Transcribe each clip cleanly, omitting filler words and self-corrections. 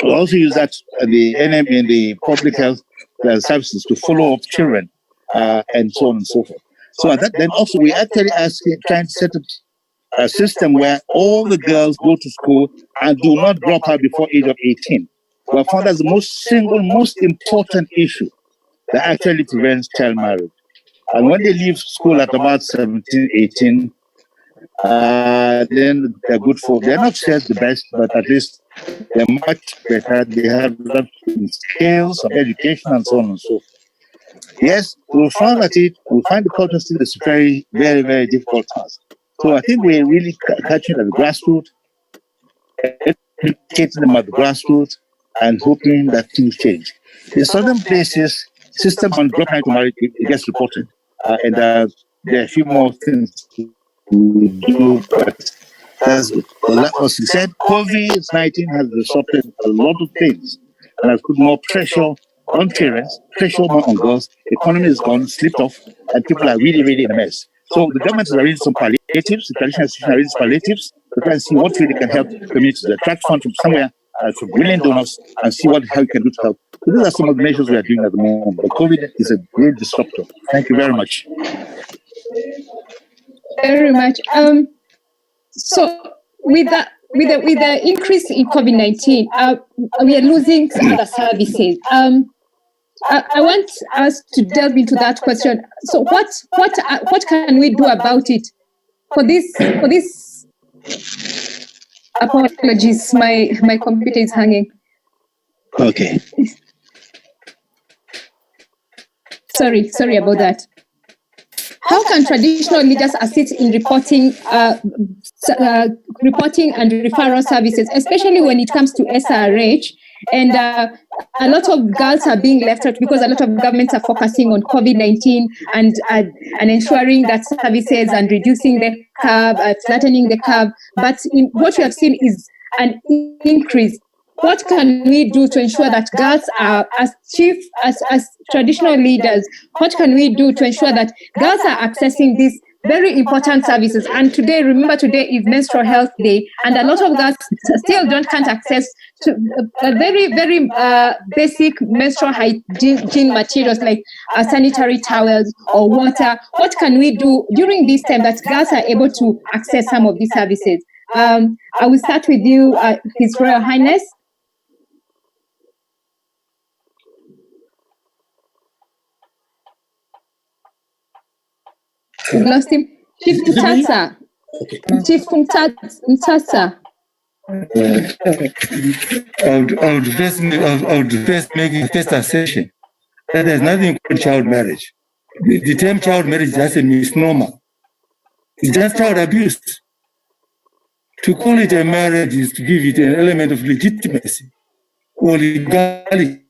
We also use that the NM in the public health services to follow up children and so on and so forth. So then also we actually trying to set up a system where all the girls go to school and do not drop out before age of 18. We found that's the most important issue that actually prevents child marriage. And when they leave school at about 17, 18, then they're good for, they're not just the best, but at least they're much better. They have skills of education and so on and so forth. Yes, we'll find the culture still is very, very, very difficult task. So I think we're really catching at the grassroots, educating them at the grassroots, and hoping that things change. In certain places, systems on dropping to marriage, it gets reported. And there are a few more things to do, but as you said, COVID-19 has disrupted a lot of things and has put more pressure on parents, pressure more on girls. The economy is gone, slipped off, and people are really, really in a mess. So the government is arranging some palliatives, the traditional institution arranges palliatives to try and see what way they can help communities, attract funds from somewhere, from willing donors, and see how you can do to help. So these are some of the measures we are doing at the moment. But COVID is a great disruptor. Thank you very much. Very much. So with the increase in COVID-19, we are losing other services. I want us to delve into that question. So what can we do about it? For this apologies, my computer is hanging. Okay. Sorry about that. How can traditional leaders assist in reporting and referral services, especially when it comes to SRH? And a lot of girls are being left out because a lot of governments are focusing on COVID-19 and ensuring that services and reducing the curve, flattening the curve. But what we have seen is an increase. What can we do to ensure that girls are, as traditional leaders, what can we do to ensure that girls are accessing these very important services? And today is Menstrual Health Day, and a lot of girls still can't access to very, very basic menstrual hygiene materials like sanitary towels or water. What can we do during this time that girls are able to access some of these services? I will start with you, His Royal Highness. We lost him. Chief Mutasa. Okay. Chief Mutasa. I would first make a first assertion that there's nothing called child marriage. The term child marriage is just a misnomer. It's just child abuse. To call it a marriage is to give it an element of legitimacy or legality.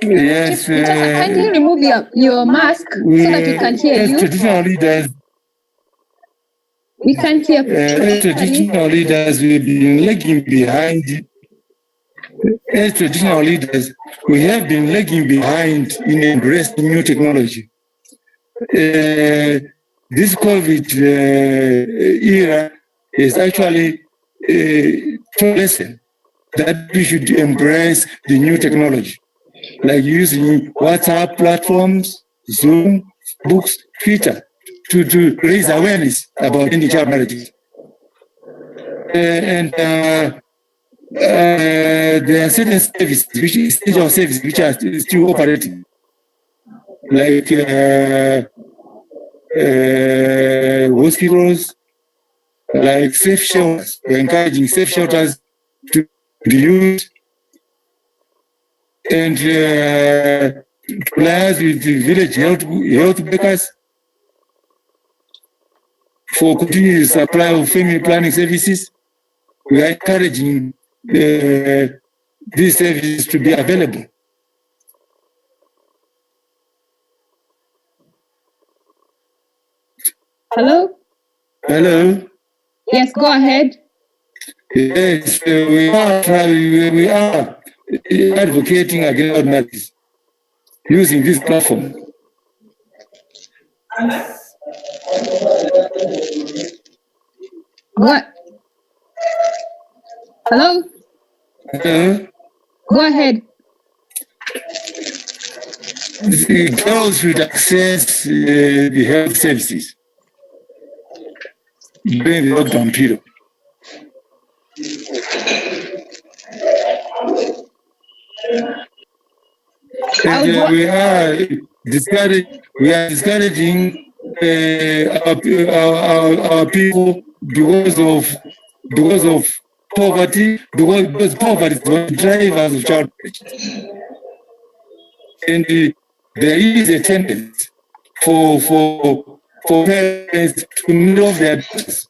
Yes. Can you remove your mask so that we can hear you? Traditional leaders. We can't hear. As traditional leaders, we've been lagging behind. As traditional leaders, we have been lagging behind in embracing new technology. This COVID era is actually a lesson that we should embrace the new technology, like using WhatsApp platforms, Zoom, books, Twitter, to raise awareness about any child marriages. There are certain services which are still operating, like hospitals, like safe shelters. We're encouraging safe shelters to be used, and plans with the village health workers for continuous supply of family planning services. We are encouraging these services to be available. Hello? Hello? Yes, go ahead. Yes, we are advocating against marriage using this platform. What? Hello? Go ahead. The girls should access the health services during the lockdown period. And we are discouraging our people because of poverty, because poverty is one of the drivers of child marriage. And there is a tendency for parents to know their daughters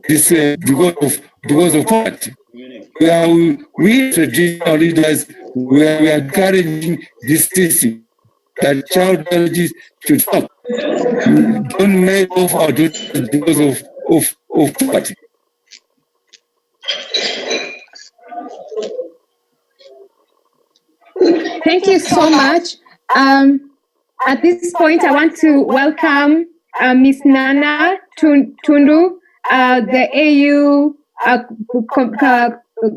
because of poverty. We traditional leaders, we are encouraging this system that child marriages should stop. Don't make off our daughters because of poverty. Thank you so much. At this point, I want to welcome Ms. Nana Tundu, the AU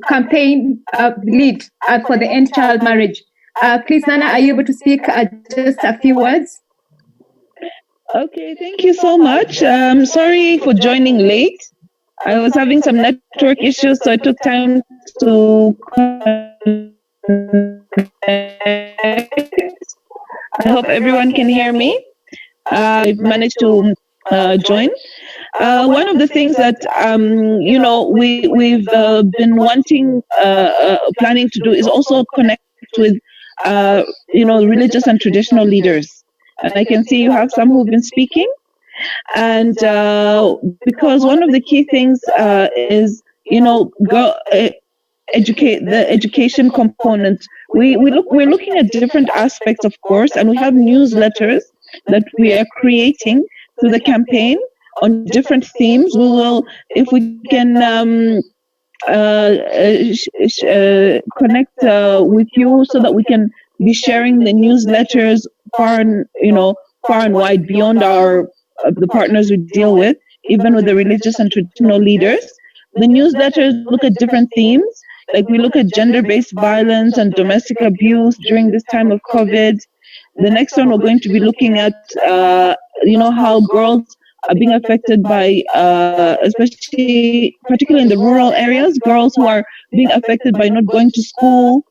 campaign lead for the End Child Marriage. Please, Nana, are you able to speak just a few words? Okay, thank you so much. Sorry for joining late. I was having some network issues, so I took time to I hope everyone can hear me. I've managed to join. One of the things that we've been wanting, planning to do is also connect with religious and traditional leaders. And I can see you have some who've been speaking. And because one of the key things is the education component. We're looking at different aspects, of course, and we have newsletters that we are creating through the campaign on different themes. We will, if we can connect with you so that we can be sharing the newsletters far and wide beyond the partners we deal with, even with the religious and traditional leaders. The newsletters look at different themes. Like we look at gender-based violence and domestic abuse during this time of COVID. The next one we're going to be looking at, how girls are being affected by, particularly in the rural areas, girls who are being affected by not going to school.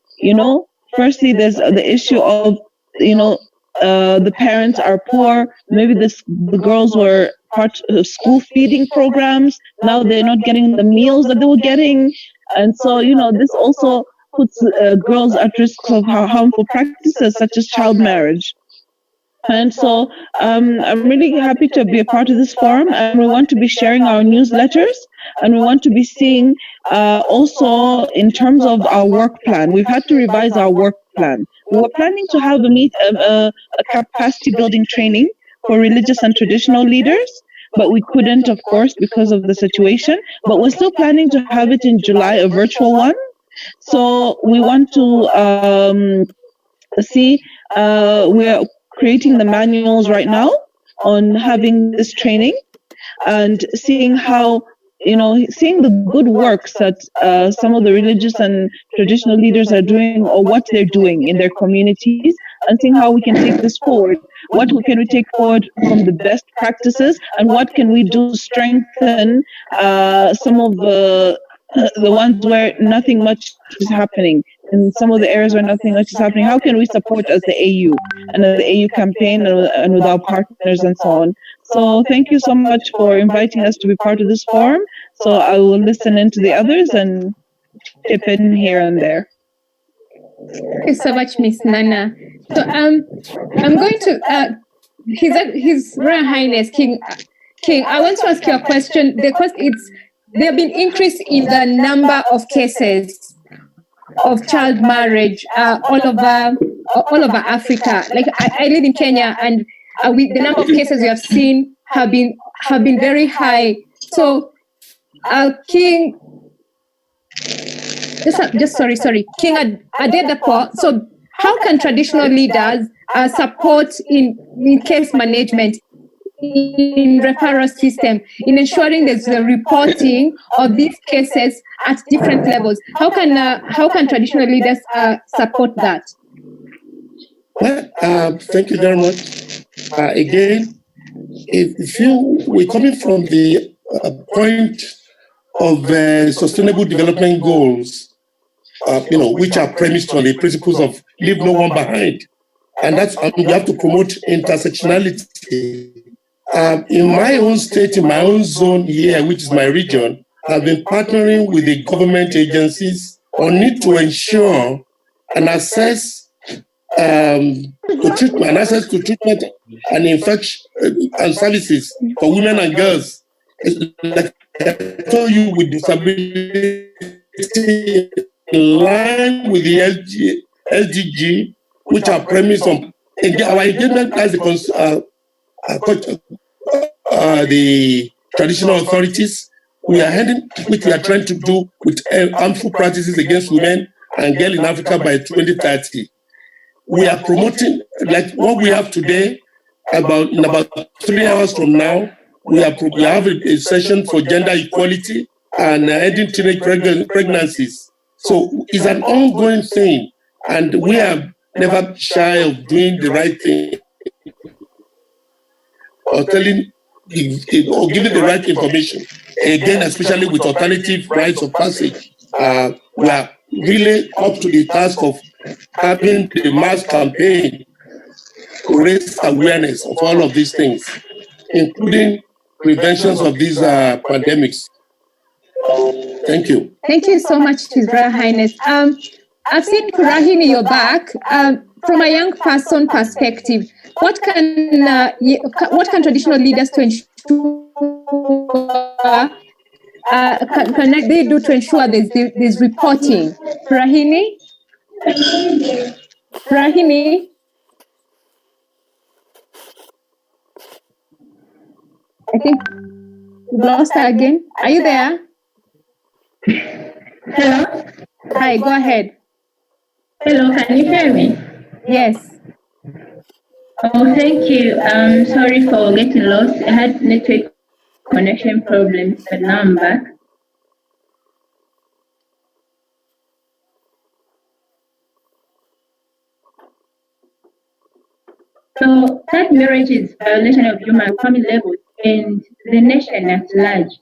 Firstly, there's the issue of, the parents are poor. Maybe the girls were part of school feeding programs. Now they're not getting the meals that they were getting. And so, this also puts girls at risk of harmful practices such as child marriage. And so I'm really happy to be a part of this forum, and we want to be sharing our newsletters, and we want to be seeing also in terms of our work plan. We've had to revise our work plan. We were planning to have a capacity building training for religious and traditional leaders, but we couldn't, of course, because of the situation. But we're still planning to have it in July, a virtual one. So we want to see, we're creating the manuals right now on having this training and seeing how, seeing the good works that some of the religious and traditional leaders are doing or what they're doing in their communities, and seeing how we can take this forward. What can we take forward from the best practices, and what can we do to strengthen some of the ones where nothing much is happening, in some of the areas where nothing much is happening. How can we support as the AU and the AU campaign and with our partners and so on? So thank you so much for inviting us to be part of this forum. So I will listen into the others and chip in here and there. Thank you so much, Miss Nana. So I'm going to His Royal Highness King. I want to ask you a question because there have been increase in the number of cases of child marriage all over Africa. Like I live in Kenya, and with the number of cases we have seen have been very high. So, King, King Adedapo. So, how can traditional leaders support in case management in referral system, in ensuring there's the reporting of these cases at different levels? How can traditional leaders support that? Well, thank you very much. Again, we're coming from the point of sustainable development goals, which are premised on the principles of leave no one behind. And that's, we have to promote intersectionality. In my own state, in my own zone here, which is my region, I've been partnering with the government agencies on need to ensure an access to treatment and infection and services for women and girls. Like I told you, with disability in line with the SDG, which are premised on our engagement as the traditional authorities. We are trying to do with harmful practices against women and girls in Africa by 2030. We are promoting, like what we have today, in about 3 hours from now, we have a session for gender equality and ending teenage pregnancies. So it's an ongoing thing, and we are never shy of doing the right thing or giving the right information. Again, especially with alternative rites of passage, we are really up to the task of having the mass campaign to raise awareness of all of these things, including preventions of these pandemics. Thank you. Thank you so much, His Royal Highness. I've seen Kurahini, you're back. From a young person perspective, what can traditional leaders to ensure can they do to ensure there's reporting? Kurahini? Kurahini? I think we lost her again. Are you there? Hello? Hi, go ahead. Hello, can you hear me? Yes. Oh, thank you. Sorry for getting lost. I had network connection problems, but now I'm back. So that marriage is a violation of human family levels and the nation at large.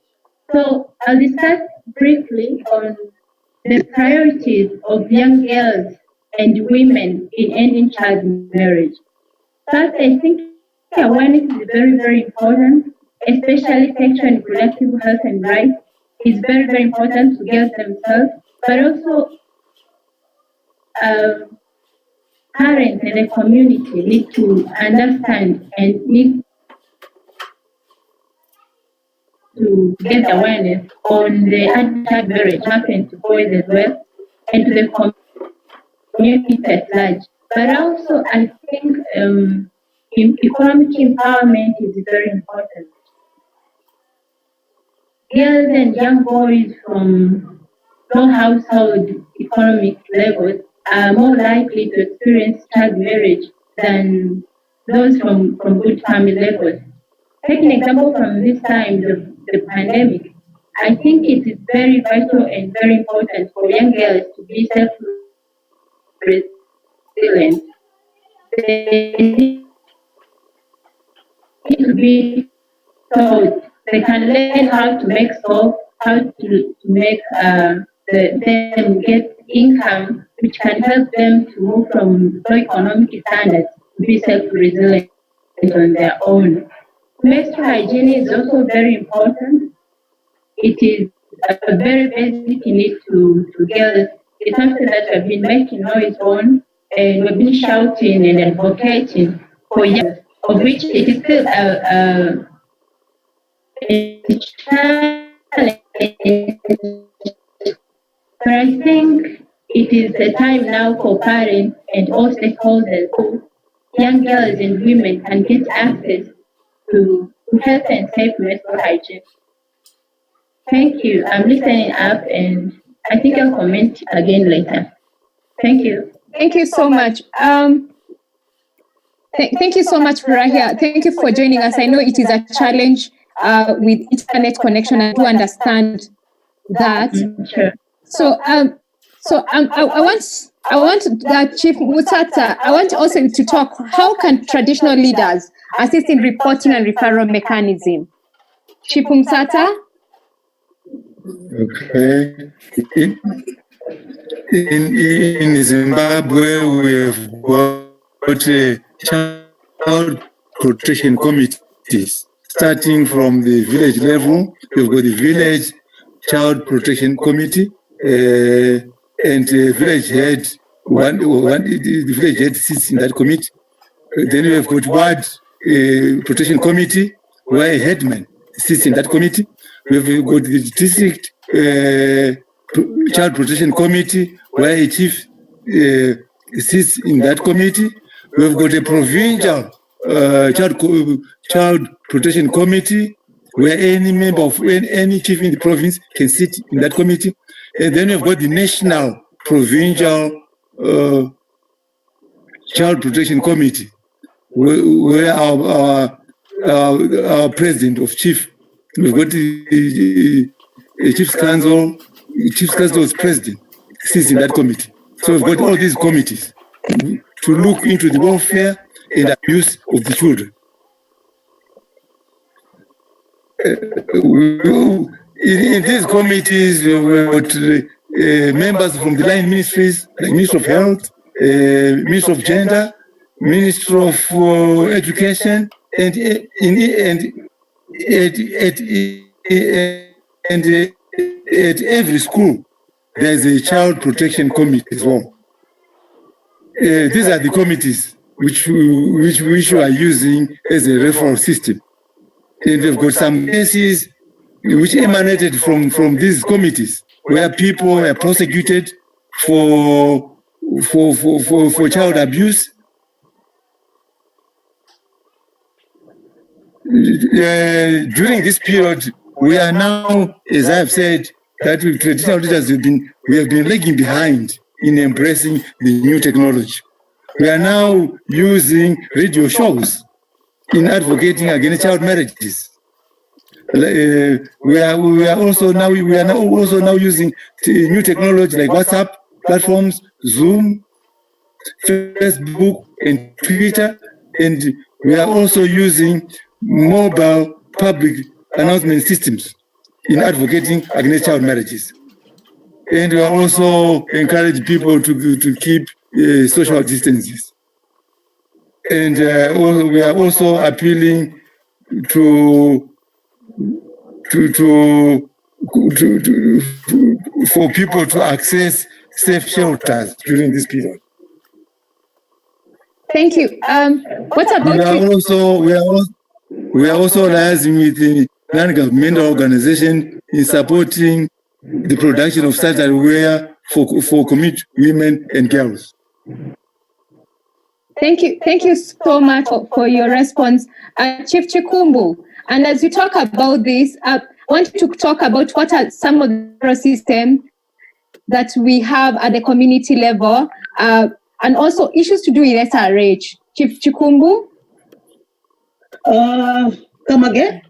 So I'll discuss briefly on the priorities of young girls and women in ending child marriage. First, I think awareness is very, very important, especially sexual and reproductive health and rights is very, very important to girls themselves, but also parents and the community need to understand and need to get awareness on the anti-child marriage happening to boys as well, and to the community at large. But also, I think economic empowerment is very important. Girls and young boys from low household economic levels are more likely to experience child marriage than those from good family levels. Taking an example from this time, the pandemic, I think it is very vital and very important for young girls to be self-resilient. They need to be taught. They can learn how to make soap, how to make them get income, which can help them to move from low economic standards to be self-resilient on their own. Menstrual hygiene is also very important. It is a very basic need to girls. It's something that we've been making noise on, and we've been shouting and advocating for years, of which it is still a challenge. But I think it is the time now for parents and all stakeholders, young girls and women, can get access to health and safe menstrual hygiene. Thank you. I'm listening up, and I think I'll comment again later. Thank you. Thank you so much. Thank you so much, Rahia. Thank you for joining us. I know it is a challenge with internet connection. I do understand that. Sure. So, I want Chief Mutata, I want also to talk, how can traditional leaders assist in reporting and referral mechanism? Chief Mutata? Okay. In Zimbabwe, we have got child protection committees. Starting from the village level, we've got the village child protection committee, and the village head. The village head sits in that committee. Then we have got ward protection committee, where a headman sits in that committee. We've got the district child protection committee, where a chief sits in that committee. We've got a provincial child protection committee, where any member of any chief in the province can sit in that committee. And then we've got the national provincial child protection committee, where our president of chief, we've got the chief's council is president, sits in that committee. So we've got all these committees to look into the welfare and abuse of the children. In these committees, we've got members from the line ministries, like Minister of Health, Minister of Gender, Minister of Education, and at every school, there's a child protection committee as well. These are the committees which we are using as a referral system. And we've got some cases which emanated from these committees, where people are prosecuted for child abuse. During this period, we are now, as I've said, that with traditional leaders we have been lagging behind in embracing the new technology. We are now using radio shows in advocating against child marriages. We are also now using new technology like WhatsApp platforms, Zoom, Facebook, and Twitter, and we are also using mobile public announcement systems in advocating against child marriages. And we are also encouraging people to keep social distances. And we are also appealing for people to access safe shelters during this period. Thank you. What about we are also liaising with the non-governmental organization in supporting the production of sanitary wear for community women and girls. Thank you so much for your response, Chief Chikumbu. And as you talk about this, I want to talk about what are some of the systems that we have at the community level, and also issues to do with SRH. Chief Chikumbu? Come again?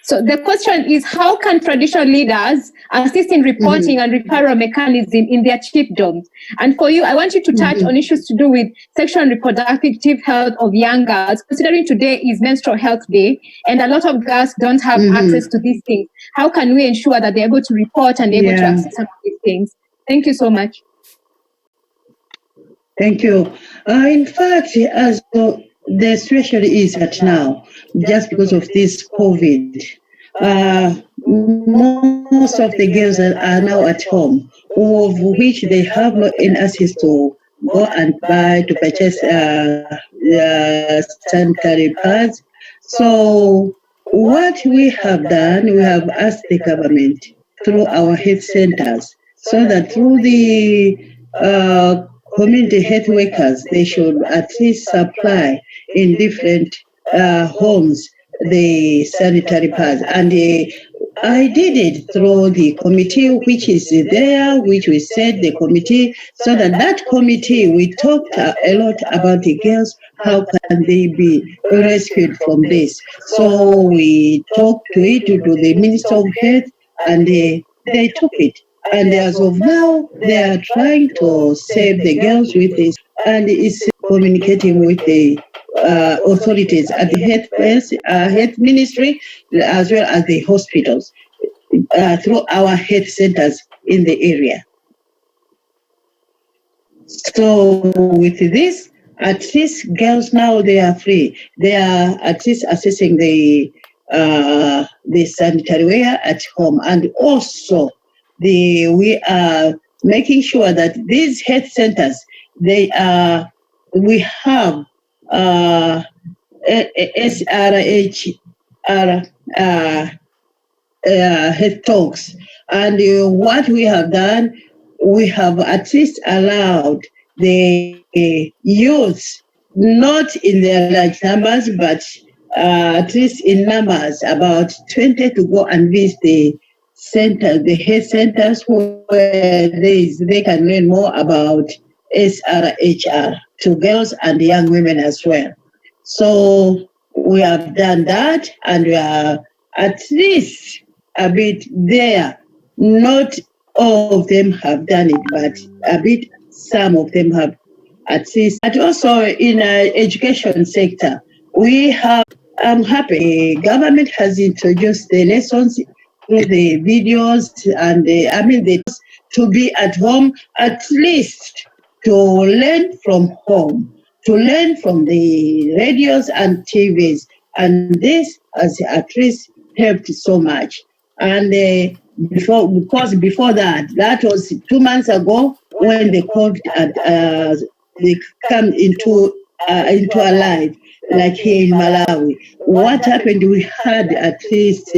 So the question is, how can traditional leaders assist in reporting and referral mechanism in their chiefdoms? And for you, I want you to touch on issues to do with sexual and reproductive health of young girls, considering today is Menstrual Health Day, and a lot of girls don't have access to these things. How can we ensure that they're able to report and able to access some of these things? Thank you so much. Thank you. In fact, as the situation is at now, just because of this COVID, most of the girls are now at home, of which they have no access to go and buy to purchase sanitary pads. So what we have done, we have asked the government through our health centers, so that through the community health workers, they should at least supply in different homes the sanitary pads. And I did it through the committee, which is there, which we said the committee, so that committee, we talked a lot about the girls, how can they be rescued from this? So we talked to the Minister of Health, and they took it. And as of now, they are trying to save the girls with this, and it's communicating with the authorities at the health ministry, as well as the hospitals, through our health centers in the area. So with this, at least girls now, they are free. They are at least accessing the sanitary ware at home, and also we are making sure that these health centers, we have SRHR health talks, and what we have done, we have at least allowed the youth, not in their large numbers, but at least in numbers, about 20, to go and visit the health centers, where they can learn more about SRHR to girls and young women as well. So we have done that, and we are at least a bit there. Not all of them have done it, but a bit, some of them have at least. But also in the education sector, I'm happy the government has introduced the lessons with the videos, and to be at home, at least to learn from home, to learn from the radios and TVs. And this has at least helped so much. And before that was 2 months ago, when the COVID they come into our life, like here in Malawi. What happened? We had at least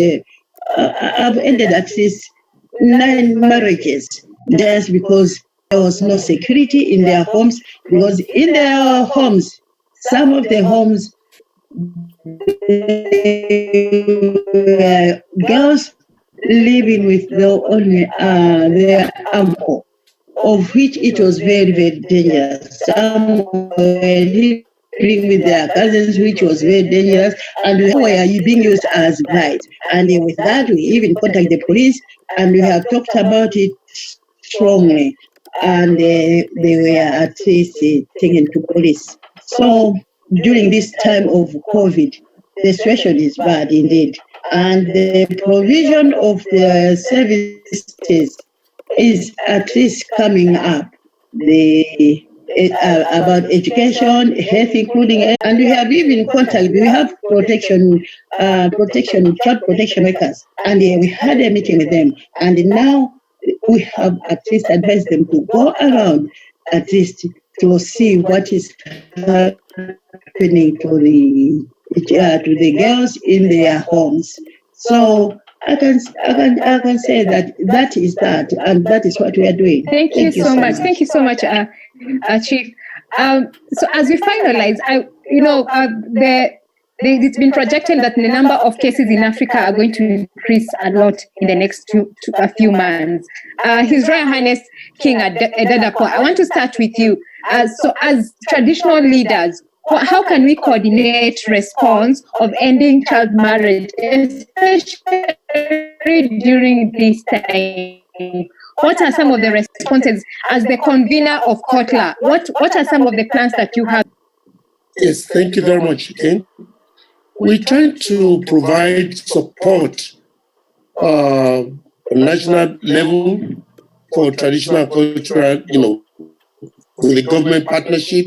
I've ended at least 9 marriages, just because there was no security in their homes. Because in their homes, some of the homes, girls living with their uncle, of which it was very, very dangerous. Some were living with their cousins, which was very dangerous, and we were being used as brides. And with that, we even contacted the police, and we have talked about it strongly, and they were at least taken to police. So during this time of COVID, the situation is bad indeed, and the provision of the services is at least coming up. About education, health, including, and we have even contacted. We have child protection workers, and we had a meeting with them, and now we have at least advised them to go around, at least to see what is happening to the girls in their homes. So I can say that is that, and that is what we are doing. Thank you so much. Thank you so much, Chief. So as we finalize, it's been projected that the number of cases in Africa are going to increase a lot in the next few months. His Royal Highness King Adadapo, I want to start with you. So as traditional leaders, how can we coordinate response of ending child marriage, especially during this time? What are some of the responses as the convener of COTLA? What are some of the plans that you have? Yes, thank you very much again. We try to provide support on national level for traditional and cultural, with the government partnership,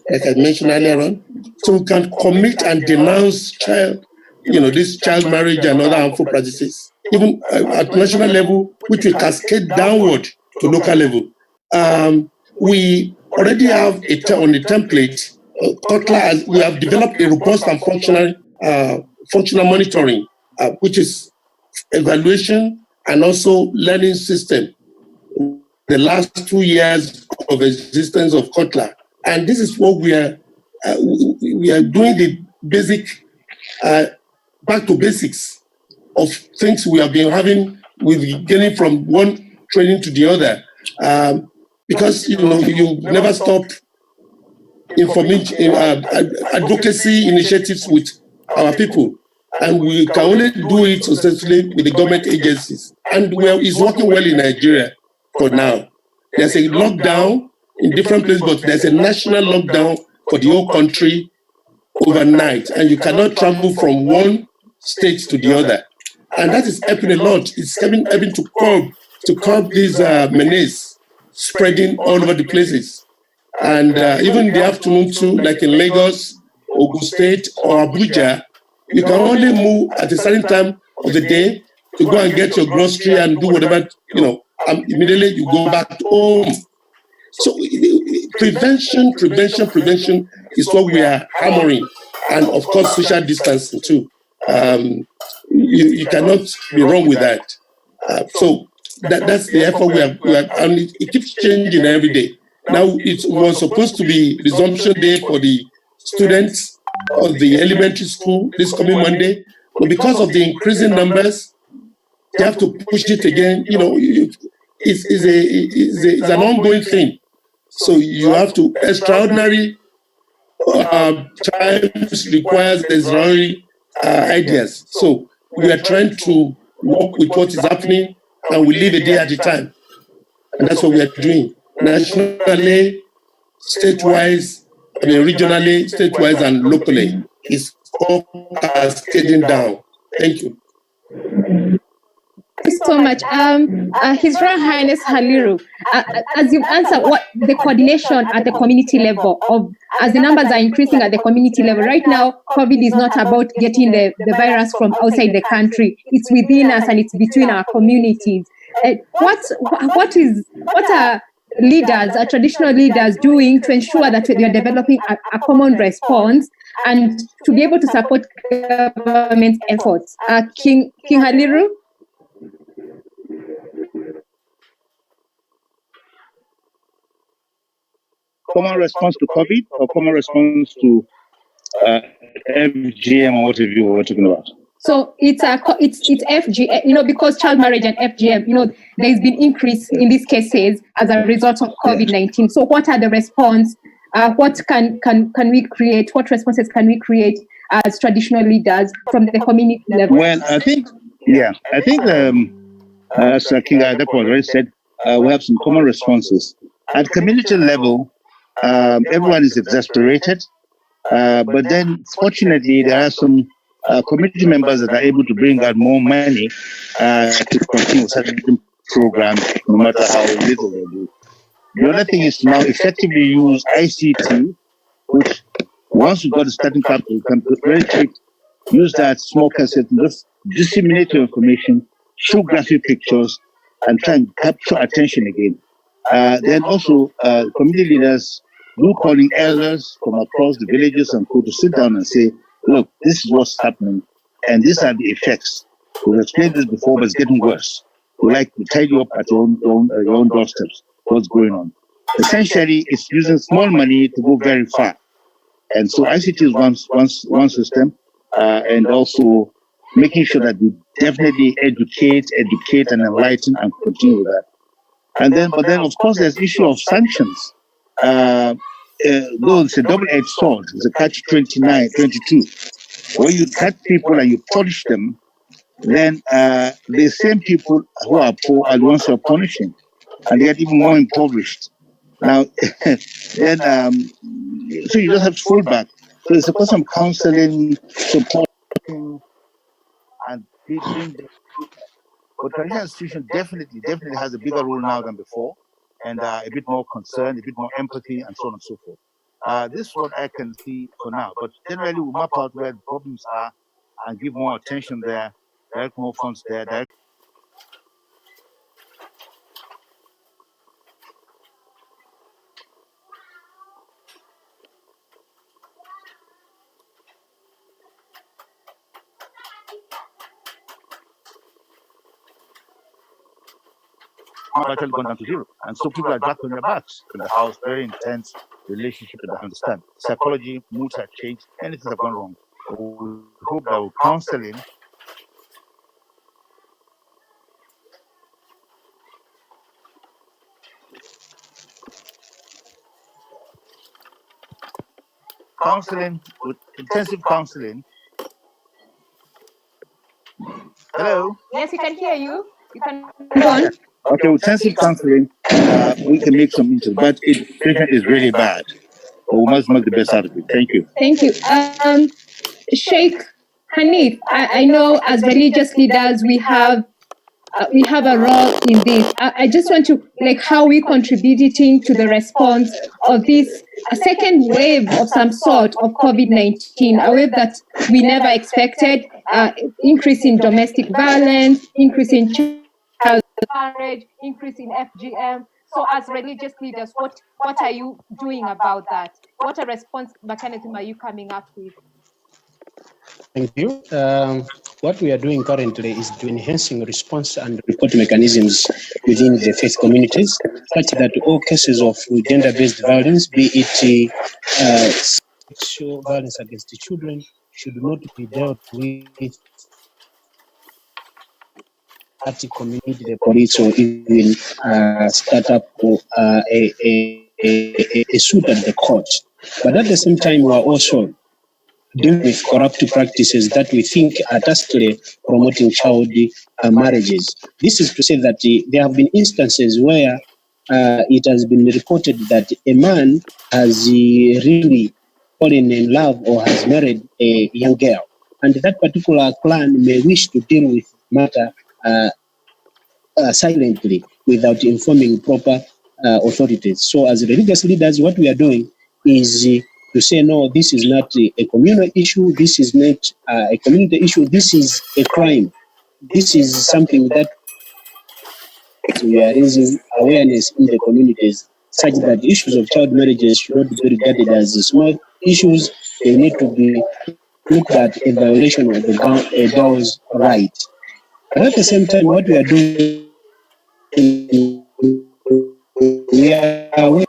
like I mentioned earlier on, so we can commit and denounce this child marriage and other harmful practices, even at national level, which will cascade downward to local level. We already have on the template. COTLA, we have developed a robust and functional monitoring, which is evaluation and also learning system. The last 2 years of existence of COTLA, and this is what we are doing the basic, back to basics of things we have been having with getting from one training to the other, because you never stop information, advocacy initiatives with our people. And we can only do it successfully with the government agencies. And it's working well in Nigeria for now. There's a lockdown in different places, but there's a national lockdown for the whole country overnight. And you cannot travel from one state to the other. And that is helping a lot. It's helping to curb this menace spreading all over the places. And even in the afternoon too, like in Lagos, Ogun State, or Abuja, you can only move at a certain time of the day to go and get your grocery and do whatever, immediately you go back home. So prevention is what we are hammering. And of course, social distancing too. You cannot be wrong with that. So that's the effort we have, and it keeps changing every day. Now it was supposed to be resumption day for the students of the elementary school this coming Monday, but because of the increasing numbers, they have to push it again. It's an ongoing thing. So you have to extraordinary times requires extraordinary ideas. So we are trying to work with what is happening, and we live a day at a time. And that's what we are doing. Nationally, state-wise, regionally, state-wise, and locally. It's all cascading down. Thank you. Thank you so much. His Royal Highness Haliru, as you answer, what the coordination at the community level as the numbers are increasing at the community level right now, COVID is not about getting the virus from outside the country. It's within us and it's between our communities. What are leaders, traditional leaders, doing to ensure that they are developing a common response and to be able to support government efforts? King Haliru? Common response to COVID or common response to FGM or whatever you were talking about? So it's FGM, because child marriage and FGM, there's been increase in these cases as a result of COVID-19. So what are the response? What can we create? What responses can we create as traditional leaders from the community level? Well, I think as King Adepo already said, we have some common responses. At community level, everyone is exasperated, but then fortunately there are some community members that are able to bring out more money to continue certain programs, no matter how little they do. The other thing is to now effectively use ICT, which once you've got the starting capital, you can very quick use that small cassette and just disseminate your information, show graphic pictures, and try and capture attention again. Then also, community leaders do calling elders from across the villages and go to sit down and say, look, this is what's happening, and these are the effects. We've explained this before, but it's getting worse. We like to tell you up at your own doorsteps what's going on. Essentially, it's using small money to go very far. And so ICT is one system, and also making sure that we definitely educate and enlighten and continue with that. But then of course there's issue of sanctions. Though it's a double-edged sword, it's a catch-22. When you catch people and you punish them, then the same people who are poor are the ones who are punishing, and they get even more impoverished. Now, then, so you just have to fall back. So it's a question of counseling, supporting, and teaching. But traditional institution definitely has a bigger role now than before, and a bit more concern, a bit more empathy, and so on and so forth. This is what I can see for now. But generally, we map out where the problems are and give more attention there, direct more funds there, direct. Actually gone down to zero, and so people are back on their backs in the house. Very intense relationship that I understand. Psychology, moods have changed. Anything have gone wrong. We hope that with counseling, counseling, with intensive counseling. Hello? Yes, we can hear you. You can go on. Okay, with intensive counseling, we can make some interest, but if the situation is really bad, we must make the best out of it. Thank you. Thank you. Sheikh Hanif, I know as religious leaders we have a role in this. I just want to how we contributing to the response of this a second wave of some sort of COVID-19, a wave that we never expected, increase in domestic violence, increase in child marriage, increase in FGM. So as religious leaders, what are you doing about that? What a response mechanism are you coming up with? Thank you. What we are doing currently is to enhancing response and report mechanisms within the faith communities, such that all cases of gender-based violence, be it sexual violence against the children, should not be dealt with at the community, the police, or even start up a suit at the court. But at the same time, we are also dealing with corrupt practices that we think are tacitly promoting child marriages. This is to say that there have been instances where it has been reported that a man has really fallen in love or has married a young girl, and that particular clan may wish to deal with matter silently without informing proper authorities. So as religious leaders, what we are doing is to say, no, this is not a communal issue, this is not a community issue, this is a crime. This is something that we are raising awareness in the communities, such that issues of child marriages should not be regarded as small issues. They need to be looked at a violation of the girl's right. But at the same time, what we are doing, we are aware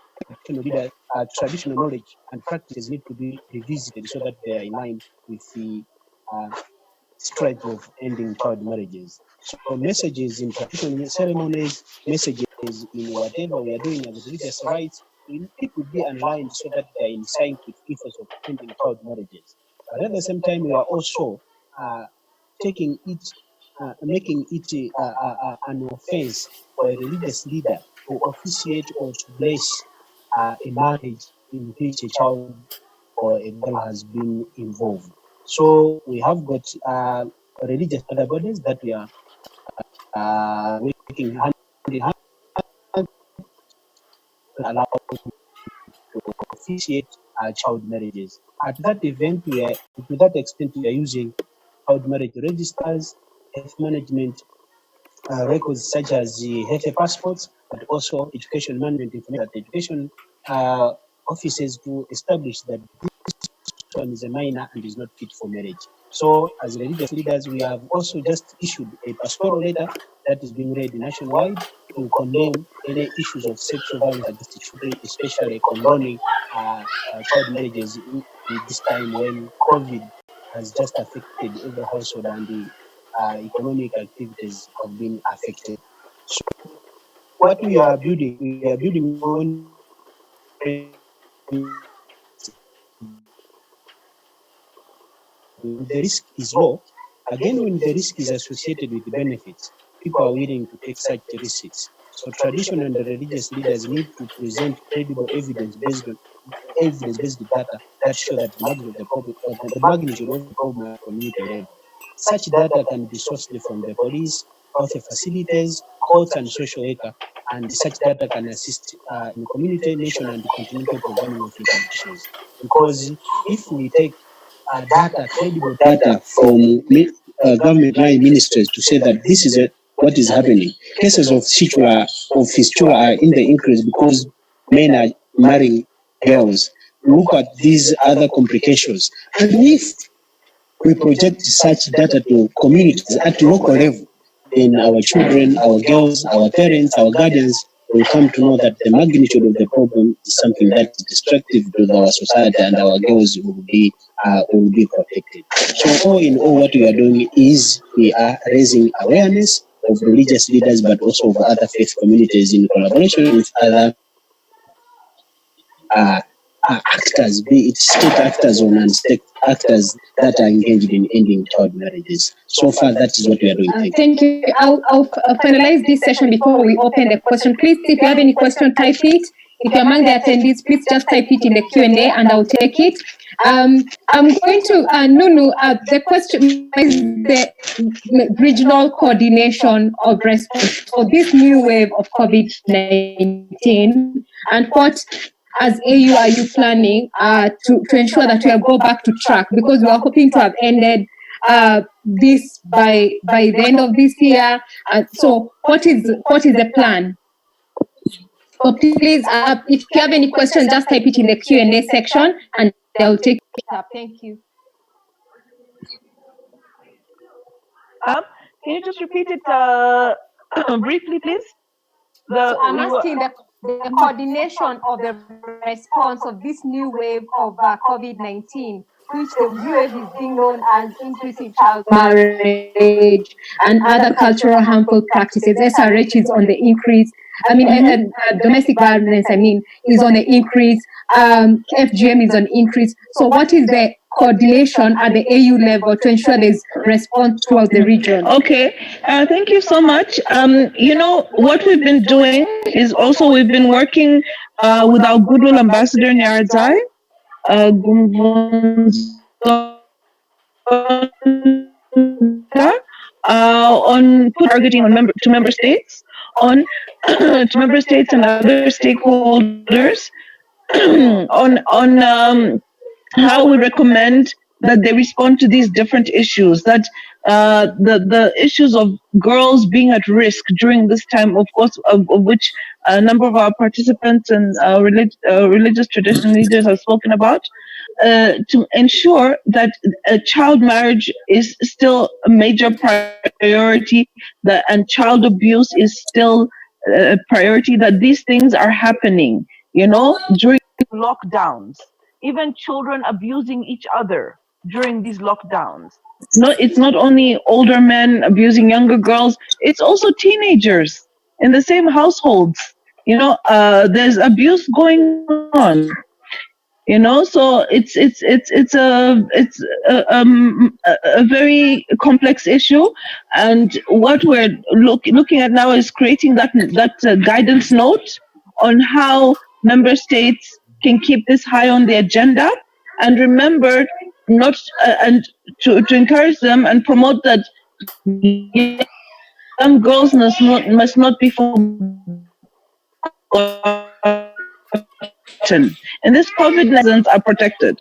that traditional knowledge and practices need to be revisited so that they are in line with the strive of ending child marriages. So messages in traditional ceremonies, messages in whatever we are doing as religious rites, we need to be aligned so that they are in sync with efforts of ending child marriages. But at the same time, we are also taking it, making it an offense for a religious leader to officiate or to bless a marriage in which a child or a girl has been involved. So we have got religious other bodies that we are working hand in hand to allow to officiate child marriages. At that event, to that extent, we are using child marriage registers, health management records such as the health passports, but also education management information at education offices to establish that this one is a minor and is not fit for marriage. So as religious leaders, we have also just issued a pastoral letter that is being read nationwide to condemn any issues of sexual violence against the children, especially condoning child marriages in this time when COVID has just affected every household and the economic activities have been affected. So what we are building on the risk is low. Again, when the risk is associated with the benefits, people are willing to take such risks. So traditional and religious leaders need to present credible evidence-based data that show that the magnitude of the problem, the magnitude of the problem at community level. Such data can be sourced from the police, health facilities, courts, and social worker, and such data can assist in community, nation, and continental programming of interventions. Because if we take credible data from government line ministries to say that this is what is happening. Cases of fistula are in the increase because men are marrying girls. Look at these other complications. And if we project such data to communities at local level, then our children, our girls, our parents, our guardians will come to know that the magnitude of the problem is something that is destructive to our society, and our girls will be protected. So all in all, what we are doing is we are raising awareness of religious leaders, but also of other faith communities in collaboration with other actors, be it state actors or non-state actors that are engaged in ending child marriages. So far, that is what we are doing. Thank you. I'll finalize this session before we open the question. Please, if you have any question, type it. If you're among the attendees, please just type it in the Q&A and I'll take it. I'm going to, Nunu, the question is the regional coordination of response for this new wave of COVID-19 and what as AU are you planning to ensure that we'll go back to track, because we are hoping to have ended this by the end of this year. So what is the plan? So please, if you have any questions, just type it in the Q&A section and I'll take it up. Thank you. Can you just repeat it briefly, please? I'm asking the coordination of the response of this new wave of COVID-19, which the new wave is being known as increase in child marriage and other cultural harmful practices. SRH is on the increase. I mean, domestic violence, is on the increase. FGM is on increase. So what is the coordination at the AU level to ensure there's response throughout the region? Okay, thank you so much. What we've been doing is also we've been working with our goodwill ambassador Nyaradzai, on targeting on member states, on to member states and other stakeholders on how we recommend that they respond to these different issues, that the issues of girls being at risk during this time, of course, of which a number of our participants and religious tradition leaders have spoken about, to ensure that child marriage is still a major priority, and child abuse is still a priority, that these things are happening, during lockdowns, even children abusing each other during these lockdowns. It's not only older men abusing younger girls, it's also teenagers in the same households. There's abuse going on. So it's a very complex issue, and what we're looking at now is creating that guidance note on how member states can keep this high on the agenda, and remember not and to encourage them and promote that young girls must not be forgotten. And this COVID-19 are protected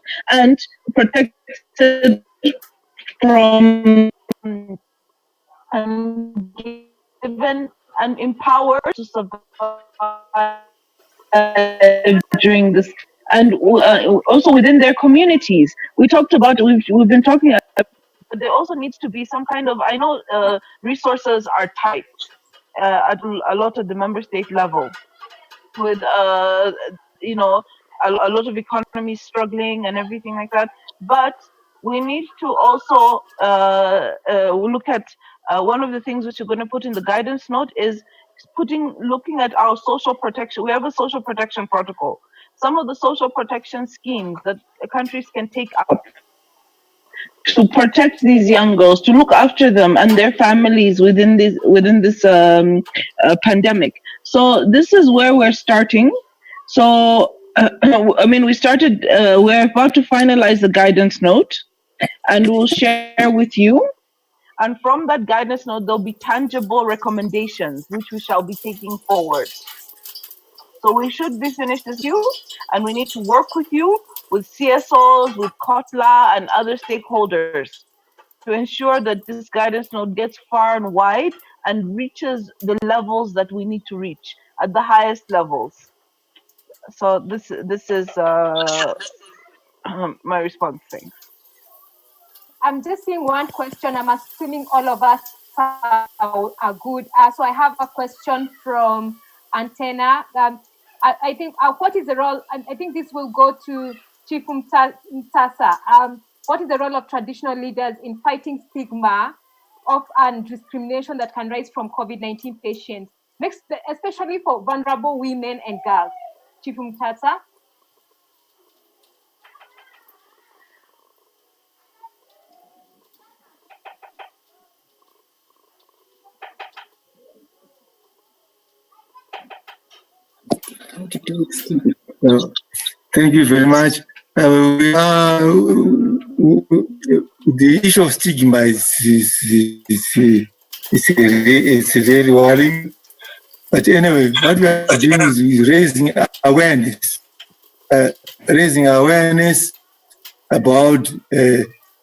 from and given and empowered to survive during this, and also within their communities. We've been talking about, but there also needs to be some kind of, I know resources are tight at a lot of the member state level, with a lot of economies struggling and everything like that. But we need to also look at one of the things which we're going to put in the guidance note is looking at our social protection. We have a social protection protocol. Some of the social protection schemes that countries can take up to protect these young girls, to look after them and their families within this pandemic. So this is where we're starting. So we started. We're about to finalize the guidance note, and we'll share with you. And from that guidance note, there'll be tangible recommendations which we shall be taking forward. So we should be finished this year, and we need to work with you, with CSOs, with COTLA, and other stakeholders to ensure that this guidance note gets far and wide and reaches the levels that we need to reach at the highest levels. So this is my response. Thanks. I'm just seeing one question. I'm assuming all of us are good. So I have a question from Antenna. I think what is the role? I think this will go to Chief Mtasa. What is the role of traditional leaders in fighting stigma and discrimination that can rise from COVID-19 patients, especially for vulnerable women and girls? Chief Mtasa. Thank you very much. The issue of stigma is very worrying. But anyway, what we are doing is raising awareness about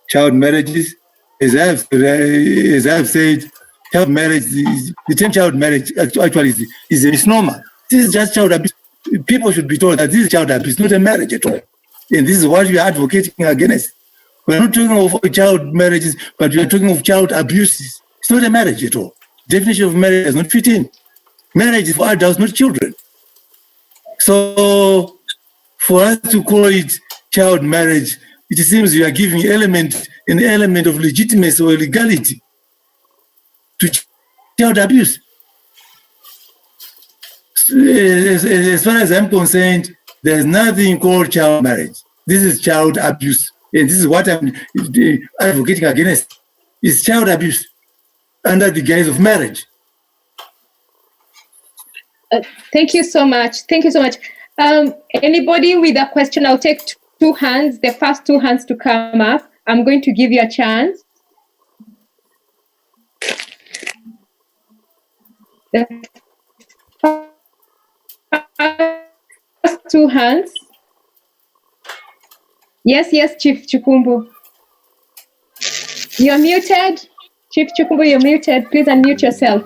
child marriages. As I've said, child marriage, the term child marriage actually is a misnomer. This is just child abuse. People should be told that this is child abuse, not a marriage at all. And this is what we are advocating against. We're not talking of child marriages, but we are talking of child abuses. It's not a marriage at all. Definition of marriage does not fit in. Marriage is for adults, not children. So for us to call it child marriage, it seems we are giving an element of legitimacy or legality to child abuse. As far as I'm concerned, there's nothing called child marriage. This is child abuse. And this is what I'm advocating against. It's child abuse under the guise of marriage. Thank you so much. Thank you so much. Anybody with a question? I'll take two hands, the first two hands to come up. I'm going to give you a chance. The first two hands. Yes, Chief Chukumbu. You're muted. Chief Chukumbu, you're muted. Please unmute yourself.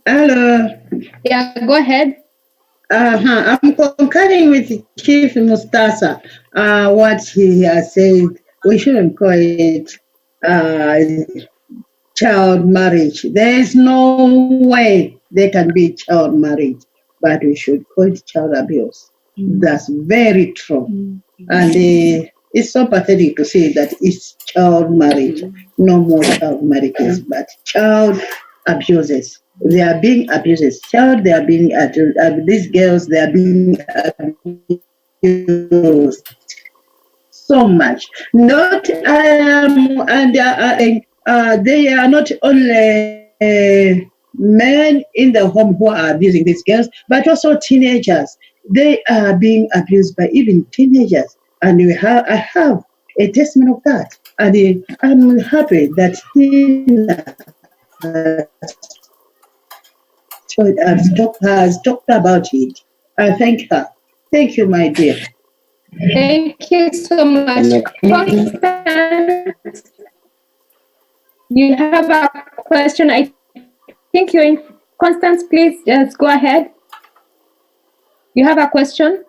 Hello. Yeah, go ahead. I'm concurring with Chief Mustasa. What he has said, we shouldn't call it child marriage. There is no way there can be child marriage, but we should call it child abuse. That's very true. And it's so pathetic to say that it's child marriage. No more child marriages, but child abuses. They are being abuses. They are being these girls, they are being abused so much. Not they are not only men in the home who are abusing these girls, but also teenagers. They are being abused by even teenagers, and I have a testament of that. And I'm happy that has talked about it. I thank her. Thank you, my dear. Thank you so much. You have a question? I think you're in. Constance, please just go ahead. You have a question?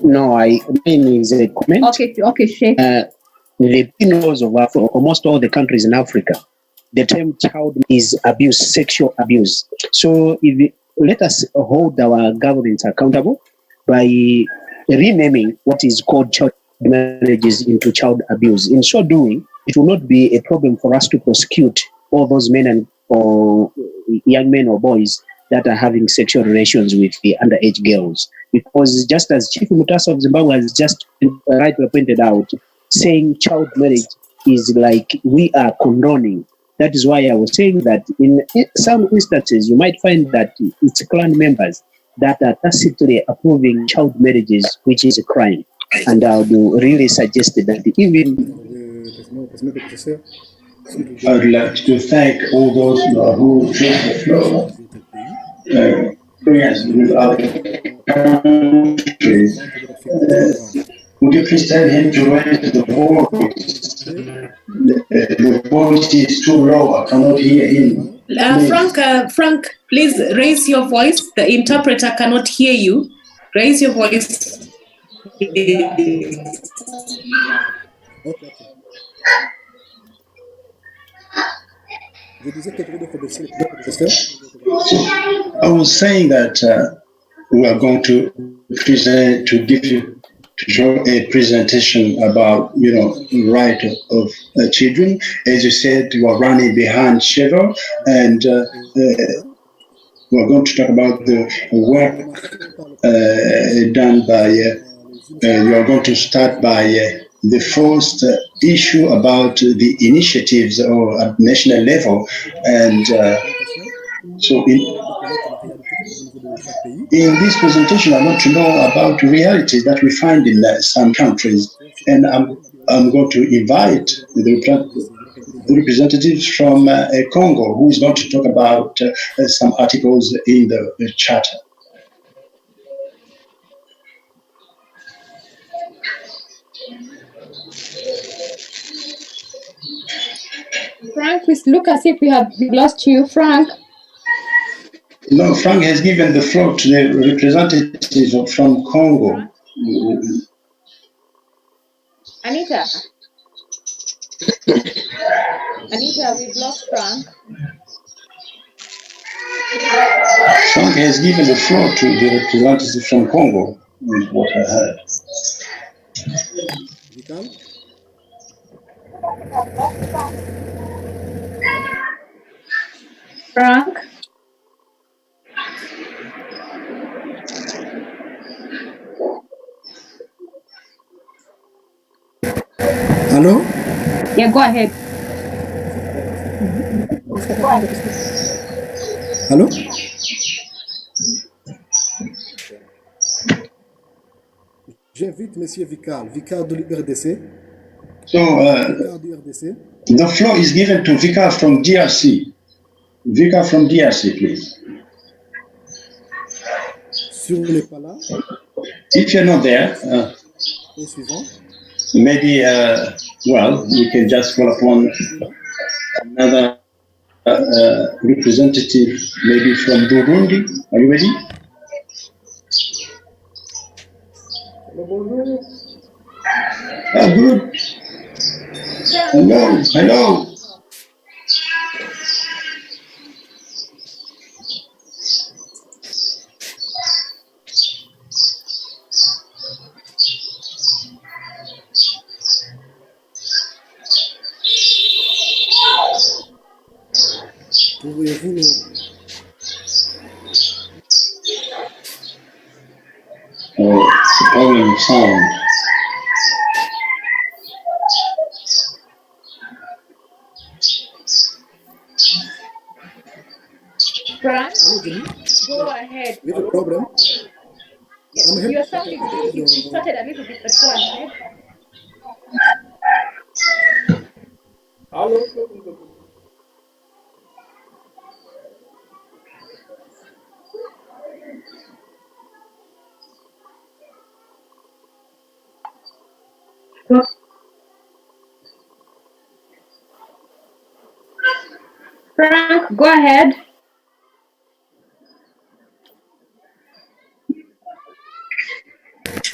No, mine is a comment. Okay, Sheikh. The laws of almost all the countries in Africa, the term child is abuse, sexual abuse. So let us hold our governments accountable by renaming what is called child marriages into child abuse. In so doing, it will not be a problem for us to prosecute all those men or young men or boys that are having sexual relations with the underage girls. Because just as Chief Mutasa of Zimbabwe has just rightly pointed out, saying child marriage is like we are condoning. That is why I was saying that in some instances, you might find that it's clan members that are tacitly approving child marriages, which is a crime. And I would really suggest that even... I'd like to thank all those who took the floor. Friends with other countries. Would you please tell him to raise the voice? The voice is too low. I cannot hear him. Frank, please raise your voice. The interpreter cannot hear you. Raise your voice. I was saying that we are going to present, to give you, to show a presentation about, the right of children. As you said, you are running behind schedule, and we're going to talk about the work done by, you are going to start by the first issue about the initiatives or at national level. And so in this presentation, I want to know about realities that we find in some countries. And I'm going to invite the representatives from Congo, who is going to talk about some articles in the charter. Frank, we look as if we have lost you, Frank. No, Frank has given the floor to the representative from Congo. Anita, we've lost Frank. Frank has given the floor to the representative from Congo, is what I heard. Frank? Allô? Yeah, go ahead. Allô? J'invite Monsieur Vicar de l'RDC. So, the floor is given to Vicar from DRC. Vicar from DRC, please. If you're not there, maybe, well, we can just call upon another representative, maybe from Burundi. Are you ready? Oh, good. Hello. Oh, it's a problem of sound. Frank, go ahead. We have a problem. Your sound is good. You started a little bit, but go ahead. Hello. Frank, go ahead.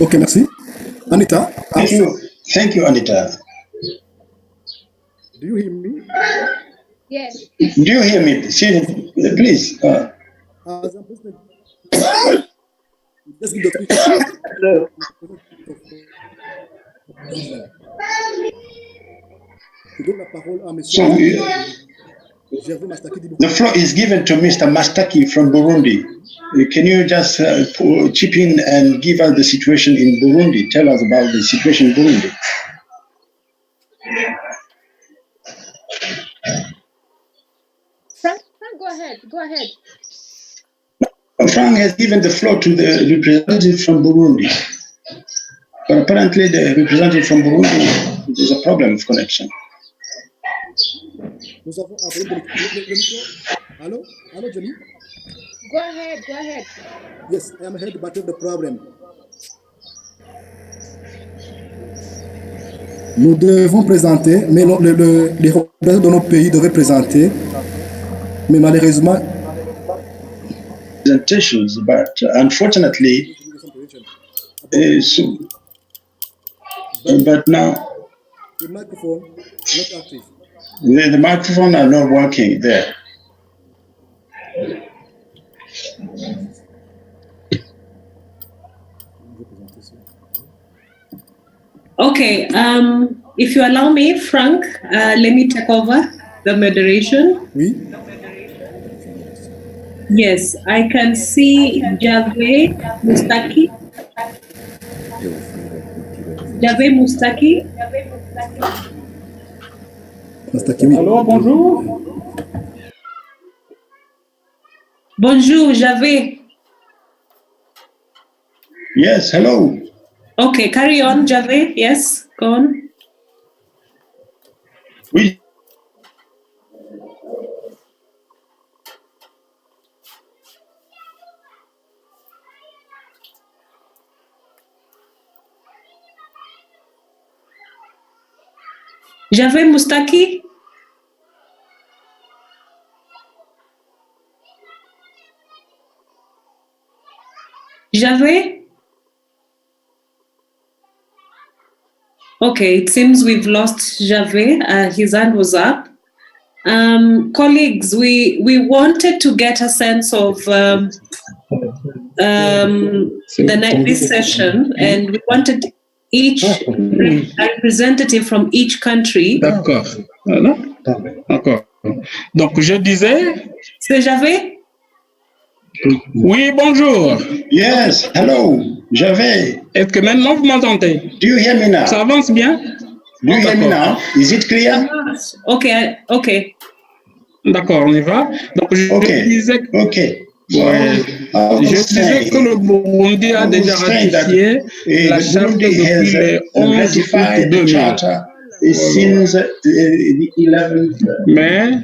Okay, merci. Anita. Thank you, Anita. Do you hear me? Yes. Do you hear me? Please. Let's give the speaker. So, the floor is given to Mr. Mastaki from Burundi. Can you just chip in and give us the situation in Burundi? Tell us about the situation in Burundi. Frank, go ahead. Go ahead. Frank has given the floor to the representative from Burundi. But apparently the representative from Burundi, there's a problem of connection. Hello, Johnny? Go ahead. Yes, I am heard about the problem. Nous devons présenter, mais les représentants de nos pays devraient présenter, mais malheureusement. Presentations, but unfortunately, but now the microphone not active. The microphone are not working there. Okay, if you allow me, Frank, let me take over the moderation. Oui. Yes, I can see Javed Mustaki. J'avais Moustaki. Allô, bonjour. Bonjour, j'avais. Yes, hello. Okay, carry on, J'avais. Yes, go on. Oui. J'avais Moustaki. J'avais. Okay, it seems we've lost J'avais. His hand was up. Colleagues, we wanted to get a sense of this session, and we wanted each representative from each country. D'accord. Voilà. D'accord. Donc, je disais... C'est J'avais? Oui, bonjour. Yes, hello. J'avais. Est-ce que maintenant vous m'entendez? Do you hear me now? Ça avance bien? Do you hear me now? Is it clear? Okay, okay. D'accord, on y va. Donc, je disais... Okay. Je disais que le Burundi a déjà ratifié la charte depuis le 11 août 2000. Mais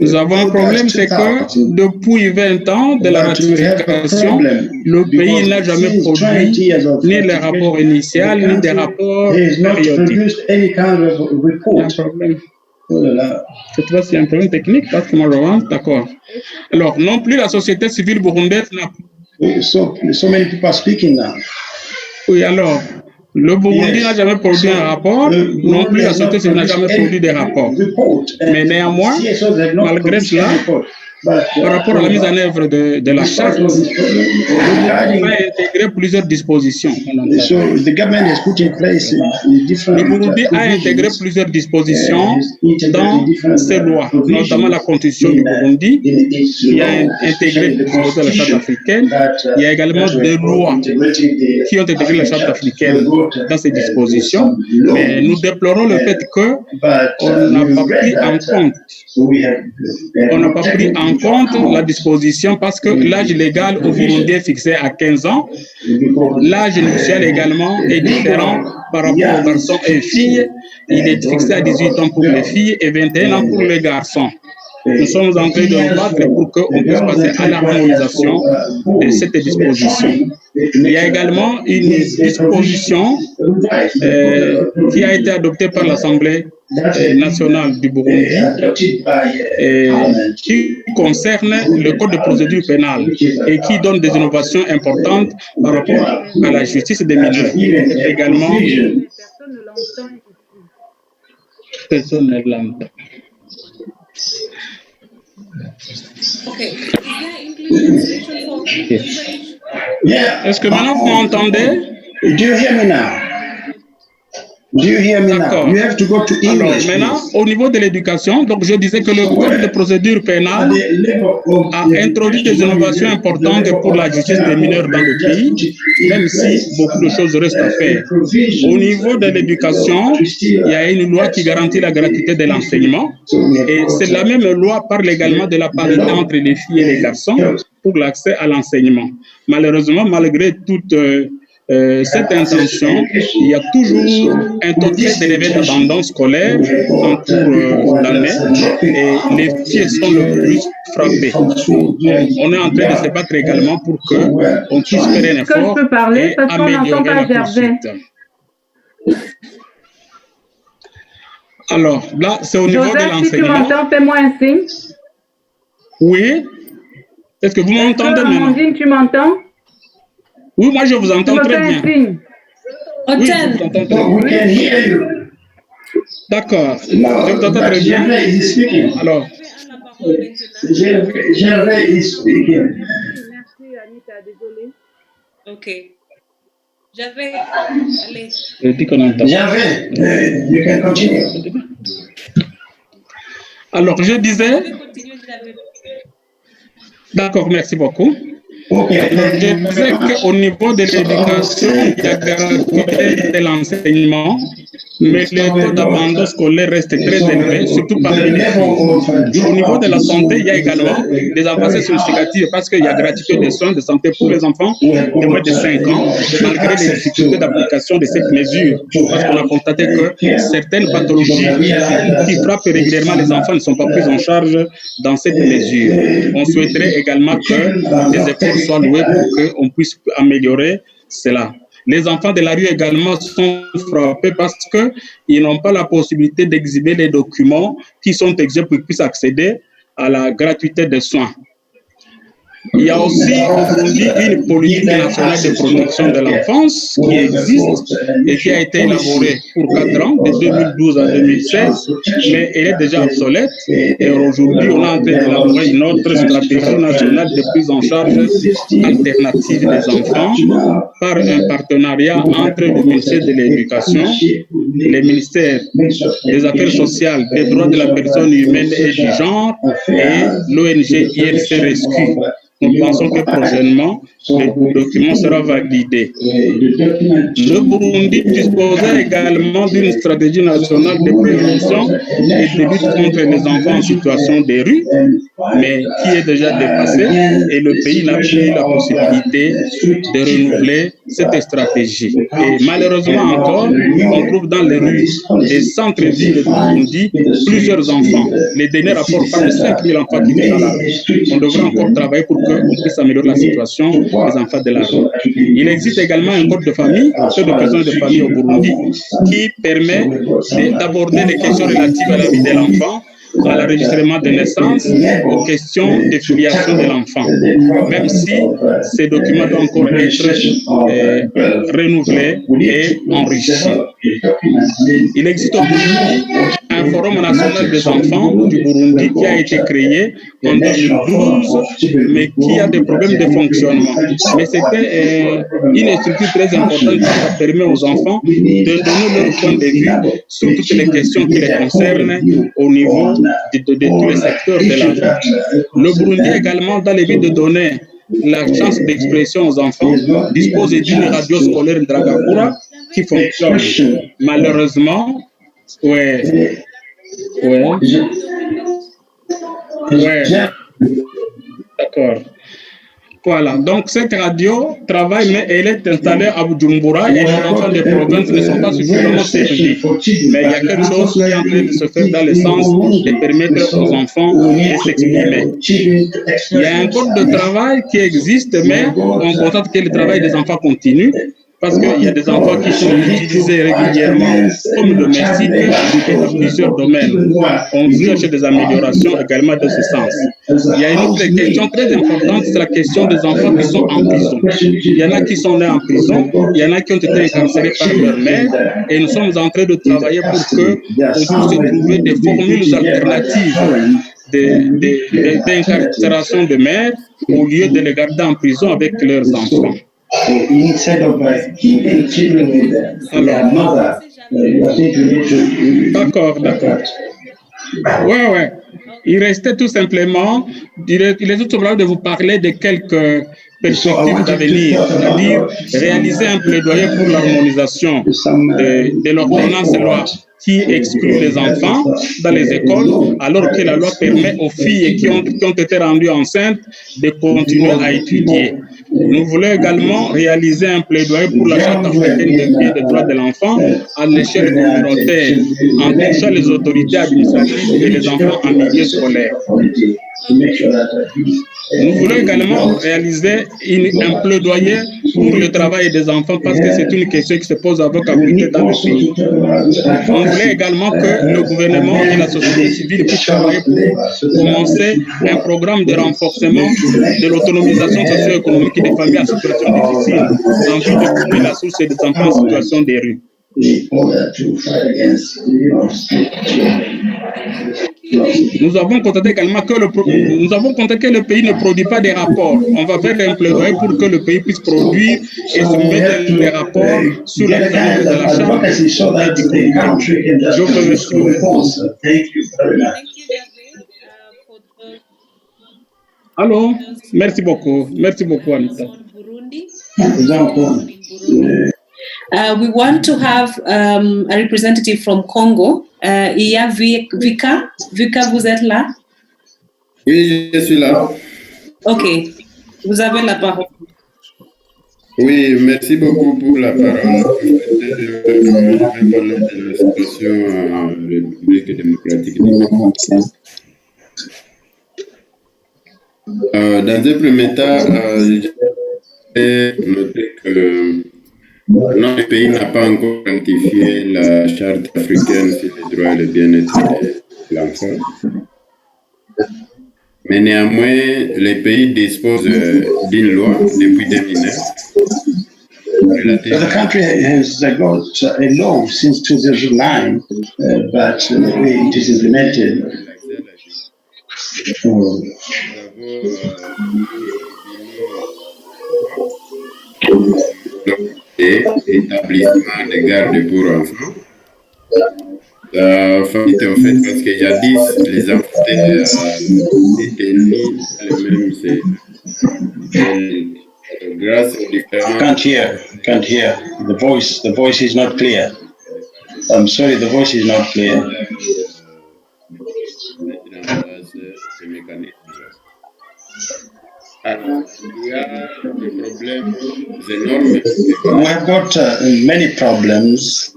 nous avons un problème, c'est que depuis 20 ans de la ratification, le pays n'a jamais produit ni les rapports initiaux, ni des rapports périodiques. Il y a un problème. Cette fois, c'est un problème technique parce que moi, je vois. D'accord. Alors, non plus la société civile burundaise n'a plus. So many people are speaking now. Oui, alors, le Burundi n'a jamais produit un rapport, non plus la société civile n'a jamais produit des rapports. Mais néanmoins, malgré cela, par rapport à la mise en œuvre de la charte, le Burundi a intégré plusieurs dispositions. Le Burundi a intégré plusieurs dispositions dans ces lois, notamment la constitution du Burundi, qui a intégré les dispositions de la charte africaine. Il y a également des lois qui ont intégré la charte africaine dans ces dispositions, mais nous déplorons le fait qu'on n'a pas pris en compte. On n'a pas pris en compte la disposition parce que l'âge légal au Burundi est fixé à 15 ans. L'âge nuptial également est différent par rapport aux garçons et filles. Il est fixé à 18 ans pour les filles et 21 ans pour les garçons. Nous sommes en train de nous battre pour qu'on puisse passer à l'harmonisation de cette disposition. Il y a également une disposition qui a été adoptée par l'Assemblée nationale du Burundi qui concerne le code de procédure pénale et qui donne des innovations importantes par rapport à la justice des mineurs. Également, personne ne l'entend. Okay. Est-ce que maintenant vous m'entendez? Do you hear me now? Do you hear me now? You have to go to English. Alors, maintenant, au niveau de l'éducation, donc je disais que le code de procédure pénale a introduit des innovations importantes pour la justice des mineurs dans le pays, même si beaucoup de choses restent à faire. Au niveau de l'éducation, il y a une loi qui garantit la gratuité de l'enseignement, et c'est la même loi parle également de la parité entre les filles et les garçons pour l'accès à l'enseignement. Malheureusement, malgré toute cette intention, il y a toujours un taux très élevé d'abandon scolaire en cours d'année et les filles sont le plus frappées. On est en train de se battre également pour qu'on puisse faire un effort et améliorer la poursuite. Alors, là, c'est au niveau de l'enseignement. Si tu m'entends, fais-moi un signe. Oui. Est-ce que vous m'entendez maintenant? Tu m'entends? Oui, moi je vous entends très bien. Oui, je vous entends très bien. D'accord, je vous entends très bien. Alors, Gervais is speaking. Merci Anita, désolé. Ok. J'avais. Allez. Je dis qu'on entend. Gervais, you can continue. Alors, je disais. D'accord, merci beaucoup. Alors, je disais qu'au niveau de l'éducation, il y a gratuité de l'enseignement, mais le taux d'abandon scolaire reste très élevé, surtout parmi les filles. Au niveau de la santé, il y a également des avancées significatives parce qu'il y a gratuité des soins de santé pour les enfants de moins de 5 ans, malgré les difficultés d'application de cette mesure, parce qu'on a constaté que certaines pathologies qui frappent régulièrement les enfants ne sont pas prises en charge dans cette mesure. On souhaiterait également que des efforts soient loués pour qu'on puisse améliorer cela. Les enfants de la rue également sont frappés parce qu'ils n'ont pas la possibilité d'exhiber les documents qui sont exigés pour qu'ils puissent accéder à la gratuité des soins. Il y a aussi au Burundi une politique nationale de protection de l'enfance qui existe et qui a été élaborée pour 4 ans, de 2012 à 2016, mais elle est déjà obsolète. Et aujourd'hui, on est en train d'élaborer une autre stratégie nationale de prise en charge alternative des enfants par un partenariat entre le ministère de l'Éducation, les ministères des Affaires sociales, des droits de la personne humaine et du genre et l'ONG IRC Rescue. Nous pensons que prochainement, le document sera validé. Le Burundi disposait également d'une stratégie nationale de prévention et de lutte contre les enfants en situation de rue, mais qui est déjà dépassée et le pays n'a plus la possibilité de renouveler cette stratégie. Et malheureusement encore, on trouve dans les rues des centres-villes de Burundi plusieurs enfants. Les derniers rapports parlent de 5 000 enfants qui vivent dans la rue. On devrait encore travailler pour qu'on puisse améliorer la situation des enfants de la rue. Il existe également un code de famille, un code de présence de famille au Burundi, qui permet d'aborder les questions relatives à la vie de l'enfant, à l'enregistrement de naissance, aux questions de filiation de l'enfant, même si ces documents doivent encore être renouvelés et enrichis. Il existe au Burundi un forum national des enfants du Burundi qui a été créé en 2012, mais qui a des problèmes de fonctionnement. Mais c'était une structure très importante parce que ça permet aux enfants de donner leur point de vue sur toutes les questions qui les concernent au niveau de tous les secteurs de la vie. Le Burundi également, dans le but de donner la chance d'expression aux enfants, dispose d'une radio scolaire Dragakura qui fonctionne. Malheureusement, ouais. D'accord. Voilà, donc cette radio travaille, mais elle est installée à Bujumbura et les enfants des provinces ne sont pas suffisamment servis. Mais il y a quelque chose qui est en train de se faire dans le sens de permettre aux enfants de s'exprimer. Il y a un code de travail qui existe, mais on constate que le travail des enfants continue. Parce qu'il y a des enfants qui sont utilisés régulièrement comme domestiques dans plusieurs domaines. On cherche des améliorations également dans ce sens. Il y a une autre question très importante, c'est la question des enfants qui sont en prison. Il y en a qui sont nés en prison, il y en a qui ont été incarcérés par leur mère, et nous sommes en train de travailler pour qu'on puisse trouver des formules alternatives d'incarcération de mères au lieu de les garder en prison avec leurs enfants. Alors, d'accord. Ouais. Il restait tout simplement, il est tout simplement de vous parler de quelques perspectives d'avenir, c'est-à-dire réaliser un plaidoyer pour l'harmonisation de l'ordonnance loi qui exclut les enfants dans les écoles, alors que la loi permet aux filles qui ont été rendues enceintes de continuer à étudier. Nous voulons également réaliser un plaidoyer pour la Charte africaine des droits de l'enfant à l'échelle communautaire, en touchant les autorités administratives et les enfants en milieu scolaire. Nous voulons également réaliser un plaidoyer pour le travail des enfants parce que c'est une question qui se pose avec acuité dans le pays. On voulait également que le gouvernement et la société civile puissent travailler pour commencer un programme de renforcement de l'autonomisation socio-économique des familles en situation difficile en vue de couper la source des enfants en situation de rue. Nous avons constaté également que le pays ne produit pas des rapports. On va faire un plaidoyer pour que le pays puisse produire et soumettre des rapports sur la mise en œuvre de la charte et du comité. Je vous remercie. Allô? Merci beaucoup, Anita. We want to have a representative from Congo. Il y a Vika. Vika, vous êtes là? Oui, je suis là. Ok, vous avez la parole. Oui, merci beaucoup pour la parole. Je vais parler de la situation en République démocratique du Congo. Dans un premier temps, j'ai noté que notre pays n'a pas encore ratifié la Charte africaine sur les droits et le bien-être de l'enfant. Mais néanmoins, les pays disposent d'une loi depuis 2009. The country has got a law since 2009, but the way it is implemented. Établissement de garde pour enfants. Ça fait en fait parce que jadis, les enfants étaient mis dans les mêmes cellules. Grâce aux différents... Can't hear. The voice is not clear. I'm sorry, the voice is not clear. We have got many problems.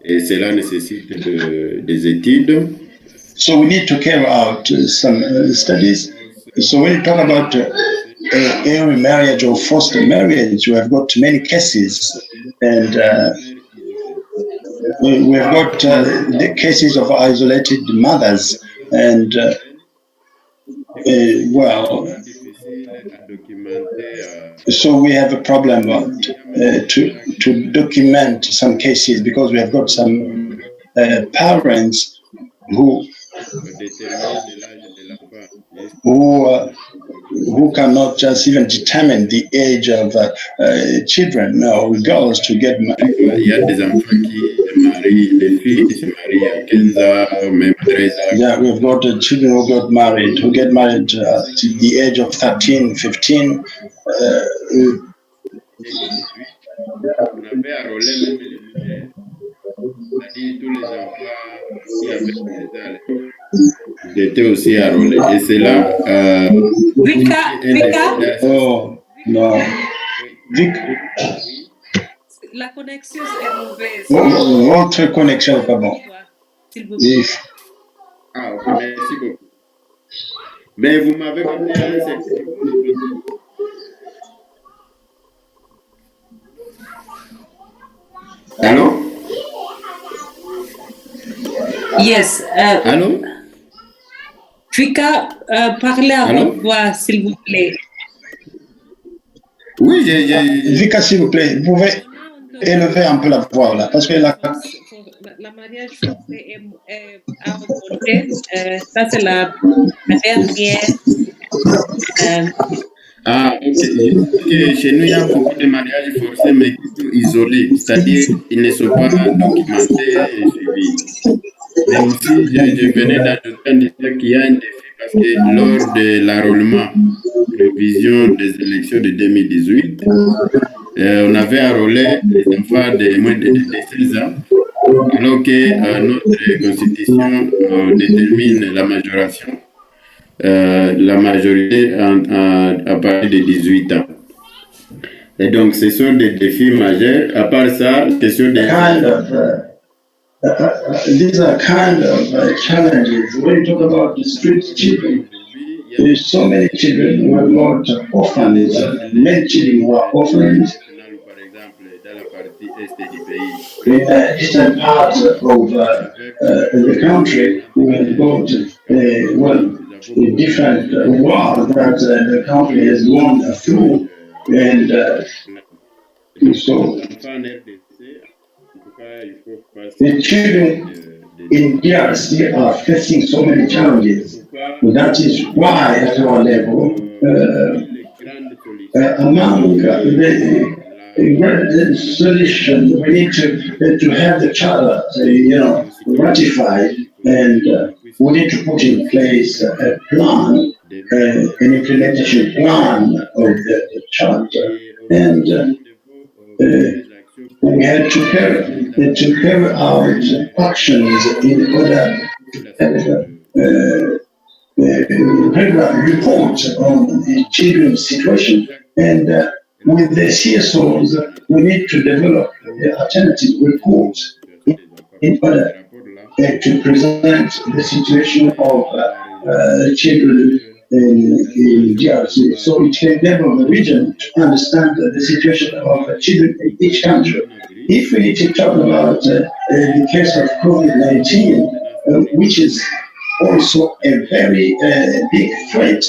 Et cela nécessite des études. So we need to carry out some studies. So when you talk about early marriage or forced marriage, we have got many cases, and we have got the cases of isolated mothers, and so we have a problem to document some cases because we have got some parents who cannot just even determine the age of children or girls to get married. Yeah, we've got children who get married to the age of 13, 15. Ils étaient aussi enrôlés. Et c'est là... Vika? Oh, non. Vika? La connexion est mauvaise. Votre connexion n'est pas bonne. Ah, ok, merci beaucoup. Mais vous m'avez donné un secteur. Allô? Yes. Allô? Vika, parlez à votre voix, s'il vous plaît. Oui, Vika, s'il vous plaît, vous pouvez élever un peu la voix là, parce que la mariage forcé a augmenté. Ça, c'est la dernière. Chez nous, il y a beaucoup de mariages forcés, mais qui sont isolés, c'est-à-dire ils ne sont pas documentés et suivis. Mais aussi, je venais d'ajouter un défi qu'il y a un défi parce que lors de l'enrôlement, prévision des élections de 2018, on avait enrôlé les enfants de moins de 16 ans, alors que notre constitution détermine la majoration, la majorité à partir de 18 ans. Et donc, ce sont des défis majeurs. À part ça, question des... These are kind of challenges. When you talk about the street children, there's so many children who are not orphans, many children who are orphans. In the eastern part of the country, we have got a different war that the country has gone through, and so the children in DRC are facing so many challenges. That is why, at our level, among solution. We need to have the charter, ratified, and we need to put in place a plan, an implementation plan of the charter, and we had to carry out actions in order to have regular report on the children's situation. And with the CSOs, we need to develop the alternative reports in order to present the situation of children in DRC. So it can enable the region to understand the situation of children in each country. If we need to talk about the case of COVID-19, which is also a very big threat,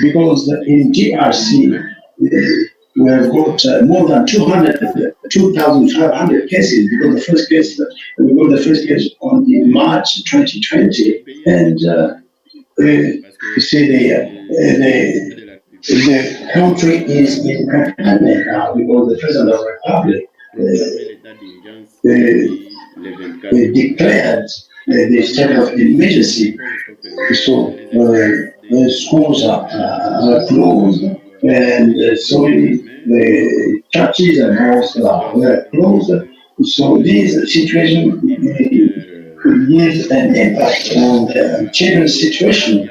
because in DRC we have got more than 2,500 cases, because we got the first case on in March 2020, and you see the country is in confinement now because the President of the Republic declared the state of emergency. So schools are closed, and so the churches and mosques are closed. So this situation gives an impact on the children's situation.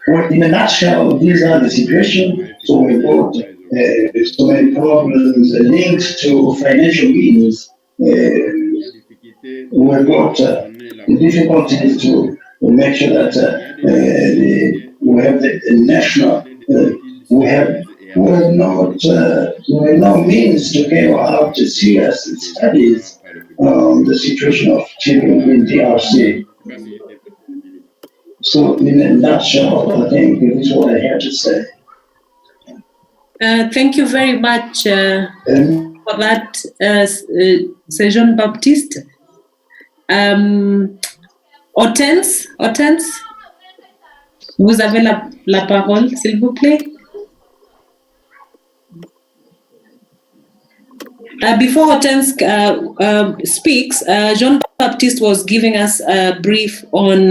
Well, in a nutshell, these are the situation. So we've got so many problems linked to financial means. We've got difficulties to make sure that we have the national, we have no means to carry out serious studies on the situation of children in DRC. So in a nutshell, I think this is what I have to say. Thank you very much for that, Sir Jean Baptiste. Hortense, vous avez la parole, s'il vous plaît. Before Hortense speaks, Jean Baptiste was giving us a brief on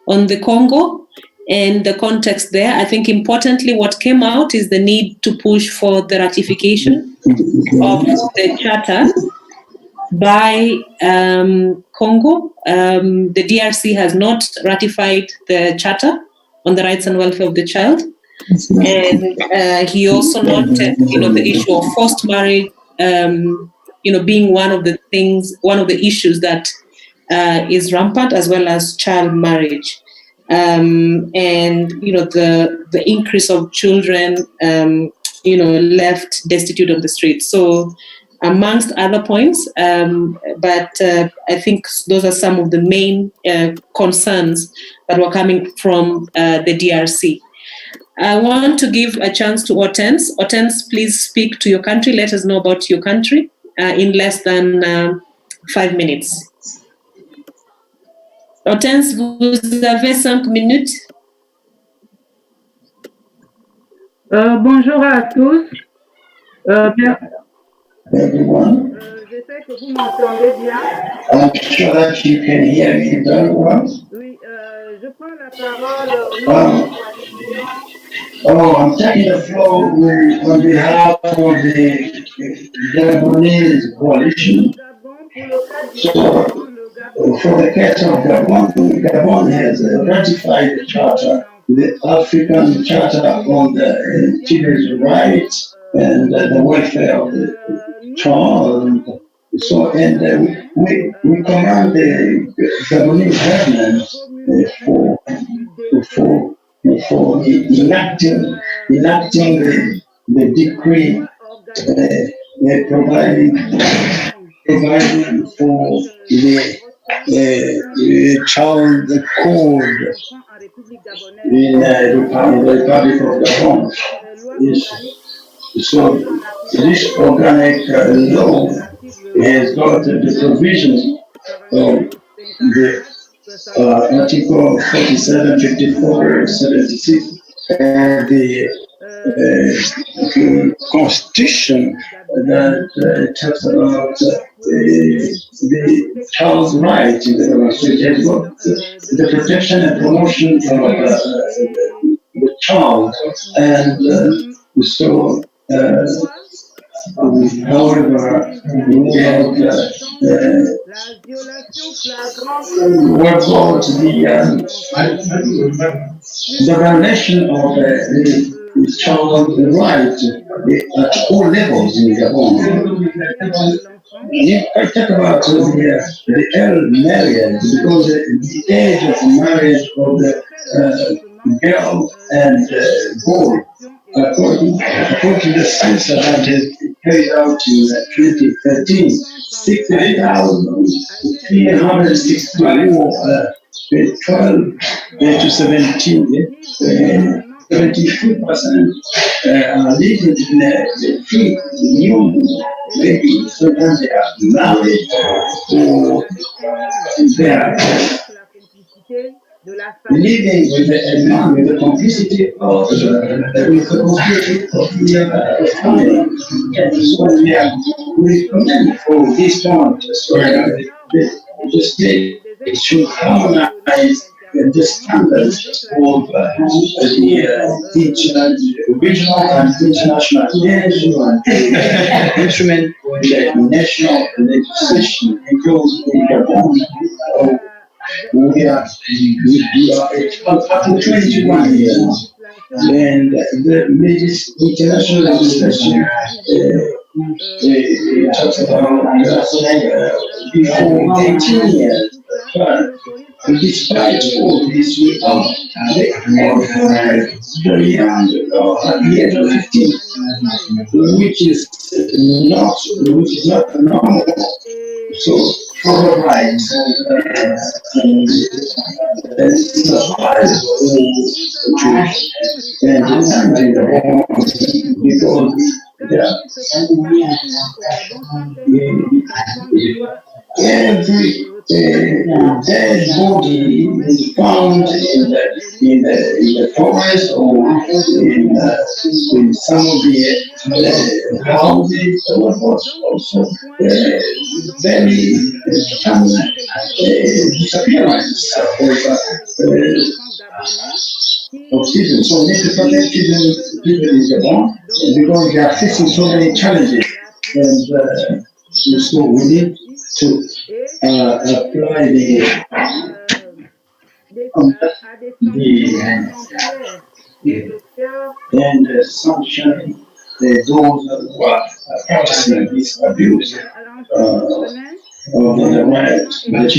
the Congo and the context there. I think importantly what came out is the need to push for the ratification of the charter by Congo. The DRC has not ratified the charter on the rights and welfare of the child. And he also noted, the issue of forced marriage, being one of the issues that is rampant, as well as child marriage. And the increase of children left destitute on the streets. So amongst other points, but I think those are some of the main concerns that were coming from the DRC. I want to give a chance to Hortense. Hortense, please speak to your country. Let us know about your country in less than 5 minutes. Hortense, vous avez 5 minutes. Bonjour à tous. J'espère que vous m'entendez bien. I'm sure that you can hear me very well. Oui, je prends la parole I'm taking the floor on behalf of the Gabonese coalition. So, for the case of Gabon, Gabon has ratified the charter, the African Charter on the children's rights and the welfare of the child. So, and we command the Gabonese government for enacting the decree providing for the child code in the Republic of Gabon. So this organic law has got the provisions of the Article 47, 54, 76, and the constitution that talks about the child's right in the constitution. It has got the protection and promotion of the child, and so. However, we have what about the violation of the child right at all levels in Gabon. I talk about the early marriage because the age of marriage of the girl and boy, according to the census that is carried out in 2013, 60,364 12 to 17, 72% are living in the free new maybe sometimes they are married or they are living with the man, with the complicity of the family. So we recommend for this point, so the state should harmonize the standards of the regional and international instrument the national legislation because in Gabon we are 21 years and the international legislation talks about before 18 years. But despite all this, we are very young, at the age of 15, which is not normal. So, for the rights, it's a hard and because every dead body is found in the forest or in some of the houses also very common disappearance of citizens. So we need to protect people in Gabon because they are facing so many challenges. And so we need to apply and sanction those who are practicing this abuse of the rights. But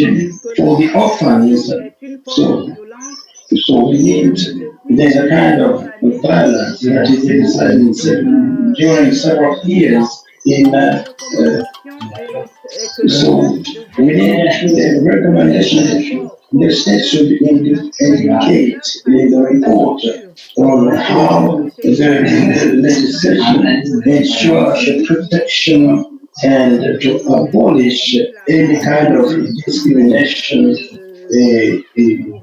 for the orphans, so we need, there's a kind of violence that is exercised during several years in so we need the recommendation the state should indicate in the report on how the legislation ensures the protection and to abolish any kind of discrimination in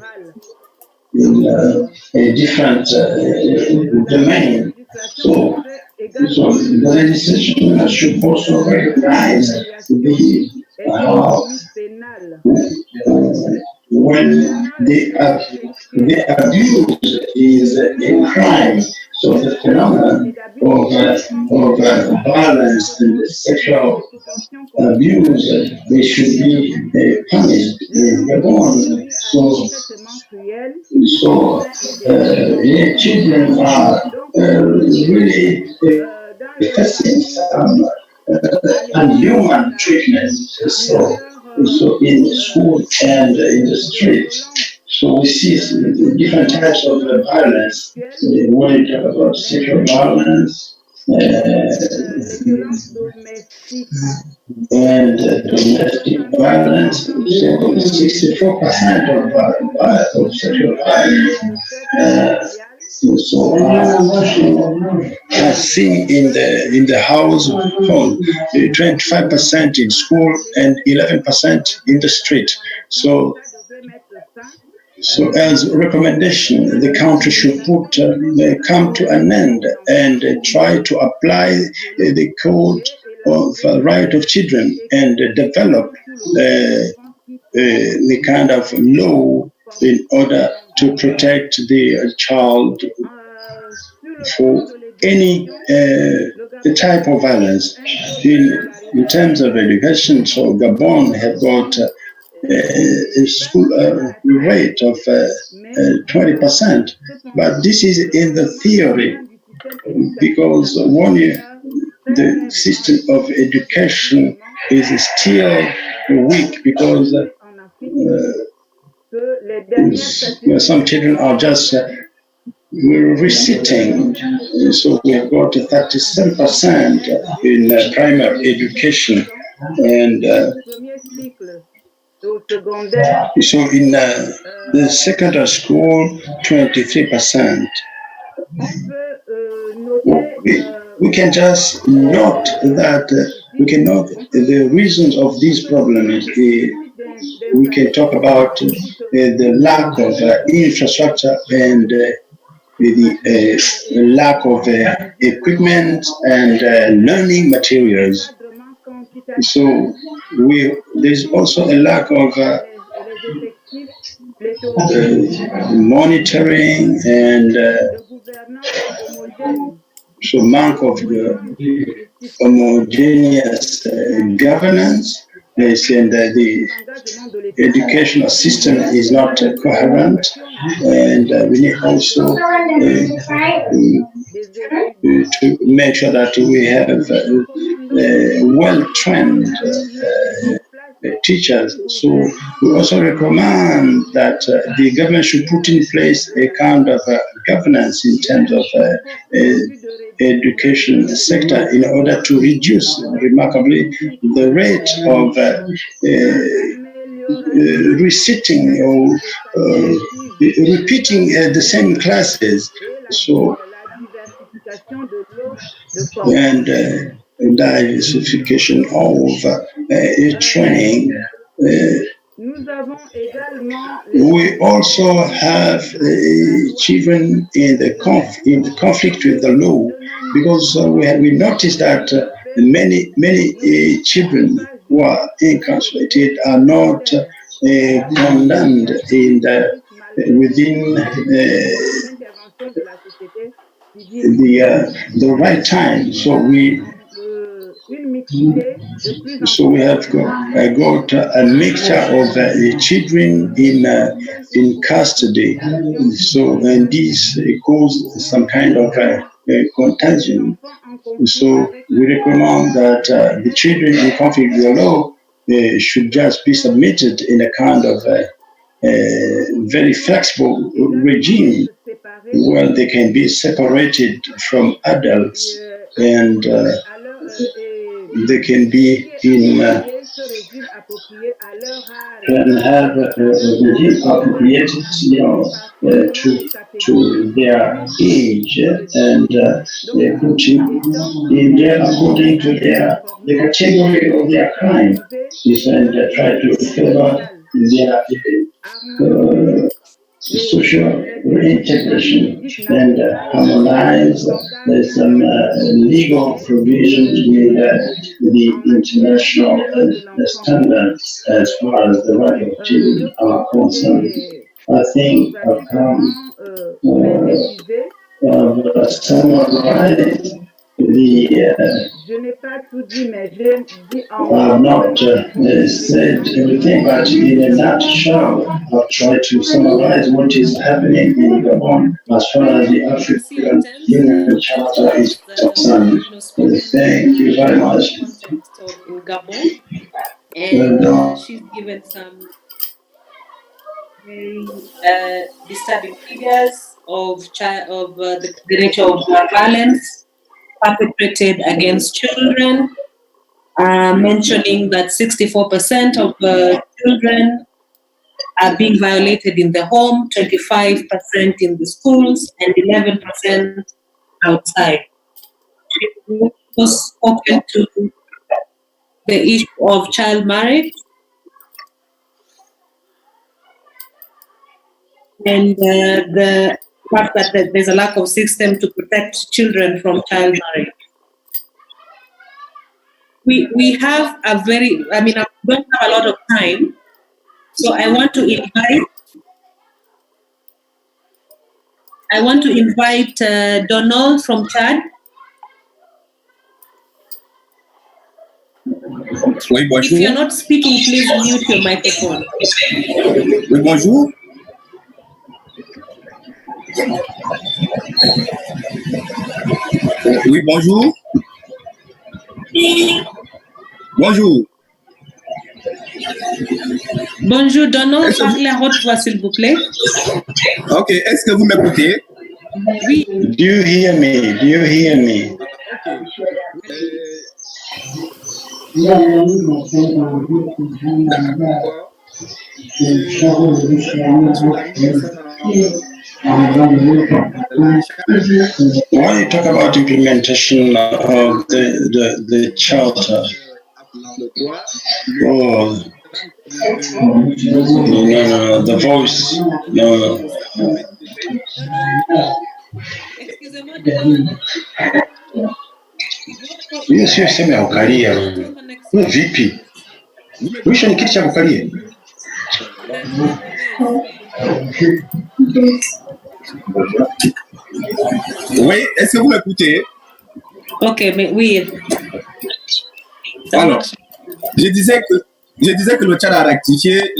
a different domain. So the legislation should also recognize the when the abuse is a crime. So the phenomenon of violence and sexual abuse they should be punished in Gabon. So children are really facing some unhuman treatment. So in school and in the street. So we see different types of violence. When you talk about sexual violence and domestic violence, so 64% of sexual violence. I see in the household, 25% in school and 11% in the street. So So, as recommendation, the country should come to an end and try to apply the code of right of children and develop the kind of law in order to protect the child for any type of violence. In terms of education, so Gabon have got a school rate of 20%, but this is in the theory, because the system of education is still weak, because some children are just reciting. So we have got 37% in primary education, and so in the secondary school, 23%. We can just note that we can note the reasons of these problems. We can talk about the lack of infrastructure and the lack of equipment and learning materials. So there's also a lack of monitoring and so lack of homogeneous governance. And the educational system is not coherent, and we need also to make sure that we have well-trained teachers. So we also recommend that the government should put in place a kind of governance in terms of education sector in order to reduce remarkably the rate of reciting or repeating the same classes. So and diversification of training. We also have children in the conflict with the law, because we noticed that many children who are incarcerated are not condemned within the right time. So we have got a mixture of children in custody. So and this caused some kind of contagion. So we recommend that the children in conflict with the law should just be submitted in a kind of very flexible regime where they can be separated from adults, and they can be in can have a regime appropriated, to their age, and they put in there according to the category of their crime, and try to favor their social reintegration and harmonize some legal provisions with the international standards as far as the right of children are concerned. I think I've come summarize I've not said everything, but in a nutshell, I've tried to summarize what is happening in Gabon as far as the African Union Charter is concerned. Thank you very much. Context of in Gabon, and she's given some very disturbing figures of the nature of violence perpetrated against children, mentioning that 64% of children are being violated in the home, 25% in the schools, and 11% outside. We've also spoken to the issue of child marriage. and the fact that there's a lack of system to protect children from child marriage. We have I don't have a lot of time, so I want to invite Donald from Chad. Oui, bonjour. If you're not speaking, please mute your microphone. Oui, bonjour. Oui, bonjour. Bonjour. Bonjour, Donald. Parlez à haute voix, s'il vous plaît. Ok, est-ce que vous m'écoutez? Oui. Do you hear me? Do you hear me? When you talk about implementation of the charter, no, the voice, no. Hiyo sio sehemu ya kukalia. Wewe vipi? Mwisho ni kiti cha kukalia. Oui, est-ce que vous m'écoutez? Ok, mais oui. Alors, je disais que le Tchad a rectifié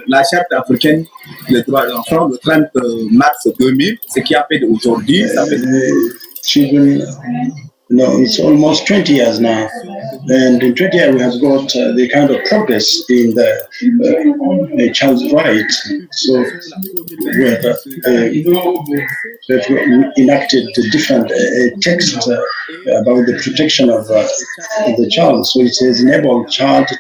la charte africaine des droits de l'enfant le 30 mars 2000, ce qui a fait d'aujourd'hui. No, it's almost 20 years now. And in 20 years, we have got the kind of progress in the child's rights. So we have enacted a different text about the protection of the child. So it has enabled child to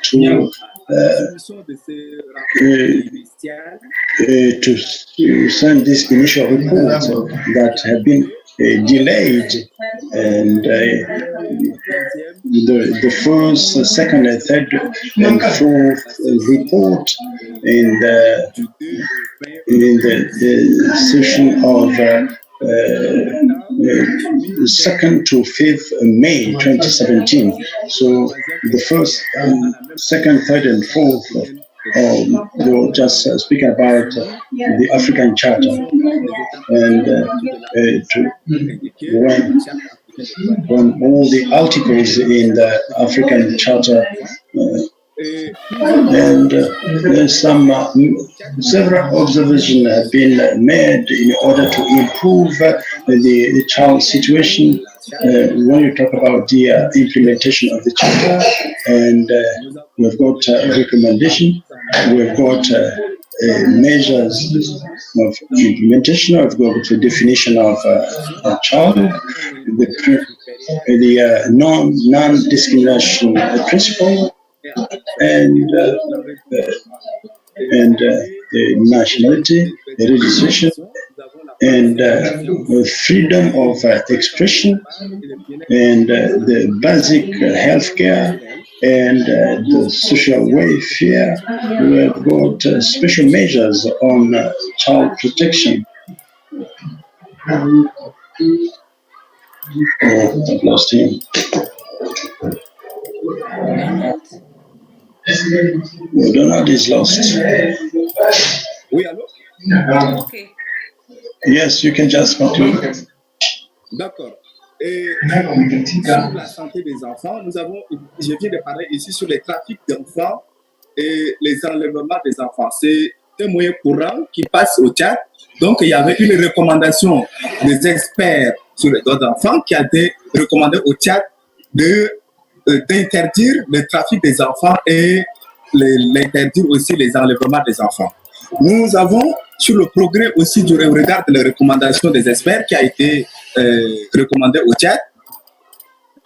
send this initial report that have been delayed, and the first, second, and third, and fourth report in the session of 2nd to 5th May 2017. So the first, second, third, and fourth. We'll just speak about the African Charter, and when all the articles in the African Charter, and there's several observations have been made in order to improve the child's situation. When you talk about the implementation of the charter, and we've got recommendation, we've got measures of implementation, we've got the definition of a child, the non-discrimination principle, and the nationality, the registration, and freedom of expression, and the basic health care, and the social welfare. We have got special measures on child protection. I've lost him. Donald is lost. Okay. Yes, you can just continue. D'accord. Et sur la santé des enfants, je viens de parler ici sur les trafics d'enfants et les enlèvements des enfants. C'est un moyen courant qui passe au Tchad. Donc, il y avait une recommandation des experts sur les droits d'enfants qui a été recommandée au Tchad d'interdire le trafic des enfants et l'interdire aussi les enlèvements des enfants. Nous avons, sur le progrès aussi du regard de la recommandation des experts qui a été recommandée au Tchad,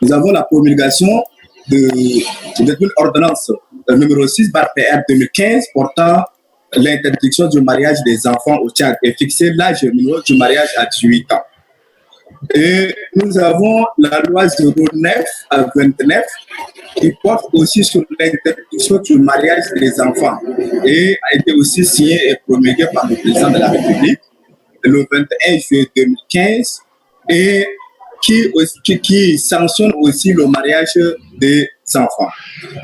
nous avons la promulgation d'une ordonnance numéro 6/PR 2015 portant l'interdiction du mariage des enfants au Tchad et fixer l'âge minimum du mariage à 18 ans. Et nous avons la loi 09 à 29 qui porte aussi sur l'interdiction du mariage des enfants et a été aussi signée et promulguée par le président de la République le 21 juillet 2015 et qui sanctionne aussi le mariage des enfants.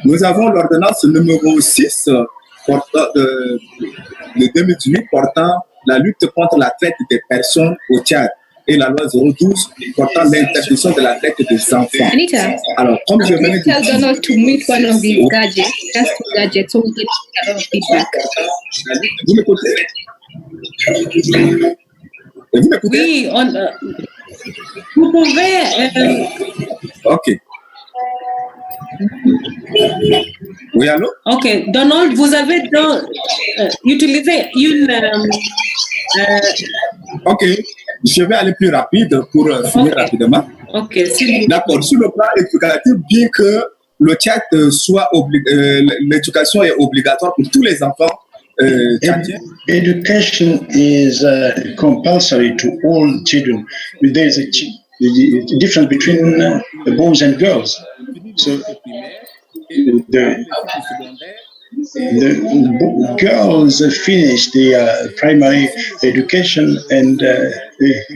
Nous avons l'ordonnance numéro 6 de 2018 portant la lutte contre la traite des personnes au Tchad et la loi 012 portant l'interdiction de la traite des enfants. Anita, alors, comme je venais de tell Donald to mute one of these gadgets, just two gadgets, so we get a lot of feedback. Vous m'écoutez? Vous m'écoutez? Oui, vous pouvez... Ok. Oui, allô? Ok, Donald, vous avez utilisé une... Ok, je vais aller plus rapide pour finir rapidement. Ok, d'accord. Sur le plan éducatif, bien que le Tchad soit l'éducation est obligatoire pour tous les enfants. Education is compulsory to all children. There is a difference between boys and girls. So the girls finish their primary education and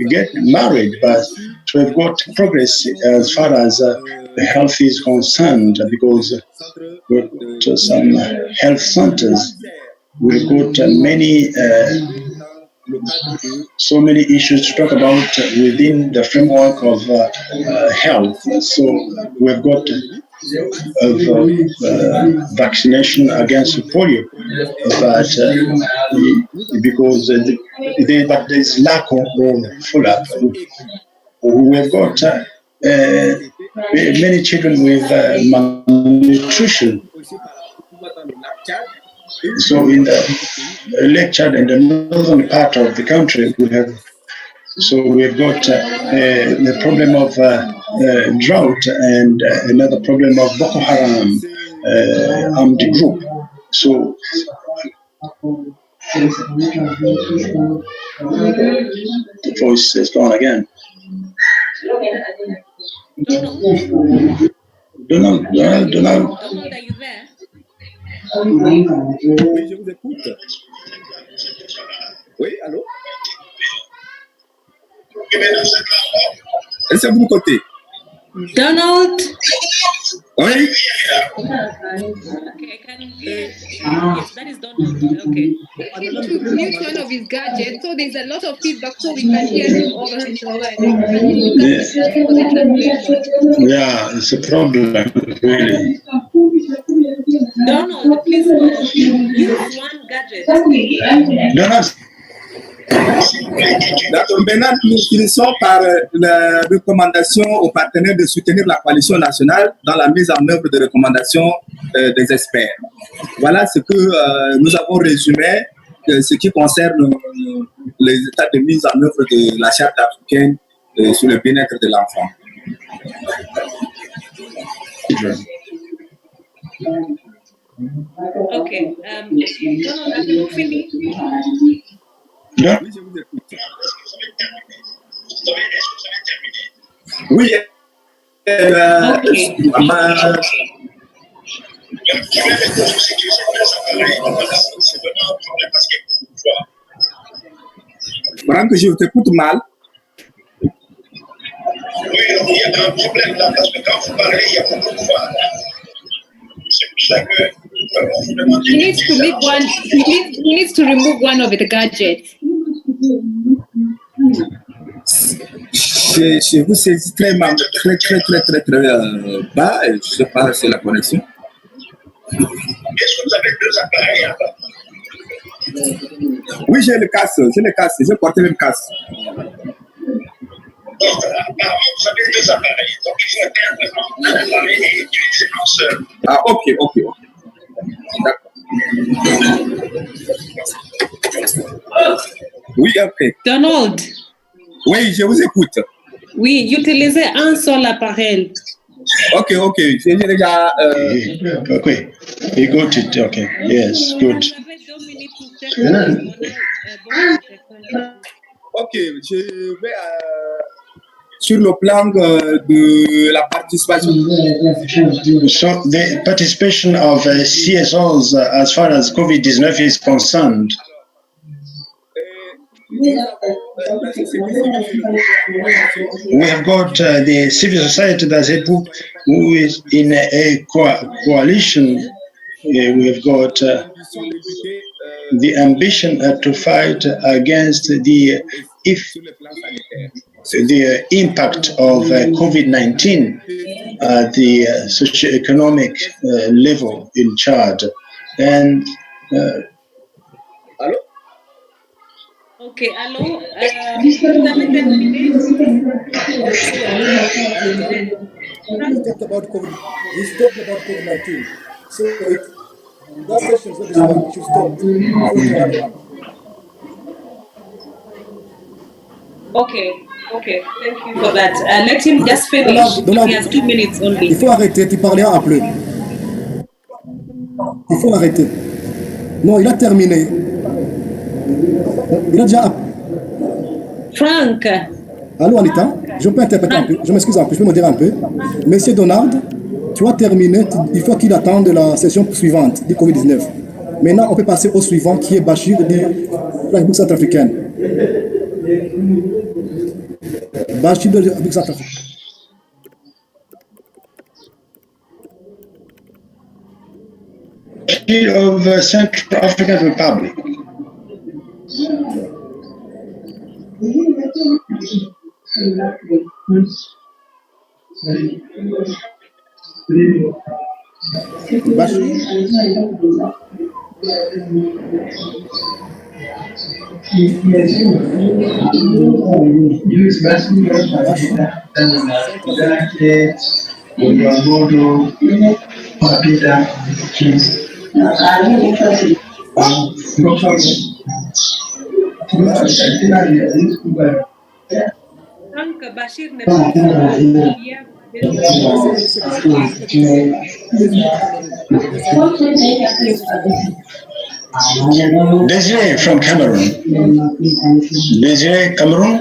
get married, but we've got progress as far as health is concerned because we've got some health centers. We've got so many issues to talk about within the framework of health. So we've got vaccination against polio, but because there's lack of follow-up. We've got many children with malnutrition. So in the Lake Chad and the northern part of the country, we've got the problem of drought and another problem of Boko Haram armed group. So the voice is gone again. Donald, are you there? Oui, je vous écoute. Oui, allô? Est-ce que vous m'écoutez? Donald? Oui? Okay, I can hear. Yes, that is Donald. Okay. To mute one of his gadgets, so there's a lot of feedback, so we can hear him over and over, and then we can use that for the translation. Yeah, it's a problem, really. Donald, please use one gadget. Donald. D'accord. Maintenant, nous finissons par la recommandation aux partenaires de soutenir la coalition nationale dans la mise en œuvre des recommandations des experts. Voilà ce que nous avons résumé, ce qui concerne les états de mise en œuvre de la charte africaine sur le bien-être de l'enfant. Okay. Donald, avez-vous fini? Oui, je vous écoute. Oui. Franck, je t'écoute mal. Oui, il y a un problème là, parce que quand vous parlez, il y a beaucoup de voix. C'est pour ça que vous demandez. He needs to remove one of the gadgets. Je vous saisis très mal, très bas, et je ne sais pas si c'est la connexion. Est-ce que vous avez deux appareils là-bas? Oui, j'ai le casque, j'ai porté le casque. Vous avez deux appareils, donc il faut éteindre un appareil et utiliser un seul. Ah, ok. D'accord. Oui, après. Donald. Oui, je vous écoute. Oui, utilisez un seul appareil. Ok. J'ai déjà. Okay, you got it. Okay, yes, good. Ok, je vais sur le plan de la participation. So the participation of CSOs as far as COVID-19 is concerned. We have got the civil society that's who is in a coalition. We have got the ambition to fight against the impact of COVID-19 at the socio-economic level in Chad. And okay, hello. He talked about COVID. He's talking about COVID-19. So that session is not this one. You should stop before to another one. Okay, okay, thank you for that. Let him just finish. He has 2 minutes only. Il faut arrêter, tu parlais un peu. Il faut arrêter. Non, il a terminé. Il a déjà... Franck. Allô, Anita, je peux interpréter un peu. Je m'excuse un peu, je peux modérer un peu. Monsieur Donald, tu as terminé. Il faut qu'il attende la session suivante du Covid-19. Maintenant, on peut passer au suivant qui est Bachir de la République centrafricaine. Bachir de la République centrafricaine. of the Central African Republic. Franck Bachir n'est pas Desiree from Cameroon. Desiree, Cameroon.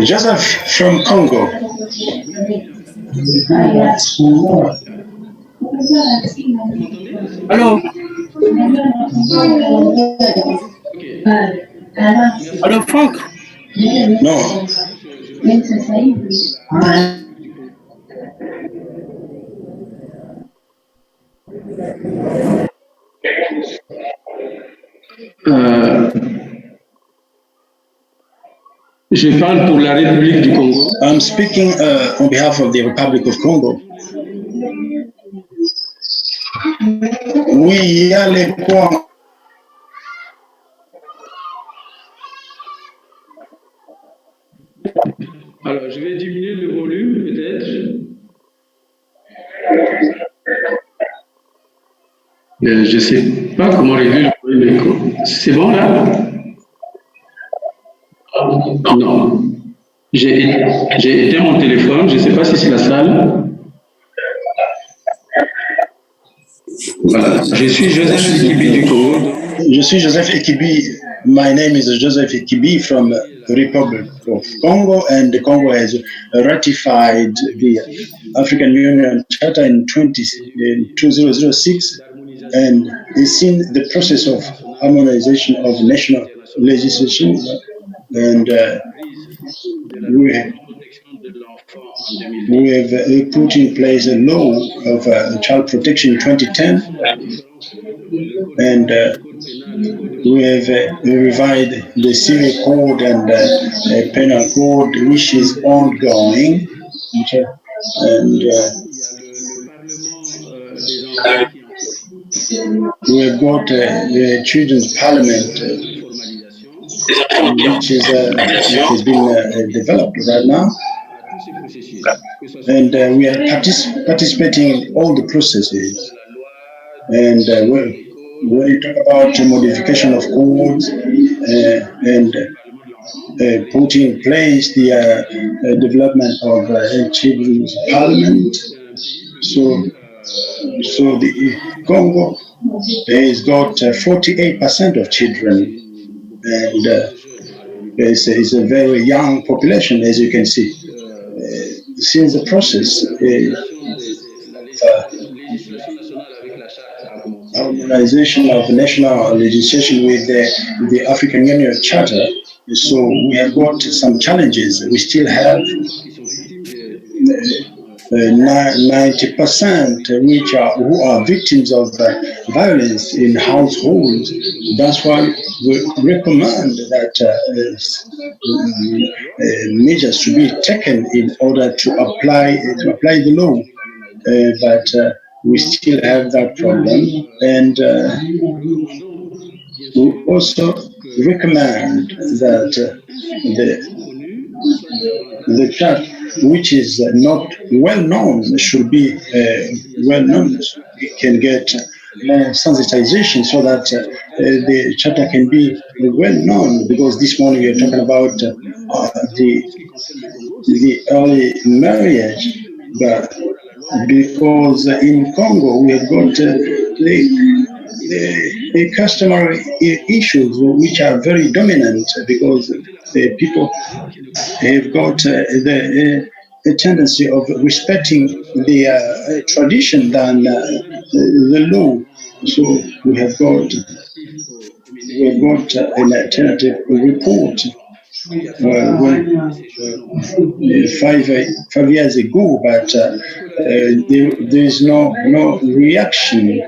Joseph from Congo. Hello. Hello, Franck. No. Je parle pour la République du Congo. I'm speaking on behalf of the Republic of Congo. Oui, il y a les points. Alors, je vais diminuer le volume, peut-être. Je ne sais pas comment régler le volume. C'est bon, là? Non. J'ai éteint mon téléphone. Je ne sais pas si c'est la salle. Voilà. Je suis Joseph Ekibi du Congo. Je suis Joseph Ekibi. My name is Joseph Ekibi from the Republic of Congo, and the Congo has ratified the African Union Charter in 2006 and is in the process of harmonization of national legislation, and we have put in place a law of child protection in 2010, and we have revised the civil code and penal code, which is ongoing, and we have got the children's parliament, which is being developed right now. And we are participating in all the processes. And when you talk about modification of codes and put in place the development of children's parliament. So the Congo has got 48% of children, and it's a very young population, as you can see. Since the process harmonization of national legislation with the African Union Charter, so we have got some challenges. We still have 90% who are victims of violence in households. That's why we recommend that measures to be taken in order to apply the law. But we still have that problem, and we also recommend that the church, which is not well known, should be well known. It can get more sensitization so that the charter can be well known. Because this morning we are talking about the early marriage, but because in Congo we have got the customary issues which are very dominant, because the people have got the tendency of respecting the tradition than the law. So we have got an alternative report five years ago, but there is no reaction.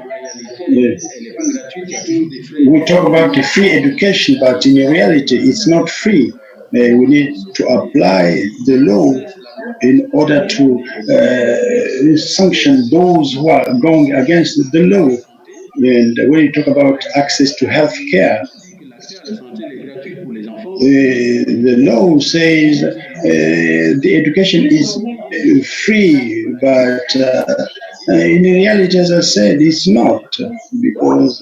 We talk about the free education, but in reality, it's not free. We need to apply the law in order to sanction those who are going against the law. And when you talk about access to health care, the law says the education is free, but in reality, as I said, it's not, because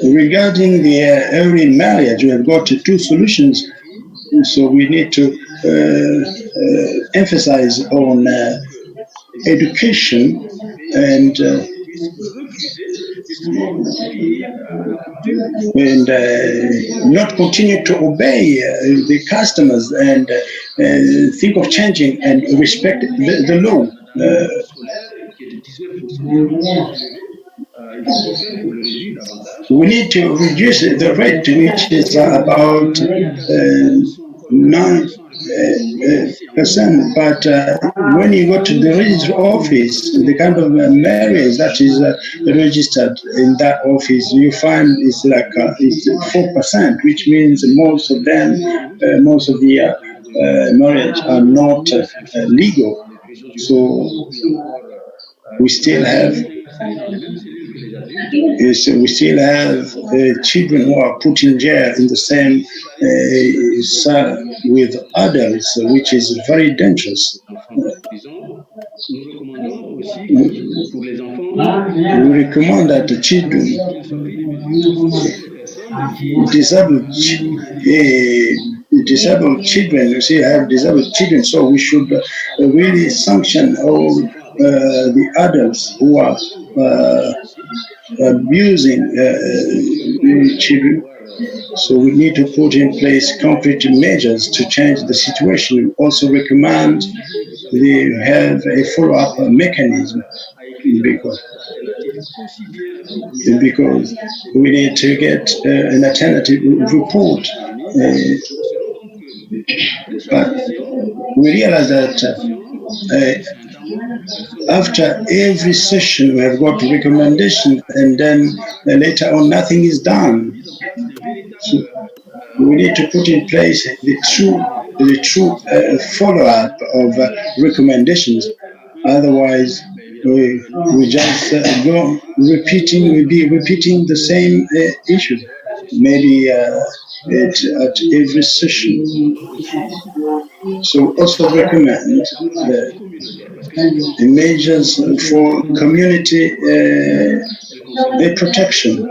regarding the early marriage, we have got two solutions. So we need to emphasize on education and not continue to obey the customers, and think of changing and respect the law. We need to reduce the rate, which is about 9%. But when you go to the registry office, the kind of marriage that is registered in that office, you find it's like it's 4%, which means most of them, most of the marriage are not legal. So we still have children who are put in jail in the same cell with adults, which is very dangerous. We recommend that the children, disabled children, you see, have disabled children, so we should really sanction all the adults who are abusing children. So we need to put in place concrete measures to change the situation. We also recommend they have a follow-up mechanism, because we need to get an alternative report. But we realize that after every session we have got recommendations, and then later on nothing is done. So we need to put in place the true follow-up of recommendations. Otherwise, we just we'll be repeating the same issues, maybe at every session. So also recommend measures for community a protection.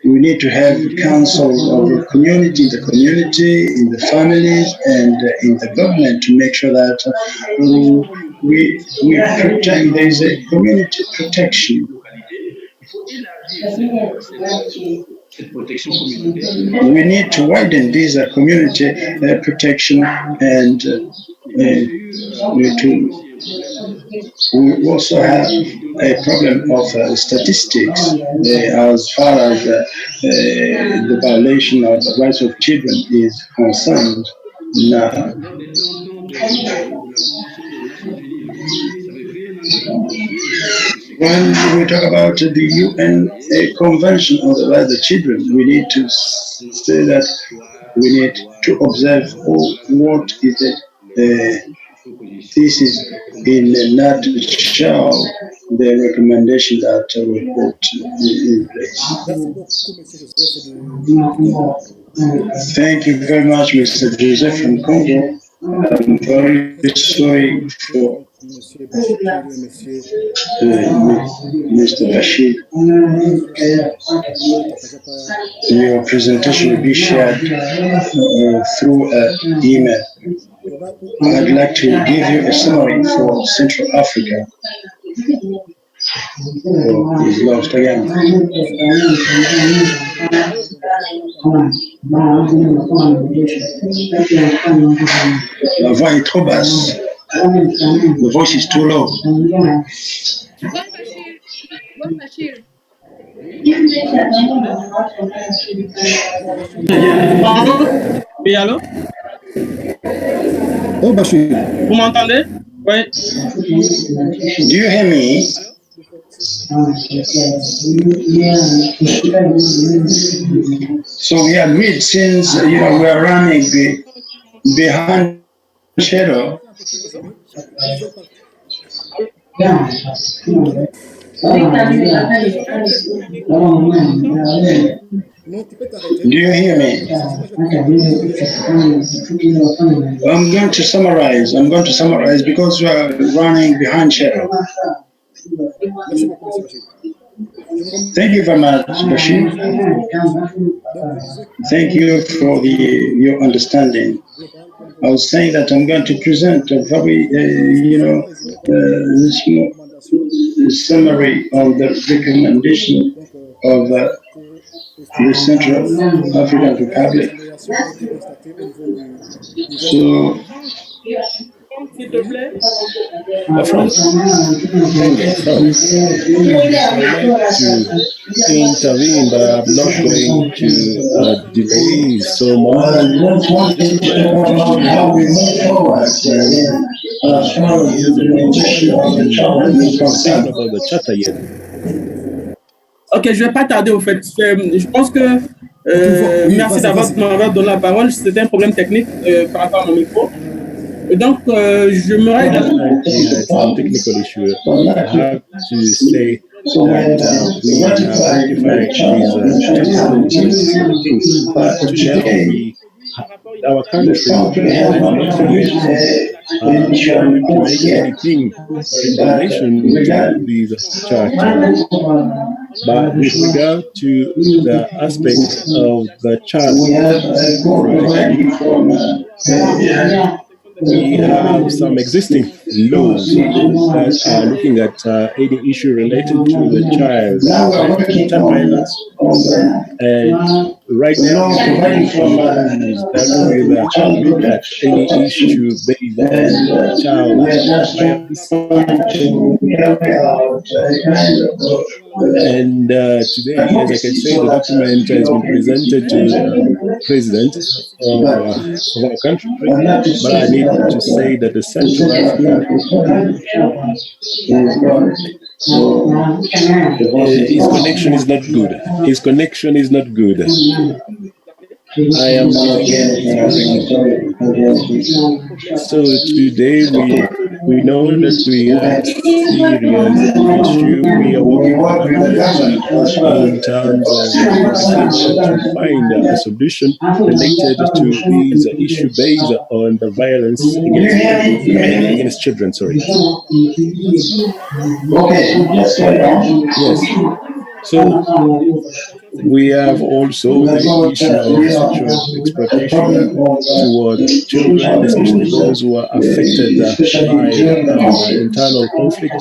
We need to have council of the community, in the families, and in the government to make sure that we protect. There is a community protection. We need to widen this community protection and we also have a problem of statistics as far as the violation of the rights of children is concerned. Now, when we talk about the UN Convention on the Rights of Children, we need to say that we need to observe what is it. This is in a nutshell the recommendation that we put in place. Thank you very much, Mr. Joseph from Congo. I'm very sorry for Mr. Bashir. Your presentation will be shared through email. I'd like to give you a summary for Central Africa. Oh, he's lost again. La voix est trop basse. The voice is too low. Oui, allô? Oh, Bachir. Vous m'entendez? Oui. Do you hear me? So we agreed since we are running behind shadow. Do you hear me? I'm going to summarize because we are running behind shadow. Thank you very much, Bashir. Thank you for your understanding. I was saying that I'm going to present a very, summary of the recommendation of the Central African Republic. So, S'il te plaît. France. I would like to intervene, but I'm not going to delay so much. About the charter yet. Ok, je vais pas tarder au fait. Je pense que merci d'avoir donné la parole. C'était un problème technique par rapport à mon micro. Et donc, je me It's a technical issue. I have to say that we have identified these things, but today our country is not to make anything in relation to these charters. But with regard to the aspect of the child we have some existing laws that are looking at any issue related to the child violence. And right now, some laws that will look at any issue based on child violence. And today, as I can say, the document has been presented to the president of our country. But I need to say that the Central African his connection is not good. His connection is not good. I am so today We know that we have a serious issue. We are working hard in terms of seeking to find a solution related to this issue based on the violence against children. Sorry. Yes. So we have also the issue of sexual exploitation toward children, especially those who are affected by internal conflict.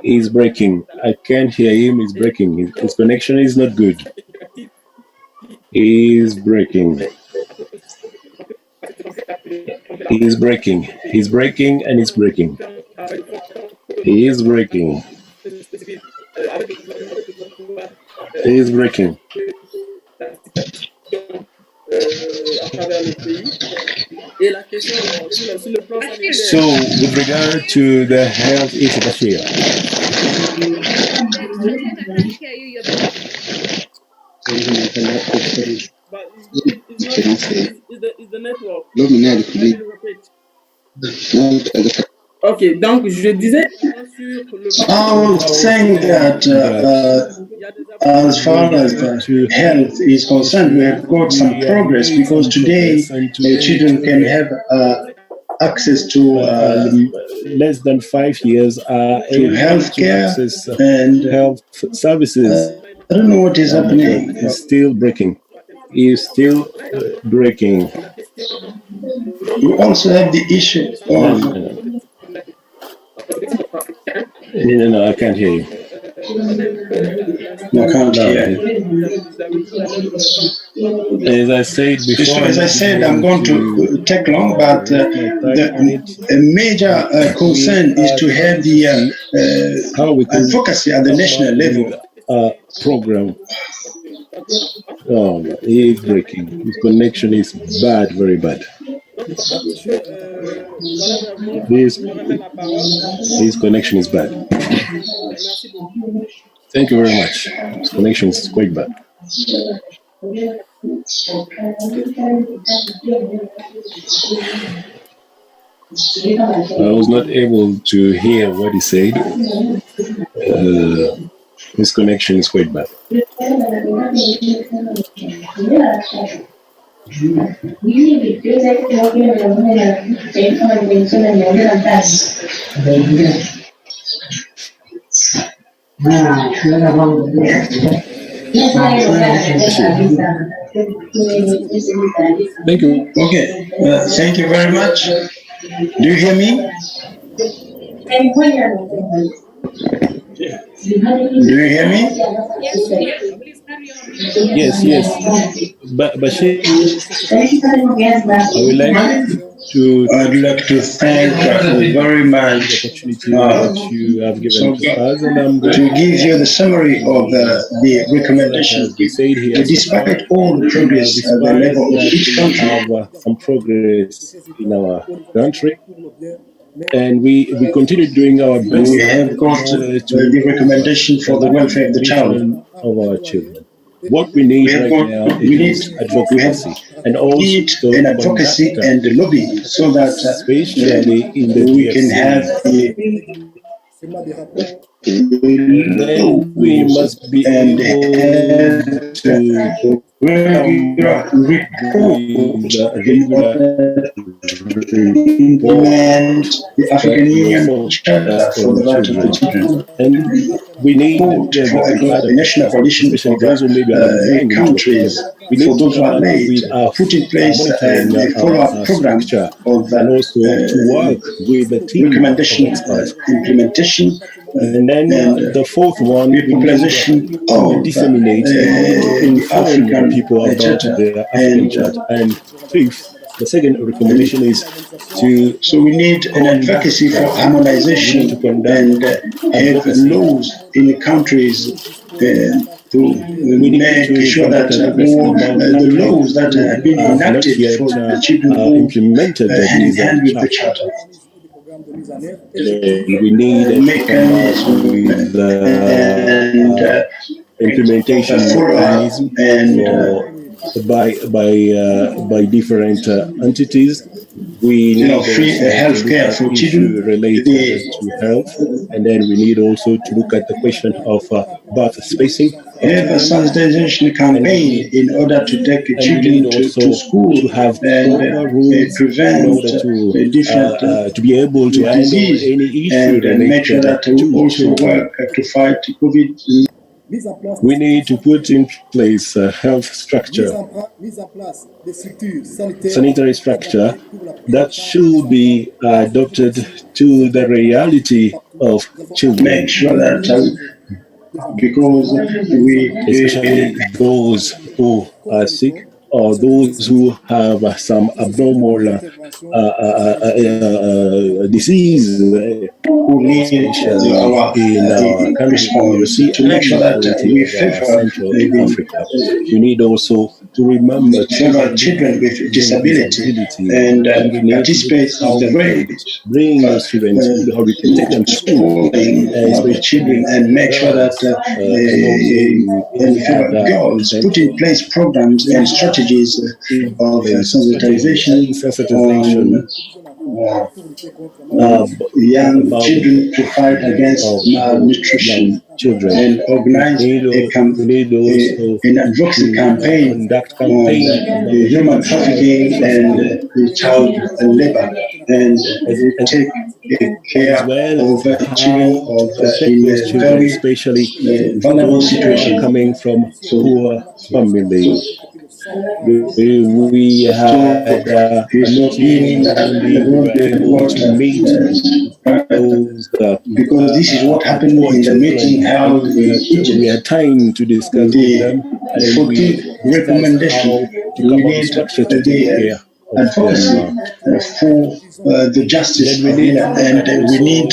He's breaking. I can't hear him. He's breaking. His connection is not good. He's breaking. He's breaking. He's breaking and he's breaking. He is breaking. He is breaking. So, with regard to the health issue, Bashir. Ok, donc je disais. I was saying that as far as the health is concerned, we have got some progress because today children can have access to less than 5 years to healthcare and health services. I don't know what is happening. It's still breaking. It's still breaking. We also have the issue of. No, I can't hear you. I can't hear. As I said before, As I said, I'm going to take long, but the major concern is to have the advocacy at the national level. Program. Oh, he is breaking. His connection is bad, very bad. His connection is bad. Thank you very much. His connection is quite bad. I was not able to hear what he said. His connection is quite bad. Thank you. Okay, thank you very much. Do you hear me? Do you hear me? Yes. But Bashir, I'd like to thank you very much the opportunity that you have given to us, and I'm going to give you the summary of the recommendations. Despite all the progress at the level of each country, have some progress in our country, and we continue doing our best. We have got the recommendation for the welfare of the child. Of our children. What we need right now is advocacy, and also an advocacy and the lobby, so that especially in the we can have then we must be able to regular implement the African Union Charter for the Right of the Children. And we need the National Coalition of countries for those who are late, put in place a follow-up program of and also to work with the team recommendation implementation. And then the fourth one, popularization of disseminate to inform people about the African Charter. And fifth, the second recommendation is to. So we need an advocacy for harmonization and have laws in the countries to make sure that all the laws that have been enacted for the children implemented hand in hand with the Charter. We need a mechanism with the implementation mechanism by different entities We need free also to healthcare look for at children. issues related to health, and then we need also to look at the question of birth spacing of Have a children, sensitization campaign in order to take and we need children to also school to have and proper rules in prevent order different to be able to handle disease any issue and make sure related that we to also children. work to fight COVID. We need to put in place a health structure, sanitary structure that should be adopted to the reality of children. Make sure that because especially those who are sick or those who have some abnormal disease, who need especially our in our country, response DRC, to and make sure that majority we of favor Central Africa. We need also to remember children with disability and and we need to look participate how in the we can rate bring those students, how we can take them to school, schooling of the children especially and make sure that girls, and also in favor of girls, put in place programs and strategies of strategies sensitization and sensitization on young about children to fight against young malnutrition children. and organize We need also an advocacy to campaign conduct on campaign about human trafficking and child labor and take as care well of children how to of protect in those a children, very especially vulnerable those who are situation. coming from So, poor family. We had a meeting in Burundi. We were able to meet those because this is what happened poor in the children, meeting and held in we Egypt. had time to discuss with them, and we 14th discussed recommendation. how to We come up with need structure to take the care of them. advocacy for the justice Then we of need to look at and we need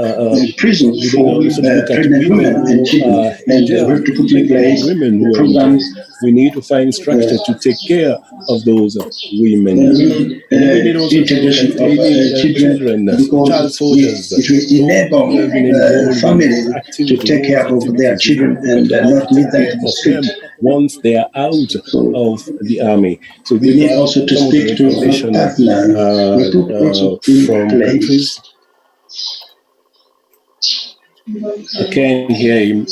also prison we need for also to look at pregnant women women and who children, are in and we jail, have to put in pregnant place women the who are in jail. programs. We need to find structure to take care of those women. And we need And we need also to look integration at of any children child because soldiers, it will those enable who have been involved in families to activity, take care wars of their activities. We need children to look and at how to not leave take them care to the of street. them once they are out of the army. So We these need are also to some of the speak to our recommendations partner. We put also in from place. countries. I can't hear him.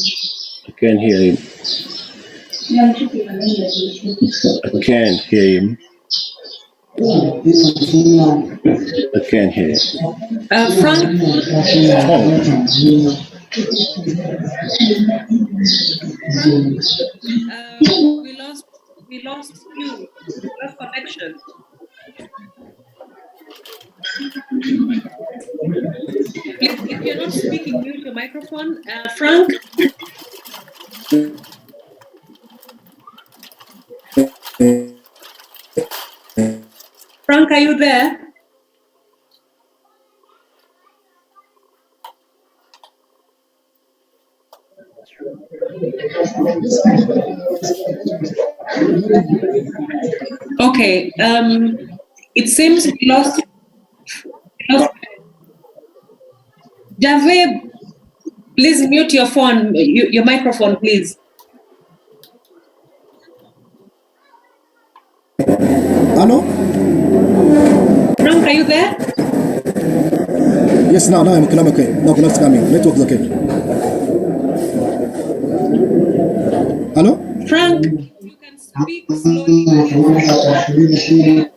I can't hear him. I can't hear him. I can't hear him. Frank? We lost you. Lost connection. Please, if you're not speaking, mute your microphone. Frank? Frank, are you there? Okay. It seems we lost. Javed, please mute your phone, your microphone, please. Hello? Frank, are you there? Yes, now I'm okay. No, connect coming. Network is okay. Hello? Frank, you can speak slowly, please.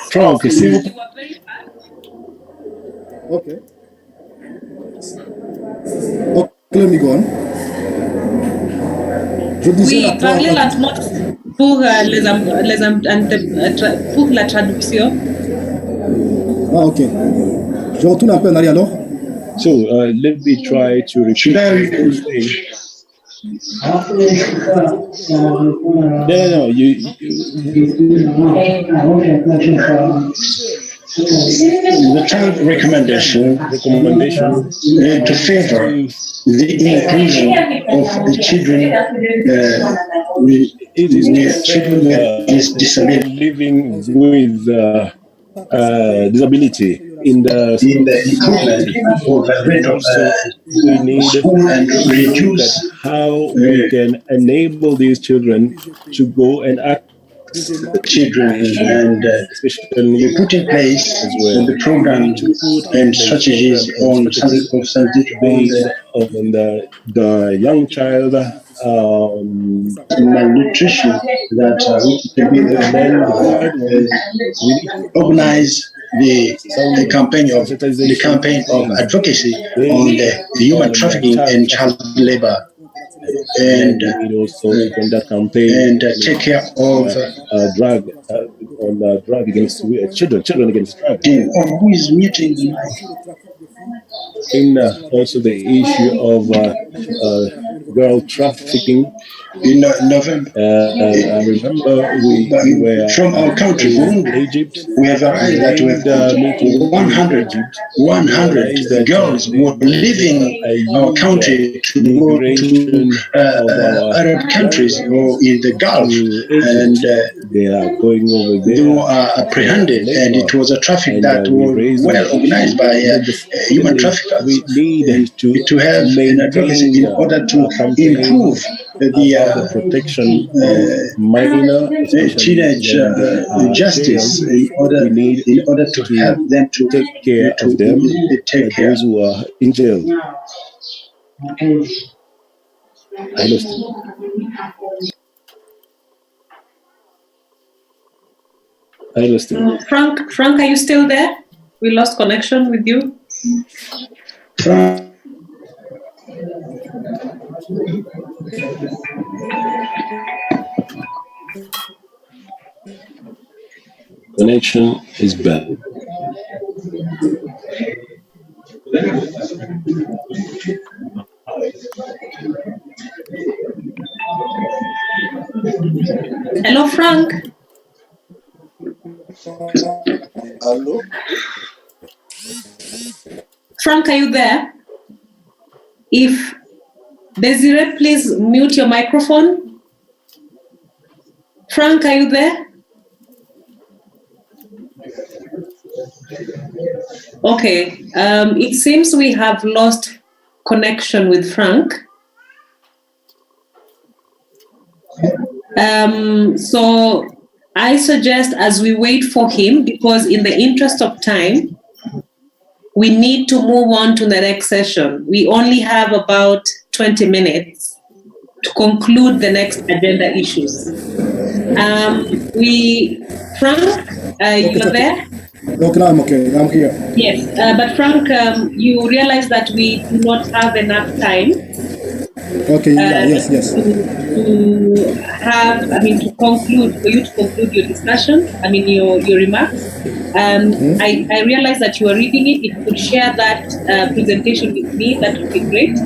Frank, s'il vous plaît. Okay. Okay, let me go on. Oui, parlez lentement pour, pour la traduction. Ah, ok. Je retourne un peu en arrière alors. So let me try to repeat. No, the child recommendation to favor the inclusion of the children with children with disability living with disability in the inclusion of the rate of we need school and to look reduce at how we can enable these children to go and children, and we put in place the program and strategies on based on the young child malnutrition that we organize the campaign of advocacy on the human trafficking and child labor, and conduct campaign take care of drug against children against drug. Who is muting the mic? In also the issue of girl trafficking. In November, I remember we were from our country, in Egypt. We have arrived that we have 100 girls who are leaving our country to go to Arab countries or in the Gulf, and they are going over there. They were apprehended, and it was a traffic that was well organized by human traffickers. We need to have an advocacy in order to improve the protection of minor teenage justice, in order to help them to take care of them, those who are in jail. I lost it. Frank, are you still there? We lost connection with you. Connection is bad. Hello, Frank. Hello? Frank, are you there? If Desiree, please mute your microphone. Frank, are you there? Okay, it seems we have lost connection with Frank. So I suggest as we wait for him, because in the interest of time, we need to move on to the next session. We only have about 20 minutes to conclude the next agenda issues. Frank, you are there? Okay, I'm okay. I'm here. Yes, but Frank, you realize that we do not have enough time. Okay, yes. To conclude, for you to conclude your discussion, your remarks. I realize that you are reading it. If you could share that presentation with me, that would be great.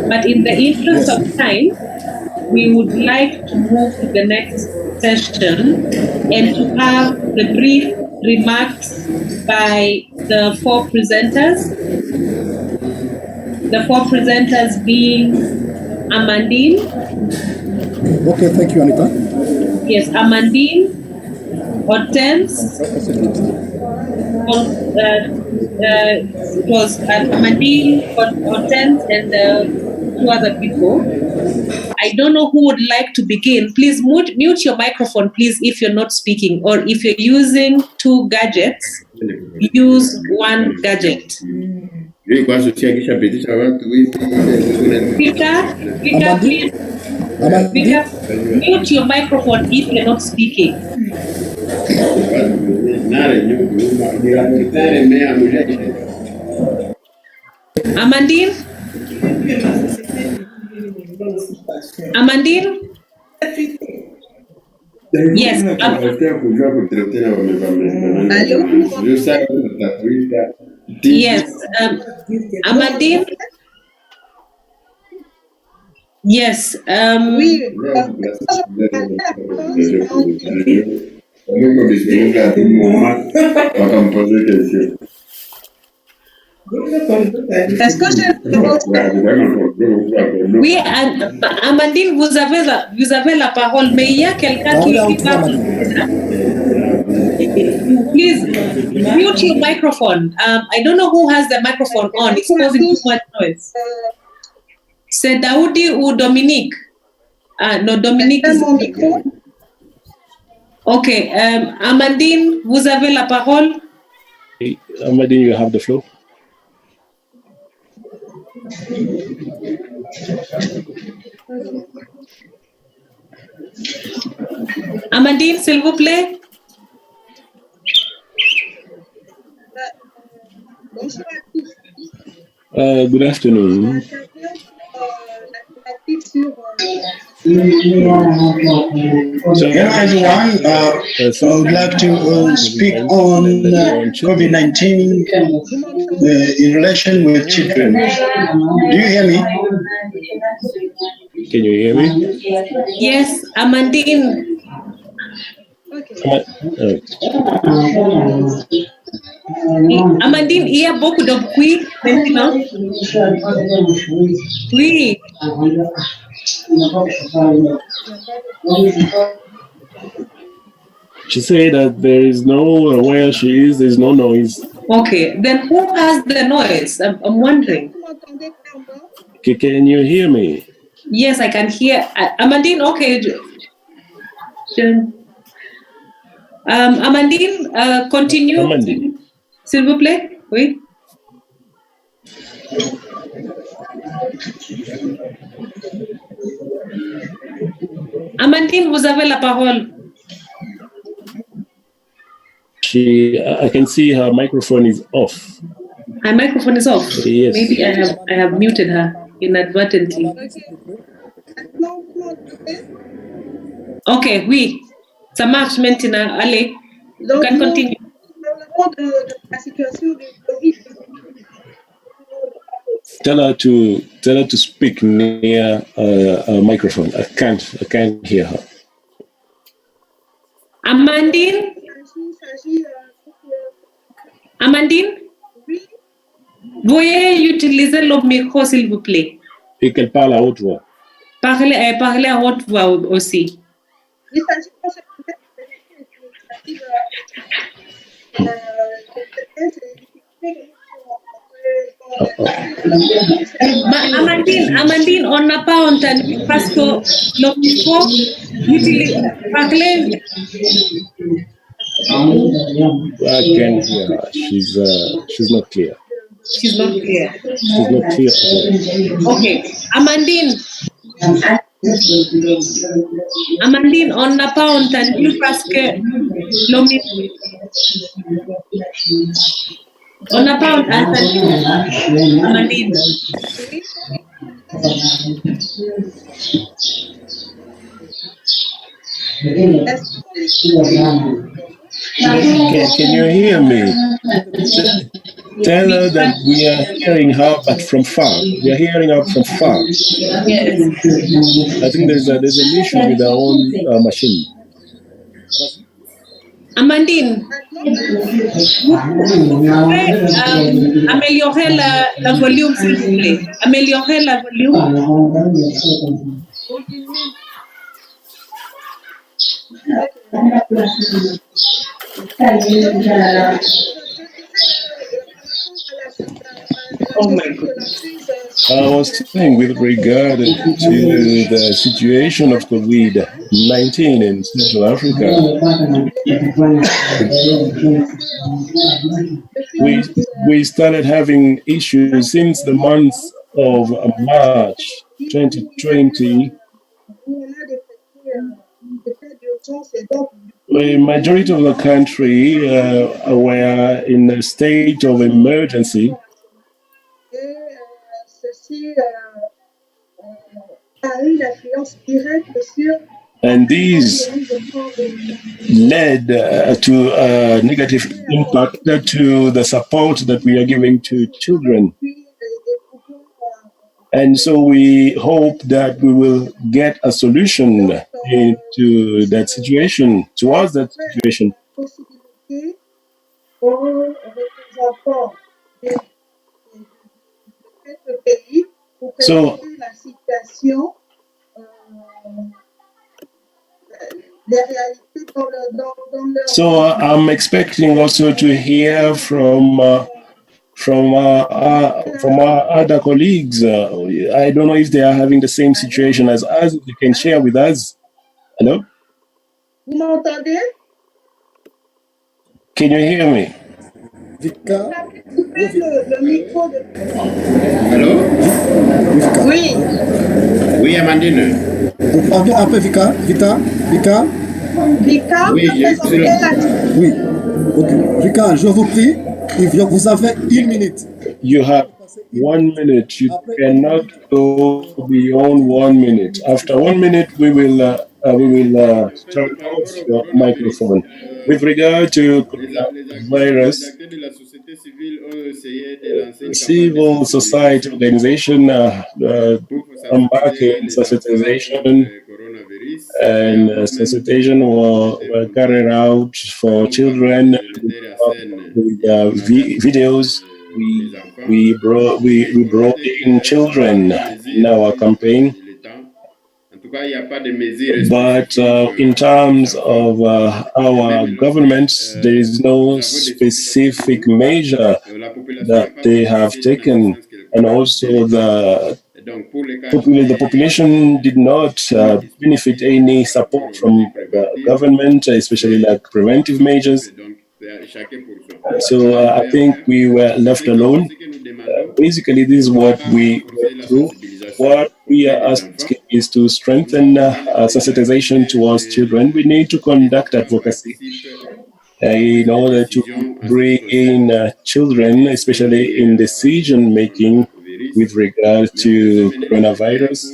But in the interest of time, we would like to move to the next session and to have the brief remarks by the four presenters. The four presenters being Amandine. Okay, thank you, Anita. Yes, Amandine, Hortense. It was Amandine, Hortense, and two other people. I don't know who would like to begin. Please mute your microphone, please, if you're not speaking, or if you're using two gadgets, use one gadget. Peter, please. Peter, mute your microphone if you're not speaking. Amandine? Amandine? Yes. Yes. Amandine? Yes. Oui, Amandine, vous avez la parole, mais il y a quelqu'un qui va... Please, mute your microphone. I don't know who has the microphone on. It's causing too much noise. C'est Daoudi ou Dominique? No, Dominique is... Okay, Amandine, vous avez la parole. Amandine, you have the floor. Amandine, s'il vous plaît. Good afternoon. Hello everyone, I would like to speak on COVID-19 in relation with children. Do you hear me? Can you hear me? Yes, Amandine. Amandine, il y a beaucoup de bruit maintenant. Oui. She said that there is no, where she is, there's no noise. Okay, then who has the noise? I'm wondering. Can you hear me? Yes, I can hear. Amandine, okay. Amandine, continue. Amandine. S'il vous plaît. Oui. Amandine, vous avez la parole. I can see her microphone is off. Her microphone is off. Yes. Maybe I have muted her inadvertently. Okay, oui. Ça marche maintenant. Allez, you can continue. Tell her to speak near a microphone. I can't hear her. Amandine? Amandine? Veuillez utiliser le micro, s'il vous plaît. Et qu'elle parle à haute voix. Parlez à haute voix aussi. Amandine, on n'a pas entendu parce que le micro parlez. I can hear her. She's not clear. She's not clear. She's not clear at all. Okay, Amandine. Amandine, on n'a pas entendu parce que le micro. On n'a pas entendu. Amandine. Can you hear me? Tell her that we are hearing her, but from far. We are hearing her from far. Yes. I think there's an issue with our own machine. Amandine, vous pouvez améliorer la volume, s'il vous plaît. Améliorer la volume. Oh my goodness. I was saying with regard to the situation of COVID-19 in Central Africa, we started having issues since the month of March 2020. The majority of the country were in a state of emergency. And these led to a negative impact to the support that we are giving to children. And so we hope that we will get a solution into that situation, towards that situation. So I'm expecting also to hear from our other colleagues. I don't know if they are having the same situation as us. You can share with us. Hello? Can you hear me? Allô? Oui. Oui, Amandine. Pardon, un peu, Vika. Vika. Oui, je suis là. Oui. Ok. Vika, je vous prie, vous avez 1 minute. You have 1 minute. You cannot go beyond 1 minute. After 1 minute, we will turn off your microphone. With regard to coronavirus, civil society organization embarking sensitization and sensitization were carried out for children with videos. We brought in children in our campaign. But in terms of our government, there is no specific measure that they have taken, and also the population did not benefit any support from the government, especially like preventive measures. So I think we were left alone. Basically, this is what we went through. What we are asking is to strengthen sensitization towards children. We need to conduct advocacy in order to bring in children, especially in decision making with regard to coronavirus.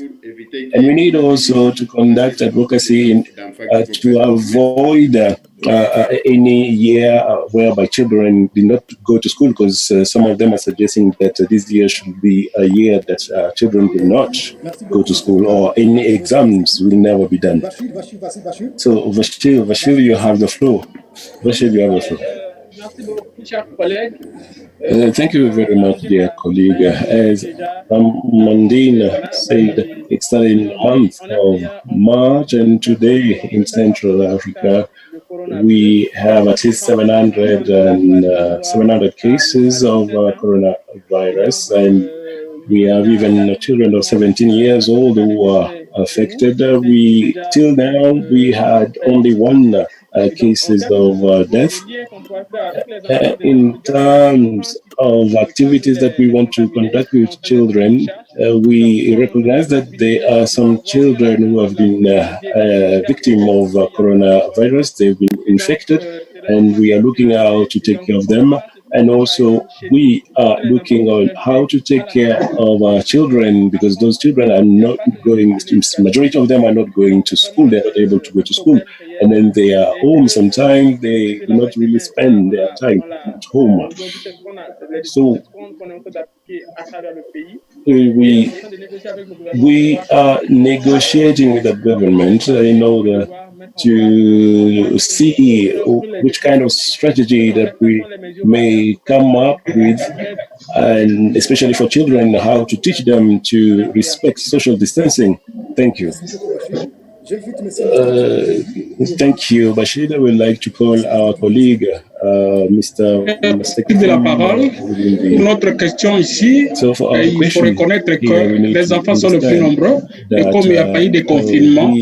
And we need also to conduct advocacy to avoid any year whereby children did not go to school, because some of them are suggesting that this year should be a year that children will not go to school, or any exams will never be done. So, Vashil, you have the floor. Vashil, you have the floor. Thank you very much, dear colleague. As Mandina said, it started in the month of March, and today in Central Africa, we have at least 700 cases of coronavirus, and we have even children of 17 years old who are affected. Till now, we had only one cases of death. In terms of activities that we want to conduct with children, we recognize that there are some children who have been victim of coronavirus. They've been infected, and we are looking how to take care of them. And also, we are looking on how to take care of our children, because those children are not going, majority of them are not going to school. They're not able to go to school. And then they are home. Sometimes they do not really spend their time at home. So we are negotiating with the government in order to see which kind of strategy that we may come up with, and especially for children, how to teach them to respect social distancing. Thank you. Thank you. Bashir, I would like to call our colleague, Mr. de la parole. Pour notre question ici, il faut reconnaître que les enfants sont les plus nombreux, et comme il n'y a pas eu de confinement,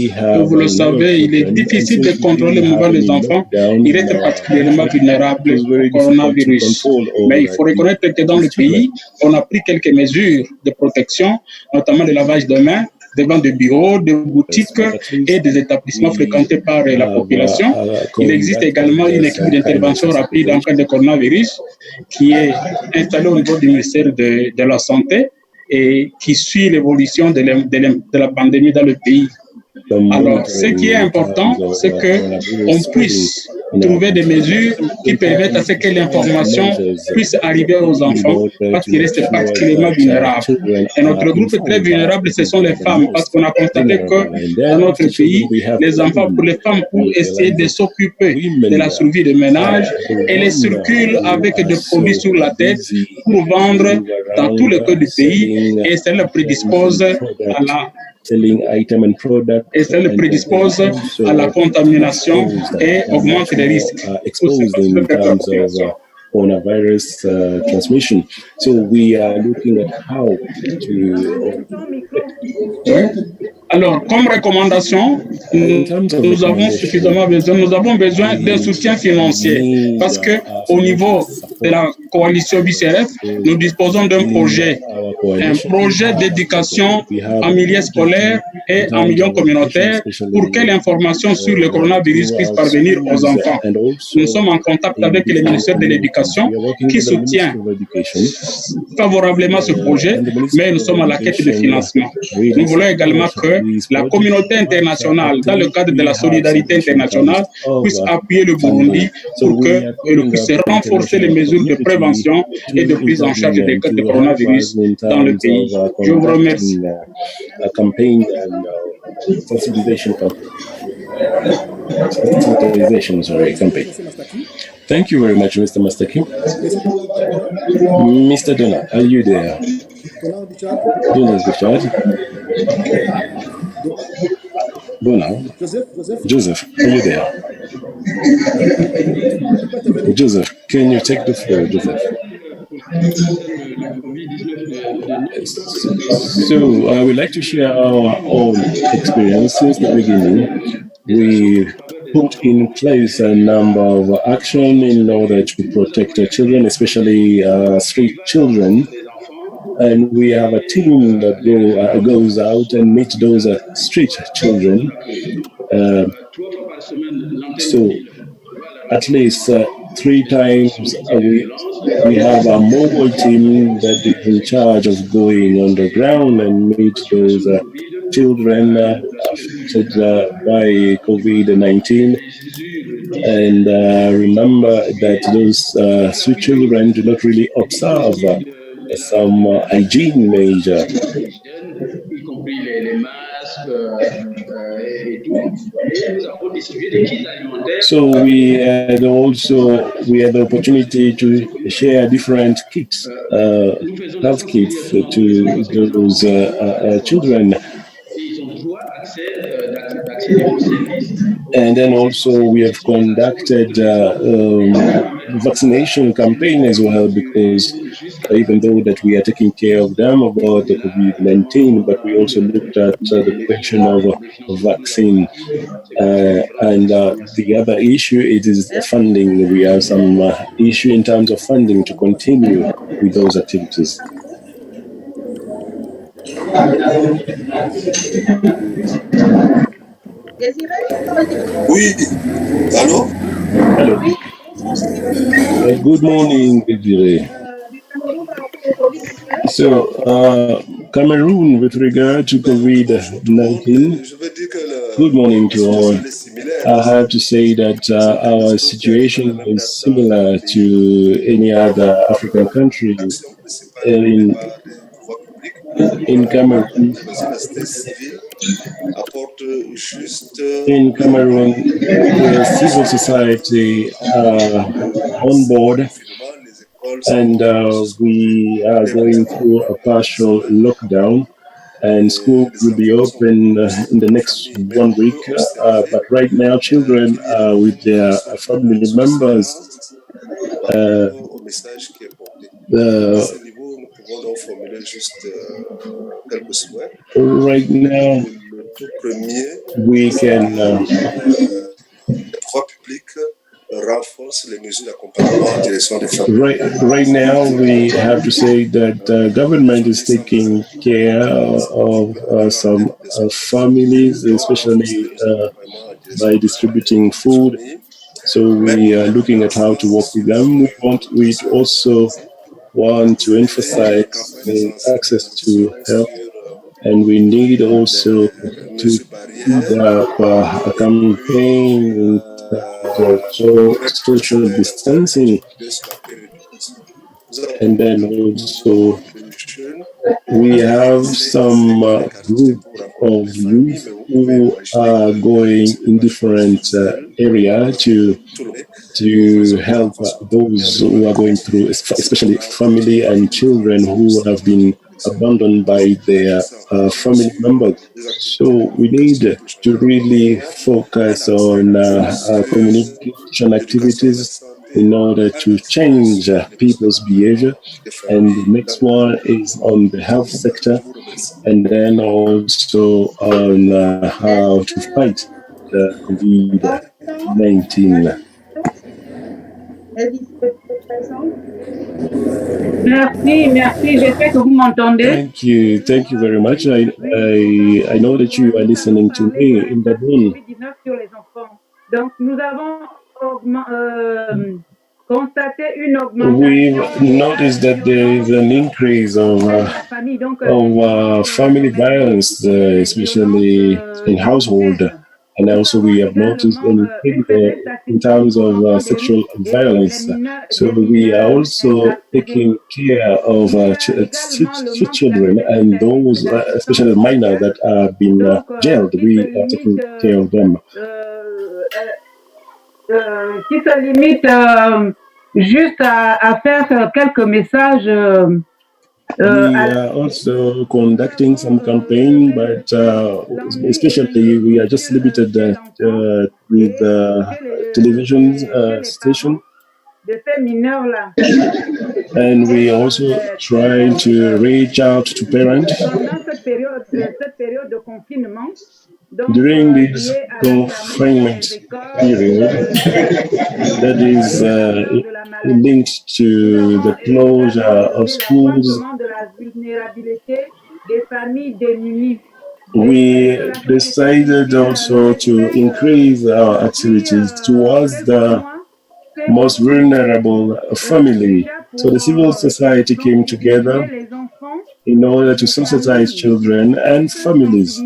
vous le savez, il est difficile de contrôler le mouvement des enfants. Ils restent particulièrement vulnérables au coronavirus. Mais il faut reconnaître que dans le pays, on a pris quelques mesures de protection, notamment le lavage de mains devant des bureaux, des boutiques et des établissements fréquentés par la population. Il existe également une équipe d'intervention rapide en cas de coronavirus qui est installée au niveau du ministère de la Santé et qui suit l'évolution de la pandémie dans le pays. Alors, ce qui est important, c'est qu'on puisse trouver des mesures qui permettent à ce que l'information puisse arriver aux enfants, parce qu'ils restent particulièrement vulnérables. Et notre groupe très vulnérable, ce sont les femmes, parce qu'on a constaté que dans notre pays, les enfants, pour les femmes, pour essayer de s'occuper de la survie de ménage, elles circulent avec des produits sur la tête pour vendre dans tous les cas du pays, et ça les prédispose à la et ça le prédispose à la contamination et augmente les risques. Exposed in terms of coronavirus transmission. So we are looking at how to... Alors, comme recommandation, nous avons suffisamment besoin, nous avons besoin d'un soutien financier parce que au niveau de la coalition BCRF, nous disposons d'un projet, un projet d'éducation en milieu scolaire et en milieu communautaire pour que l'information sur le coronavirus puisse parvenir aux enfants. Nous sommes en contact avec le ministère de l'Éducation qui soutient favorablement ce projet, mais nous sommes à la quête de financement. Nous voulons également que la communauté internationale, dans le cadre de la solidarité internationale, puisse appuyer le Burundi pour qu'elle puisse renforcer les mesures de prévention et de prise en charge des cas de coronavirus dans le pays. Je vous remercie. Thank you very much, Mr. Mastaki. Mr. Donna, are you there? Donald Richard. Donna. Joseph, are you there? Joseph, can you take the floor, Joseph? So I would like to share our own experience since the beginning. We put in place a number of actions in order to protect our children, especially street children. And we have a team that goes out and meets those street children. So at least 3 times a week, we have a mobile team that is in charge of going on the ground and meet those children affected by COVID-19. And remember that those street children do not really observe some hygiene measure. So we had the opportunity to share different kits, health kits to those children. And then also we have conducted vaccination campaign as well, because even though that we are taking care of them about the COVID-19, but we also looked at the question of vaccine. And the other issue, it is funding. We have some issue in terms of funding to continue with those activities. Oui, allô? Hello. Good morning, Desiree. So, Cameroon, with regard to COVID-19, good morning to all. I have to say that our situation is similar to any other African country. In Cameroon, the civil society on board, and we are going through a partial lockdown, and school will be open in the next 1 week. But right now, children are with their family members. Right now, we can right now, we have to say that government is taking care of some families, especially by distributing food. So we are looking at how to work with them. We also want to emphasize the access to health, and we need also to speed up a campaign social distancing. And then also we have some group of youth who are going in different areas to help those who are going through, especially family and children who have been abandoned by their family members. So we need to really focus on communication activities in order to change people's behavior. And the next one is on the health sector, and then also on how to fight COVID-19. Merci. J'espère que vous m'entendez. Thank you very much. I know that you are listening to me in the room. Sur les enfants. Donc, nous avons constaté une augmentation. We've noticed that there is an increase of family violence, especially in household. And also we have noticed an increase in terms of sexual violence. So we are also taking care of children and those, especially minors that have been jailed. We are taking care of them. Qui se limite juste à faire quelques messages. We are also conducting some campaign, but especially we are just limited with television station. And we also try to reach out to parents. During this confinement period, that is linked to the closure of schools, we decided also to increase our activities towards the most vulnerable family. So the civil society came together in order to sensitize children and families.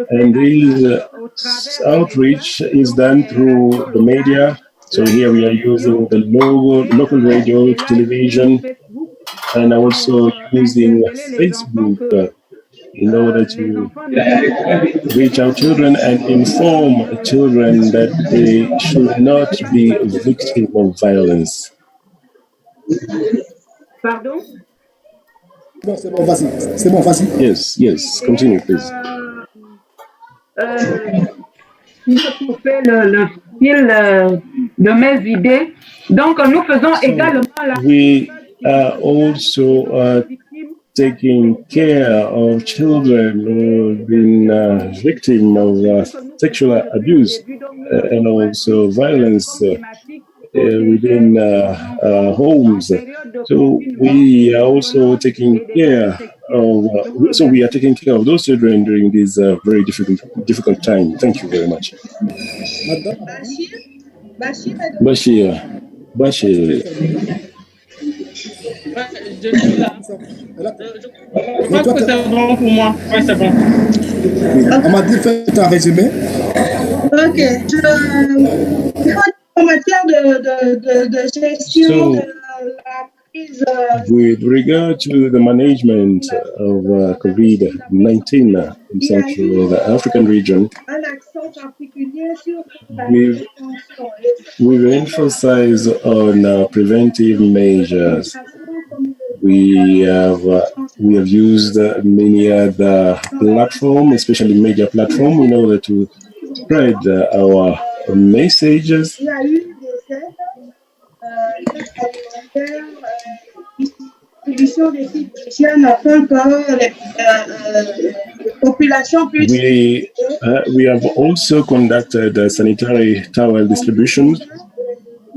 And this outreach is done through the media. So here we are using the local radio, television, and also using Facebook in order to reach out children and inform children that they should not be a victim of violence. Pardon? Bon, c'est bon, vas-y. C'est bon, vas-y. Yes, continue, please. Pour faire le fil de mes idées. Donc, nous faisons également la... We are also taking care of children who have been victims of sexual abuse and also violence within homes. So we are also taking care of. We are taking care of those children during this very difficult time. Thank you very much. Bashir. Je suis là. Je pense que c'est bon pour moi. Oui, c'est bon. On m'a dit faites un résumé. Ok. En matière de gestion de la crise. With regard to the management of COVID-19 in Central African region, we've emphasized on preventive measures. We have used many other platforms, especially media platforms, in order to spread our messages. We have also conducted sanitary towel distribution,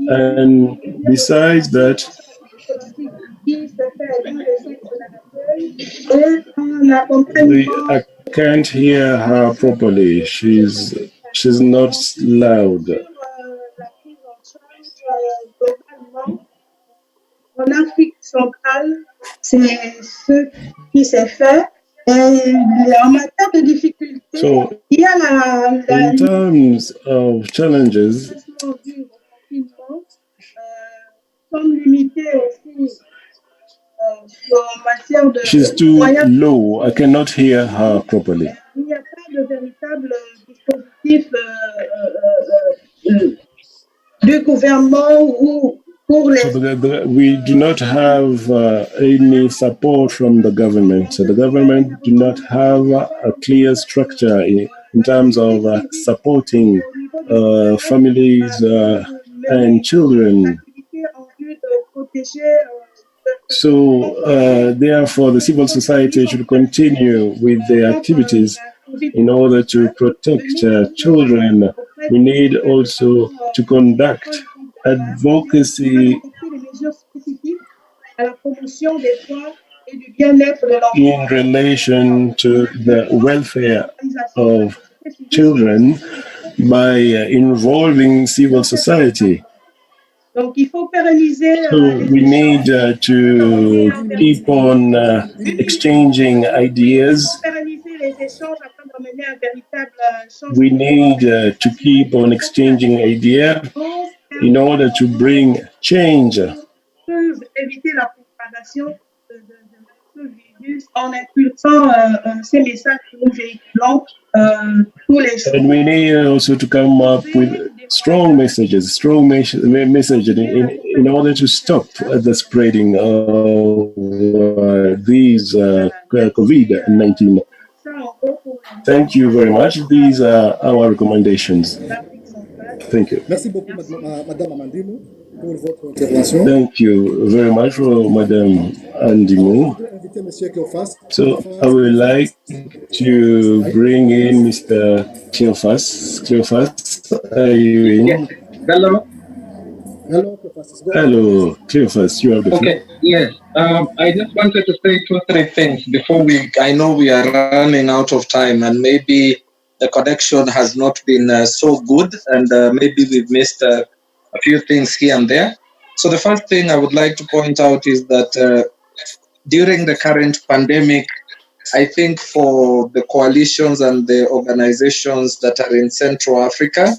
and besides that, I can't hear her properly. She's not loud. En Afrique centrale, c'est ce qui s'est fait. Et en matière de difficultés, il y a in terms of challenges, she's too low. I cannot hear her properly. Il n'y a pas de véritable dispositif du gouvernement ou we do not have any support from the government. So the government do not have a clear structure in terms of supporting families and children. So therefore, the civil society should continue with their activities in order to protect children. We need also to conduct advocacy in relation to the welfare of children by involving civil society. So we need to keep on exchanging ideas. We need to keep on exchanging ideas in order to bring change. And we need also to come up with strong messages in order to stop the spreading of these COVID-19. Thank you very much. These are our recommendations. Thank you. Merci beaucoup, Madame Amandine, pour votre intervention. Thank you very much for Madame Andimou. So I would like to bring in Mr. Cleophas. Cleophas, are you in? Yes. Hello. Hello, Cleophas. Hello, Cleophas. You have the floor. Okay. Yes. I just wanted to say 2 or 3 things before I know we are running out of time, and maybe the connection has not been so good, and maybe we've missed a few things here and there. So the first thing I would like to point out is that during the current pandemic, I think for the coalitions and the organizations that are in Central Africa,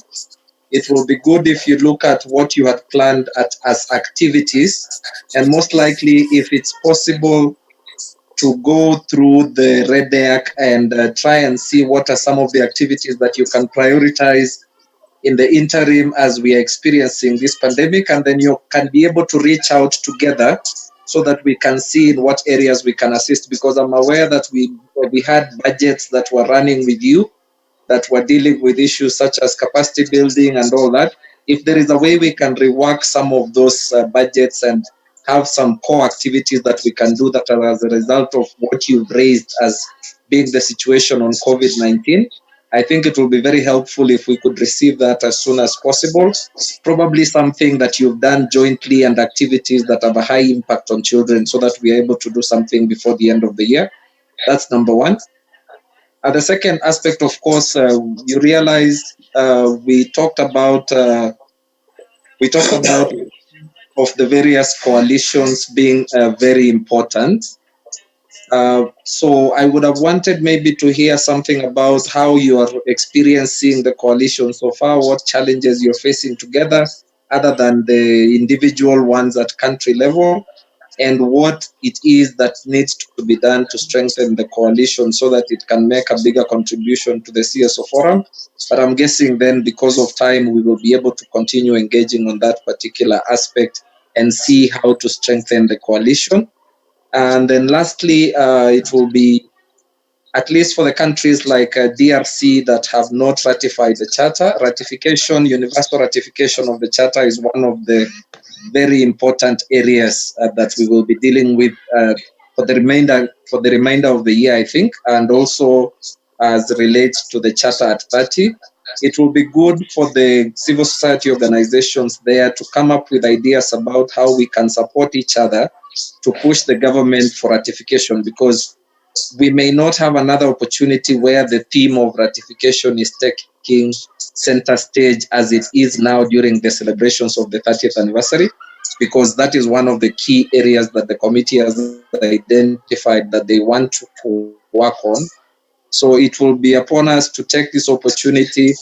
it will be good if you look at what you had planned as activities, and most likely, if it's possible, to go through the REDEAC and try and see what are some of the activities that you can prioritize in the interim as we are experiencing this pandemic, and then you can be able to reach out together so that we can see in what areas we can assist, because I'm aware that we had budgets that were running with you that were dealing with issues such as capacity building and all that. If there is a way we can rework some of those budgets and have some core activities that we can do that are as a result of what you've raised as being the situation on COVID-19, I think it will be very helpful if we could receive that as soon as possible. Probably something that you've done jointly and activities that have a high impact on children so that we are able to do something before the end of the year. That's number one. The second aspect, of course, you realize we talked about of the various coalitions being very important. So I would have wanted maybe to hear something about how you are experiencing the coalition so far, what challenges you're facing together, other than the individual ones at country level, and what it is that needs to be done to strengthen the coalition so that it can make a bigger contribution to the CSO Forum. But I'm guessing then, because of time, we will be able to continue engaging on that particular aspect and see how to strengthen the coalition. And then lastly, it will be, at least for the countries like DRC that have not ratified the Charter, universal ratification of the Charter is one of the very important areas that we will be dealing with for the remainder of the year, I think, and also as relates to the Charter at 30. It will be good for the civil society organizations there to come up with ideas about how we can support each other to push the government for ratification, because we may not have another opportunity where the theme of ratification is taking center stage as it is now during the celebrations of the 30th anniversary, because that is one of the key areas that the committee has identified that they want to work on. So it will be upon us to take this opportunity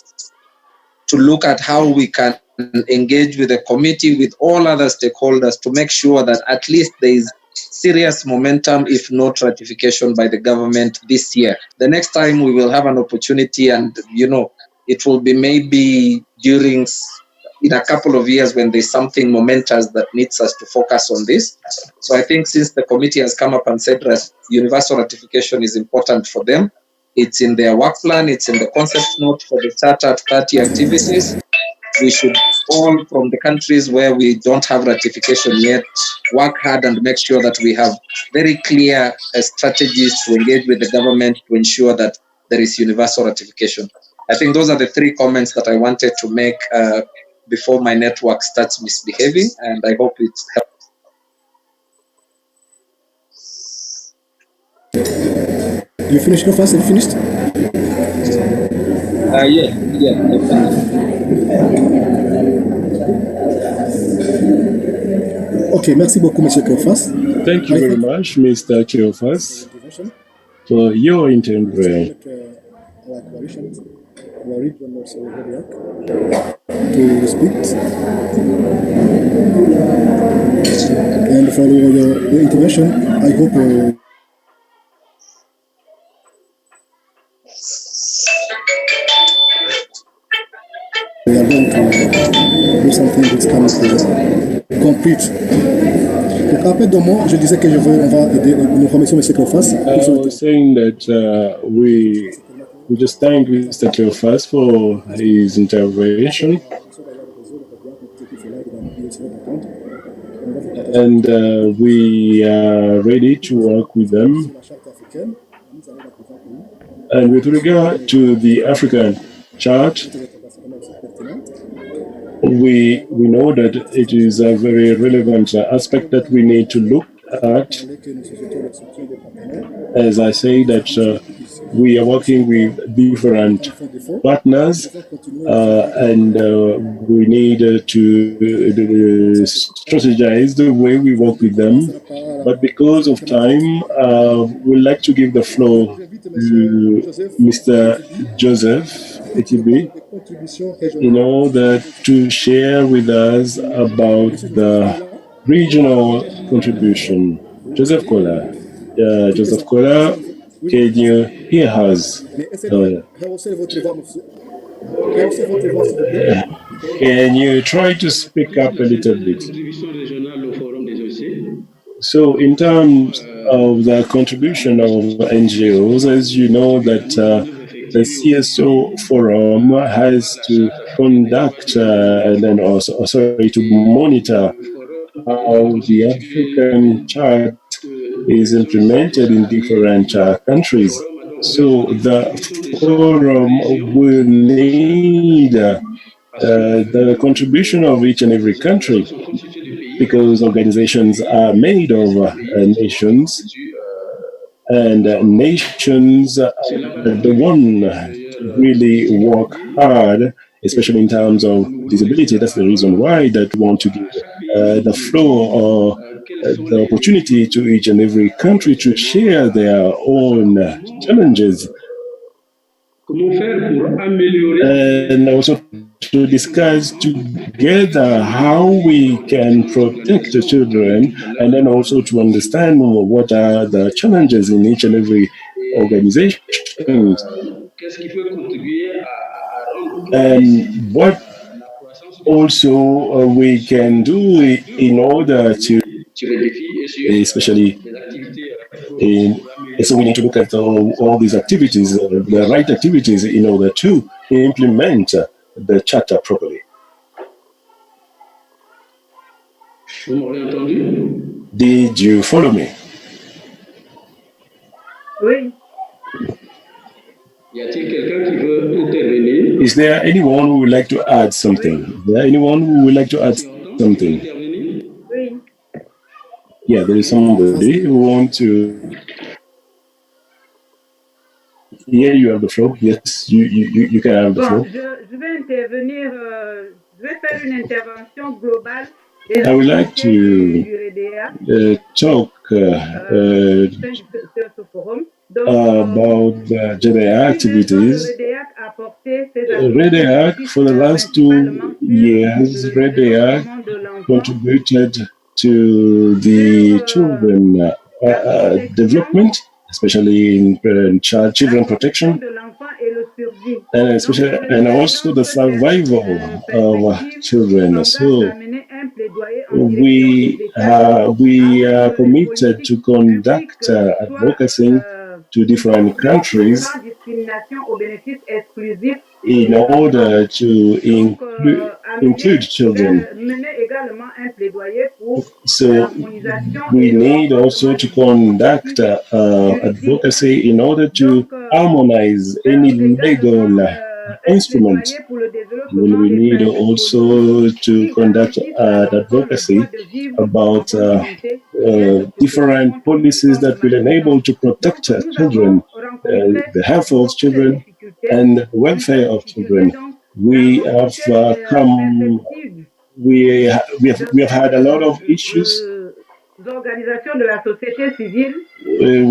to look at how we can engage with the committee, with all other stakeholders, to make sure that at least there is serious momentum, if not ratification by the government this year. The next time we will have an opportunity, and it will be maybe in a couple of years when there's something momentous that needs us to focus on this. So I think since the committee has come up and said that universal ratification is important for them, it's in their work plan, it's in the concept note for the Charter at 30 activities. We should all, from the countries where we don't have ratification yet, work hard and make sure that we have very clear strategies to engage with the government to ensure that there is universal ratification. I think those are the three comments that I wanted to make before my network starts misbehaving, and I hope it's You finished, Kofas? You finished? Yeah. Okay, merci beaucoup, Monsieur Kofas. Thank you very much, Mr. Kofas, for your intervention. Our coalition, our region also to speak. And for your intervention, I hope we are going to do something that's kind of concrete. Donc, après deux mots, je disais que on va aider, nous remercions M. Kofas. I was saying that we just thank Mr. Kofas for his intervention. And we are ready to work with them. And with regard to the African chart, we know that it is a very relevant aspect that we need to look at. As I say that we are working with different partners and we need to strategize the way we work with them. But because of time, we'd like to give the floor to Mr. Joseph Etibi in order to share with us about the regional contribution. Joseph Kola, can you hear us? Can you try to speak up a little bit? So in terms of the contribution of NGOs, as you know that the CSO Forum has to conduct and then also to monitor how the African chart is implemented in different countries. So the forum will need the contribution of each and every country, because organizations are made of nations, and nations are the one to really work hard, especially in terms of disability. That's the reason why that we want to give the floor or the opportunity to each and every country to share their own challenges, and also to discuss together how we can protect the children, and then also to understand what are the challenges in each and every organization, and what also we can do in order to, especially so we need to look at all these activities, the right activities, in order to implement the charter properly. Did you follow me? Oui. Is there anyone who would like to add something? Is there anyone who would like to add something? Oui. Yeah, there is somebody who wants to. Yeah, you have the floor. Yes, you can have the floor. Je vais intervenir, je vais faire une intervention globale. I would like to talk about the JDA activities. REDEAC, for the last 2 years, REDEAC contributed to the children development, especially in children protection, and especially and also the survival of children. So we are committed to conduct advocacy to different countries in order to include children. So we need also to conduct advocacy in order to harmonize any legal instrument. We need also to conduct advocacy about different policies that will enable to protect children, the health of children, and the welfare of children. We have come. We have had a lot of issues.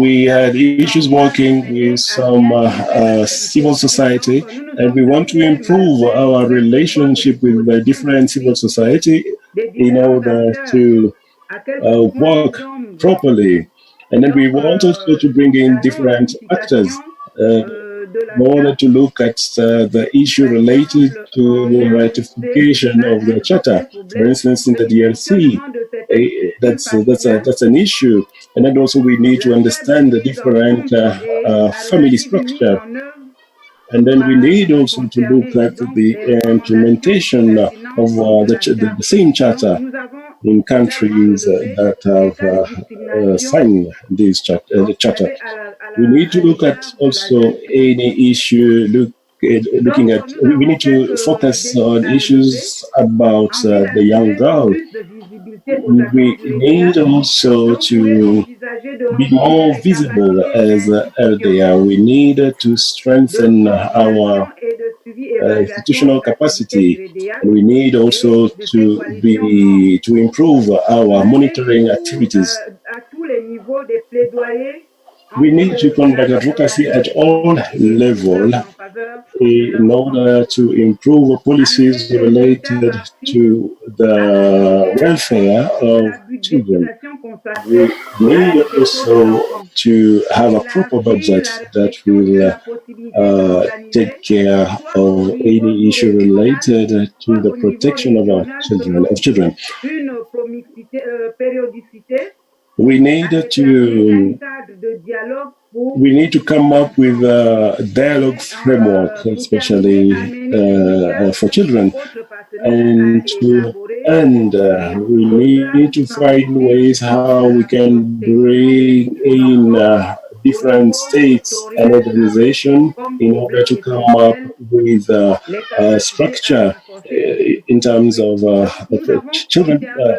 We had issues working with some civil society, and we want to improve our relationship with different civil society in order to work properly. And then we want also to bring in different actors in order to look at the issue related to the ratification of the charter. For instance, in the DRC, that's an issue. And then also we need to understand the different family structure. And then we need also to look at the implementation of the same charter in countries that have signed this the charter. We need to look at also any issue, looking at, we need to focus on issues about the young girl. We need also to be more visible as LDR. We need to strengthen our institutional capacity, and we need also to improve our monitoring activities. We need to conduct advocacy at all levels in order to improve policies related to the welfare of children. We need also to have a proper budget that will take care of any issue related to the protection of our children. We need to come up with a dialogue framework, especially for children. And to end, we need to find ways how we can bring in different states and organizations in order to come up with a structure in terms of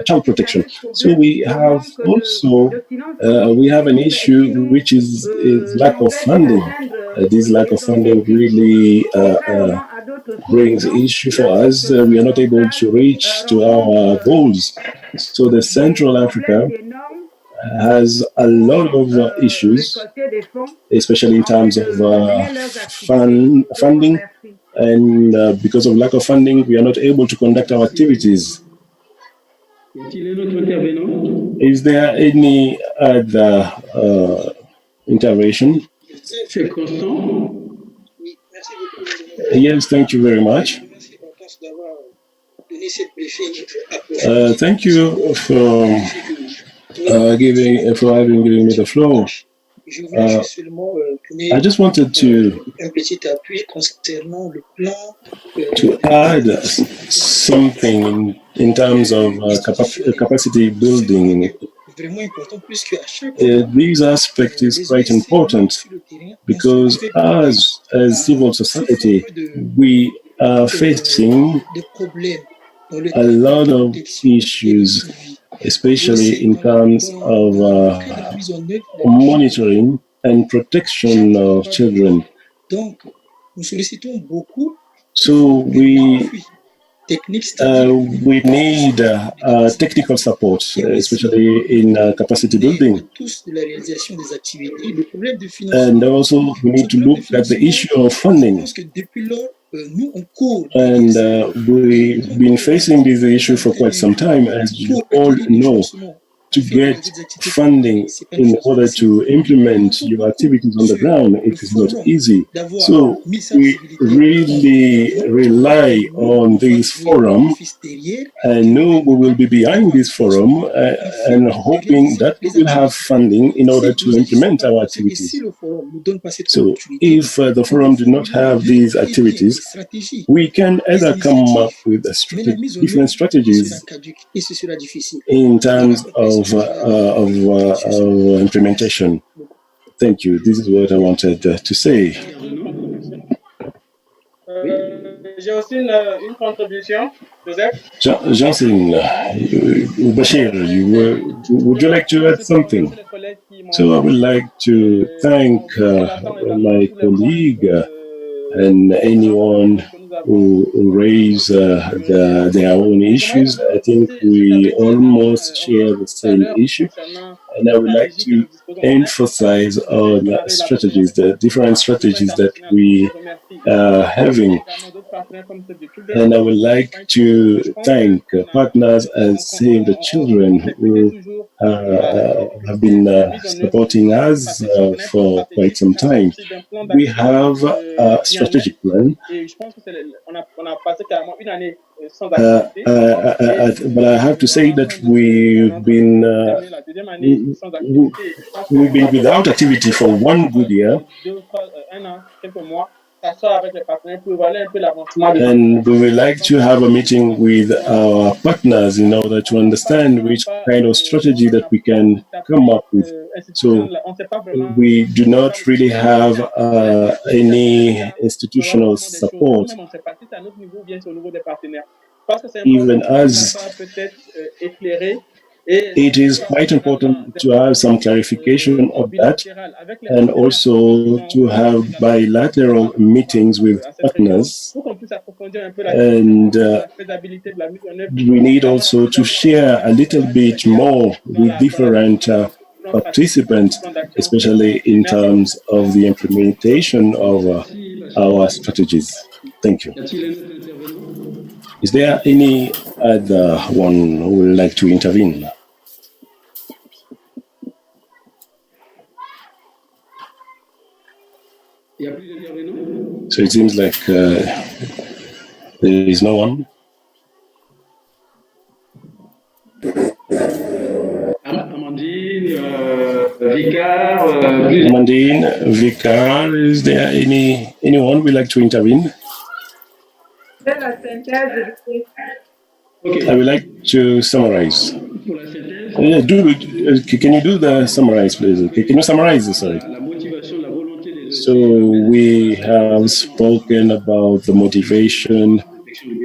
child protection. So we have also we have an issue which is lack of funding. This lack of funding really brings issue for us. We are not able to reach to our goals. So the Central Africa has a lot of issues, especially in terms of funding. And because of lack of funding, we are not able to conduct our activities. Is there any other intervention? Yes, thank you very much. Thank you for having given me the floor. I just wanted to add something in terms of capacity building. This aspect is quite important because as civil society, we are facing a lot of issues, especially in terms of monitoring and protection of children. So we need technical support, especially in capacity building. And also we need to look at the issue of funding. And we've been facing this issue for quite some time, as you all know. to get funding in order to implement your activities on the ground, it is not easy. So we really rely on this forum. I know we will be behind this forum and hoping that we will have funding in order to implement our activities. So if the forum do not have these activities, we can either come up with different strategies in terms of implementation. Thank you. This is what I wanted to say. J'ai aussi une contribution, Joseph. Jocelyn, Bashir, would you like to add something? So I would like to thank my colleague and anyone who raise their own issues. I think we almost share the same issue. And I would like to emphasize on strategies, the different strategies that we are having. And I would like to thank partners and Save the Children who have been supporting us for quite some time. We have a strategic plan. But I have to say that we've been without activity for 1 good year. And we would like to have a meeting with our partners in order to understand which kind of strategy that we can come up with. So we do not really have any institutional support. Even as it is quite important to have some clarification of that and also to have bilateral meetings with partners. And we need also to share a little bit more with different participants, especially in terms of the implementation of our strategies. Thank you. Is there any other one who would like to intervene? So it seems like there is no one. Amandine, Vicar, is there anyone who would like to intervene? I would like to summarize. Can you do the summarize, please? Can you summarize this? Sorry. So we have spoken about the motivation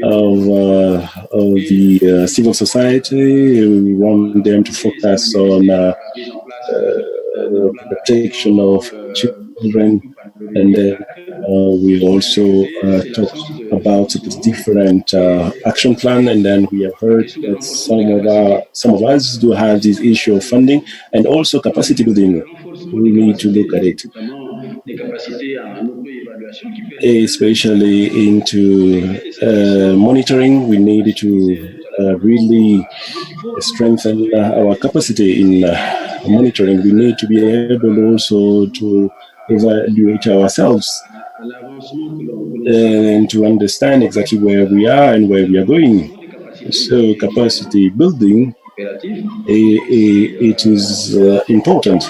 of the civil society. We want them to focus on the protection of children, and then we also talked about the different action plan, and then we have heard that some of us do have this issue of funding and also capacity building. We need to look at it, especially into monitoring. We need to really strengthen our capacity in monitoring. We need to be able also to evaluate ourselves and to understand exactly where we are and where we are going. So capacity building, it is important.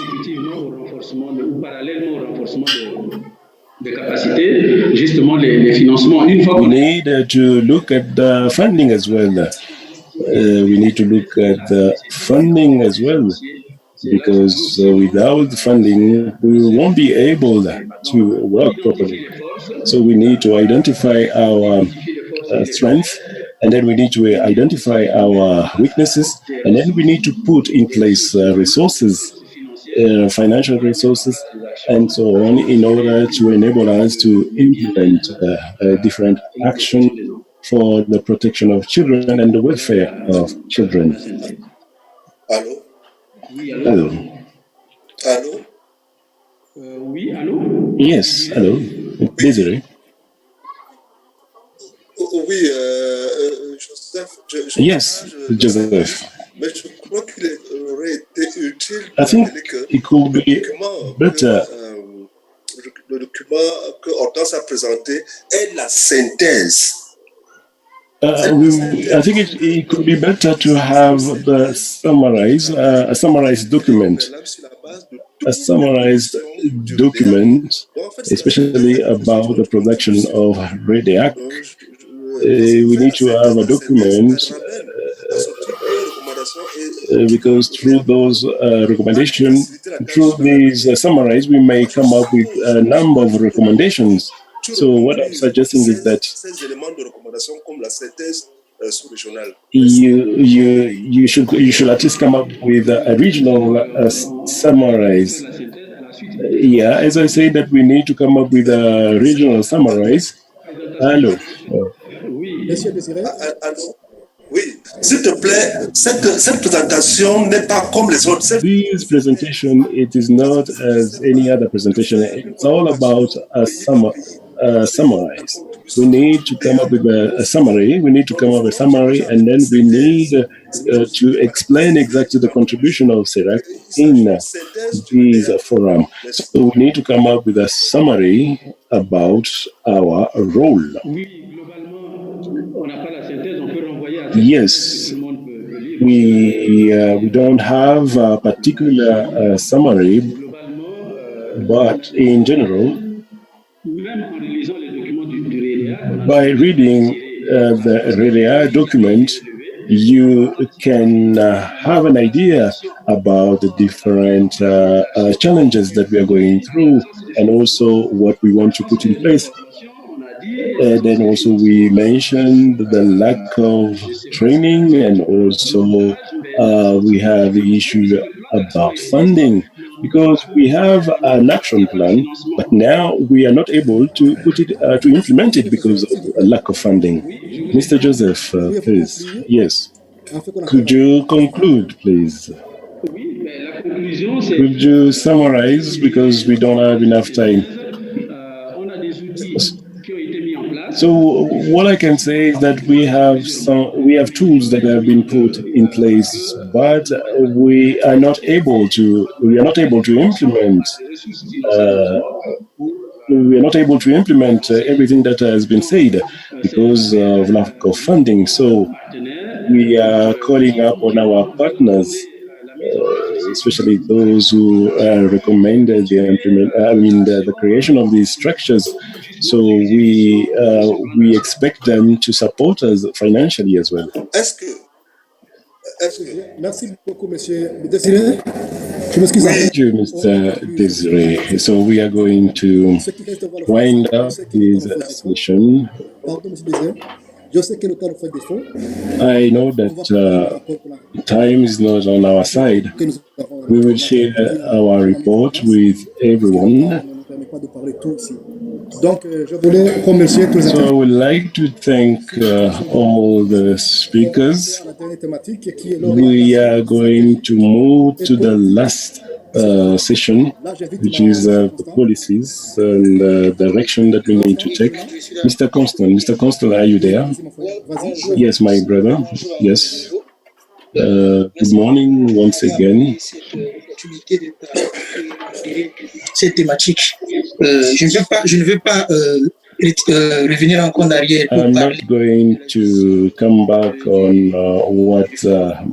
We need to look at the funding as well. We need to look at the funding as well, because without funding, we won't be able to work properly. So we need to identify our strength, and then we need to identify our weaknesses, and then we need to put in place resources, financial resources, and so on, in order to enable us to implement different action for the protection of children and the welfare of children. Allô? Hello. Allô? Oui, allô? Yes, hello. Desiree. Oui, Joseph. Yes, Joseph. I think it could be better. Le document que Hortense a présenté est la synthèse. I think it could be better to have a summarized document, especially about the production of REDIAC. We need to have a document because through those recommendations, through these summaries, we may come up with a number of recommendations. So what I'm suggesting is that you should at least come up with a regional summaries. Yeah, as I say that we need to come up with a regional summaries. Hello. Monsieur Désiré. Oui, s'il te plaît, cette présentation n'est pas comme les autres. This presentation, it is not as any other presentation. It's all about a summarize. We need to come up with a summary. We need to come up with a summary, and then we need to explain exactly the contribution of CERAC in this forum. So we need to come up with a summary about our role. Yes, we don't have a particular summary, but in general, by reading the REDIA document, you can have an idea about the different challenges that we are going through and also what we want to put in place. Then also we mentioned the lack of training, and also we have the issue about funding, because we have an action plan, but now we are not able to put it to implement it because of a lack of funding. Mr. Joseph, please. Yes. Could you conclude, please? Could you summarize, because we don't have enough time? So what I can say is that we have tools that have been put in place, but we are not able to implement. We are not able to implement everything that has been said because of lack of funding. So we are calling up on our partners, especially those who recommended the creation of these structures. So we expect them to support us financially as well. Merci beaucoup, Monsieur Désiré. Thank you, Mr. Desiree. So we are going to wind up this session. I know that time is not on our side. We will share our report with everyone. So I would like to thank all the speakers. We are going to move to the last session, which is the policies and the direction that we need to take. Mr. Constant, are you there? Yes, my brother. Yes. Good morning once again. Cette thématique. Je ne veux pas revenir encore en arrière. I'm not going to come back on what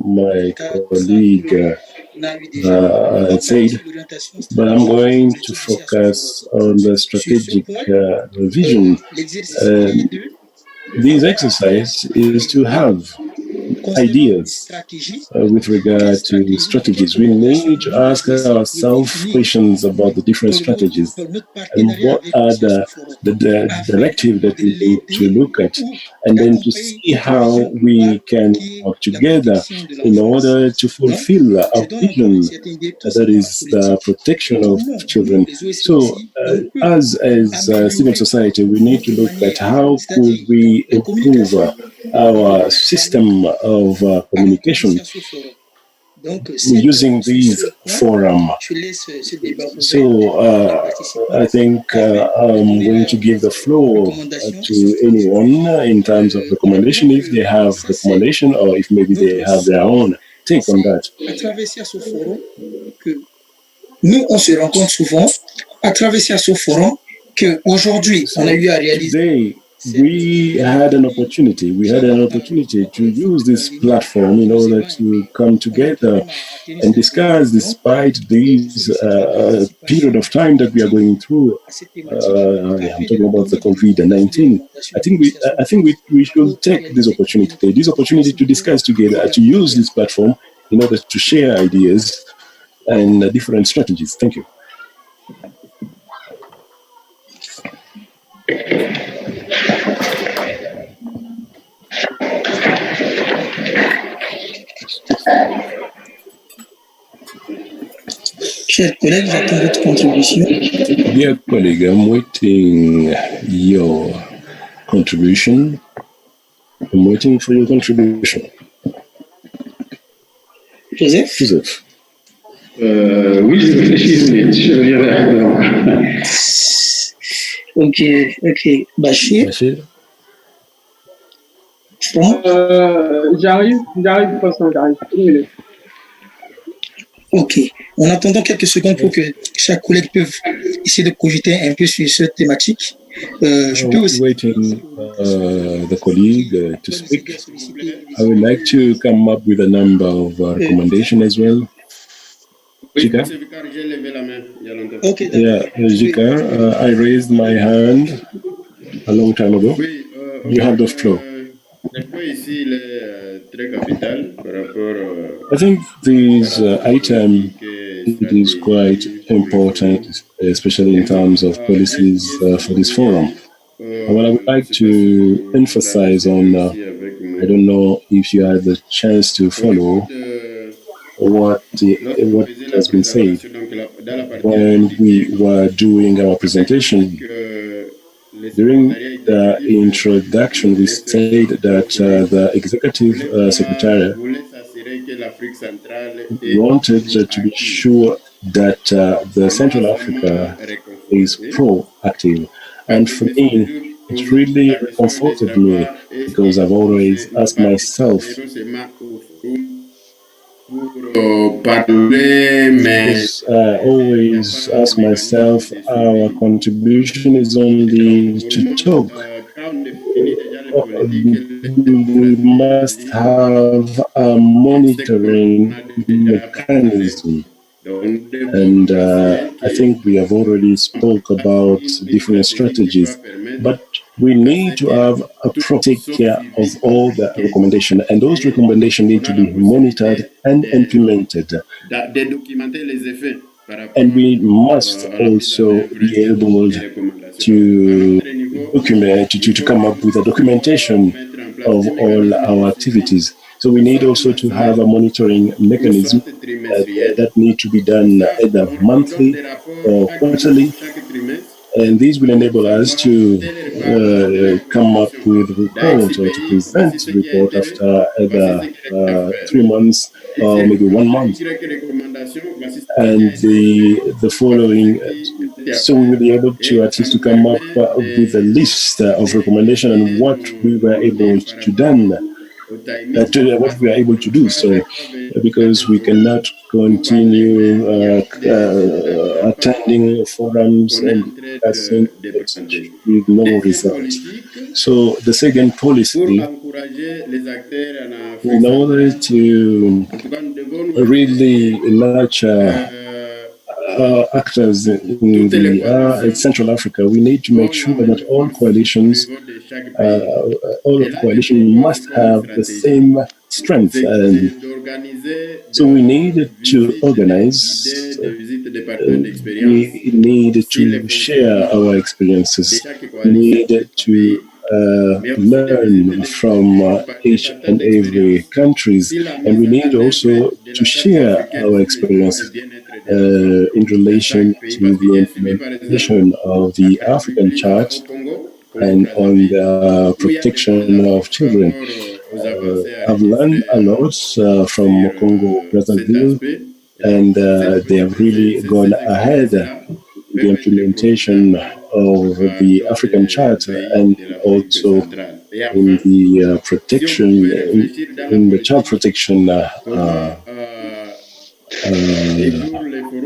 my colleague said, but I'm going to focus on the strategic vision. This exercise is to have ideas with regard to strategies. We need to ask ourselves questions about the different strategies and what are the directive that we need to look at, and then to see how we can work together in order to fulfill our vision, that is the protection of children. So as civil society, we need to look at how could we improve our system of communication using these forum. So I think I'm going to give the floor to anyone in terms of recommendation, if they have recommendation or if maybe they have their own. take on that? À travers CSO Forum, que nous, on se rencontre souvent, à travers CSO Forum, qu'aujourd'hui, on a eu à réaliser. Today, we had an opportunity. We had an opportunity to use this platform in order to come together and discuss, despite this period of time that we are going through. I'm talking about the COVID-19. I think we should take this opportunity to discuss together, to use this platform in order to share ideas and different strategies. Thank you. Chers collègues, j'attends votre contribution. Dear colleague, I'm waiting your contribution. I'm waiting for your contribution. Joseph? Oui, je réfléchis, mais je reviens vers Ok. Bachir? Franck? J'arrive, de toute façon, j'arrive. Une minute. Ok. En attendant quelques secondes pour que chaque collègue puisse essayer de cogiter un peu sur cette thématique, je peux aussi... Waiting the colleague to speak. I would like to come up with a number of recommendations as well. Jika? Okay. Yeah, Jika, I raised my hand a long time ago. You have the floor. I think this item is quite important, especially in terms of policies for this forum. What I would like to emphasize on, I don't know if you had the chance to follow what has been said when we were doing our presentation. During the introduction, we said that the executive secretariat wanted to be sure that the Central Africa is proactive. And for me, it really comforted me because I've always asked myself, our contribution is only to talk. We must have a monitoring mechanism. And I think we have already spoke about different strategies, but we need to have a take care of all the recommendations, and those recommendations need to be monitored and implemented. And we must also be able to document, to come up with a documentation of all our activities. So we need also to have a monitoring mechanism that need to be done either monthly or quarterly. And these will enable us to come up with reports or to present report after either 3 months or maybe 1 month. And the following, so we will be able to at least to come up with a list of recommendations and what we were able to done. What we are able to do. So, because we cannot continue attending forums and discussing with no result. So, the second policy, in order to really nurture actors in the Central Africa, we need to make sure that all coalitions must have the same strength. So we need to organize, we need to share our experiences, we need to learn from each and every countries, and we need also to share our experiences in relation to the implementation of the African Chart and on the protection of children. I've learned a lot from Congo Brazzaville, and they have really gone ahead with the implementation of the African Chart and also in the protection, in the child protection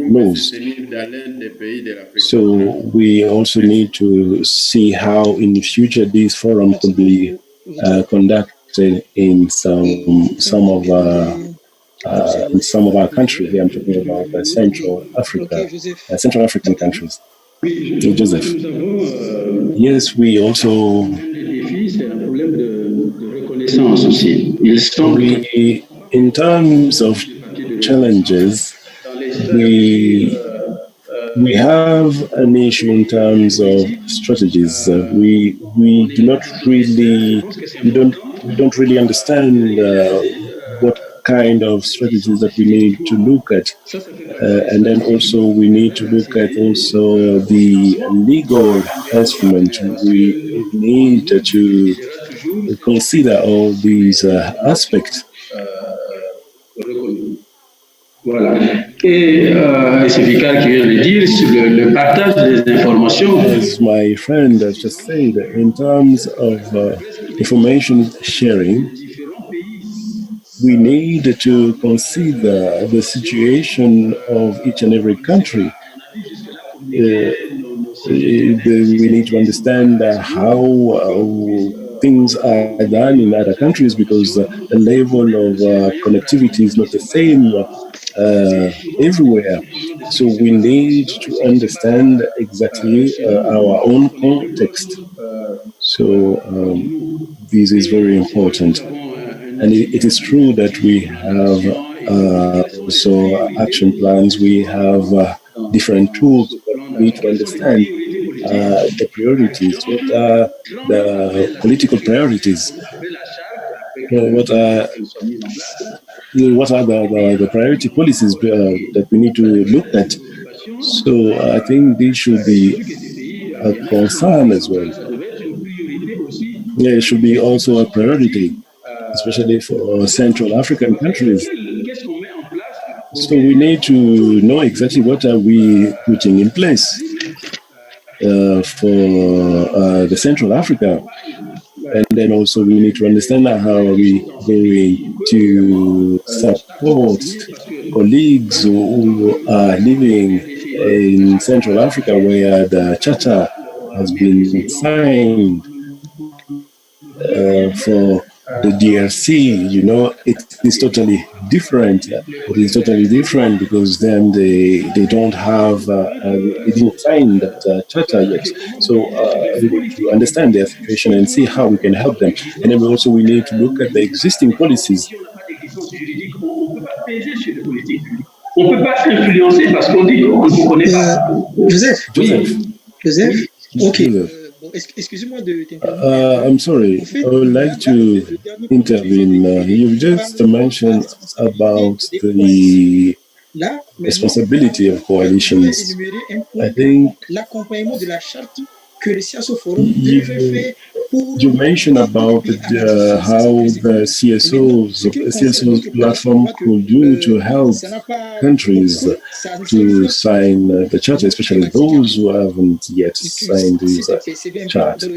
laws. So we also need to see how in the future these forums could be conducted in some of our countries. Here I'm talking about Central Africa, Central African countries. So Joseph. Yes, we also. In terms of challenges, we have an issue in terms of strategies. We don't really understand what kind of strategies that we need to look at. And then also we need to look at also the legal instrument. We need to consider all these aspects. Voilà. Et c'est Vicar qui vient de dire sur le partage des informations. As my friend has just said, in terms of information sharing, we need to consider the situation of each and every country. We need to understand how things are done in other countries, because the level of connectivity is not the same everywhere. So we need to understand exactly our own context. So this is very important. And it is true that we have also action plans, we have different tools, but we need to understand the priorities. What are the political priorities? What are the priority policies that we need to look at? So I think this should be a concern as well. Yeah, it should be also a priority, especially for Central African countries. So we need to know exactly what are we putting in place for the Central Africa. And then also we need to understand how are we going to support colleagues who are living in Central Africa where the charter has been signed for the DRC. You know, it is totally different. It is totally different because then they don't have, they didn't sign that charter yet. So we need to understand their situation and see how we can help them. And then we need to look at the existing policies. On ne peut pas influencer parce qu'on dit qu'on ne connaît pas. Joseph. Joseph. Ok. Excusez-moi de t'interrompre. I'm sorry. I would like to intervene. You've just mentioned about the responsibility of coalitions. I think l'accompagnement de la charte que le CSO Forum devait faire. You mentioned about how the CSOs platform could do to help countries to sign the charter, especially those who haven't yet signed this charter.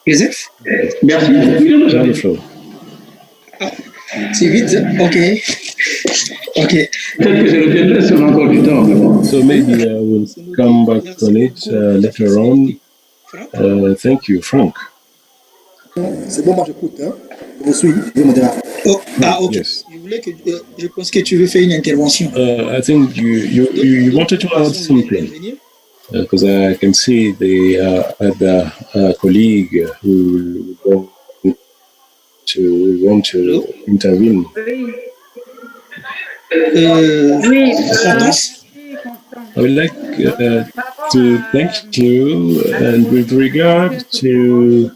Joseph? Merci. C'est vite, ok. Peut-être que je reviendrai sur encore du temps. So maybe I will come back on it later on. Thank you, Frank. C'est bon, moi j'écoute. Hein. Je vous suis, je me dirai. Oh, ok. Yes. Je pense que tu veux faire une intervention. I think you wanted to add something. Because I can see the other colleague who want to intervene. I would like to thank you, and with regard to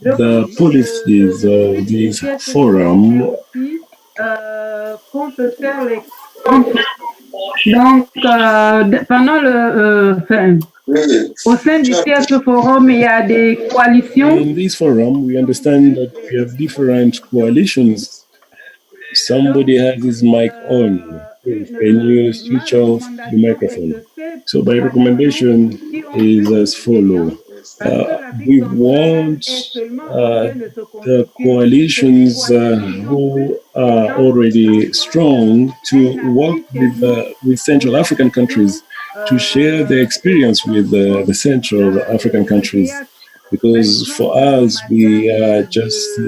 the policies of this forum, donc pendant au sein du CSO Forum, il y a des coalitions. In this forum, we understand that we have different coalitions. Somebody has his mic on. Can you switch off the microphone? So my recommendation is as follows. We want the coalitions who are already strong to work with Central African countries to share their experience with the Central African countries. Because for us, we are just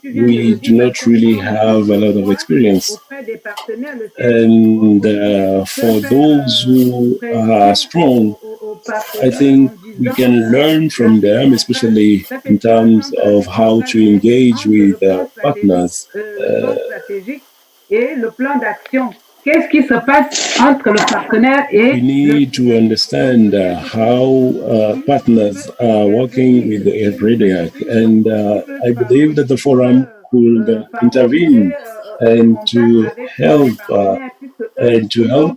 we do not really have a lot of experience. And for those who are strong, I think we can learn from them, especially in terms of how to engage with partners. Qu'est-ce qui se passe entre le partenaire et we need to understand how partners are working with the Secretariat, and I believe that the forum could intervene and to help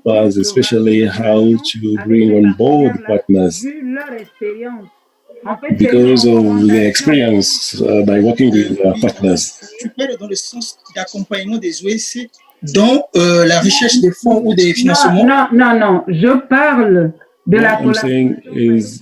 us, especially how to bring on board partners because of the experience by working with partners. Tu parles dans le sens d'accompagnement des OSC dans la recherche des fonds ou des financements? Non. Je parle de la I'm saying is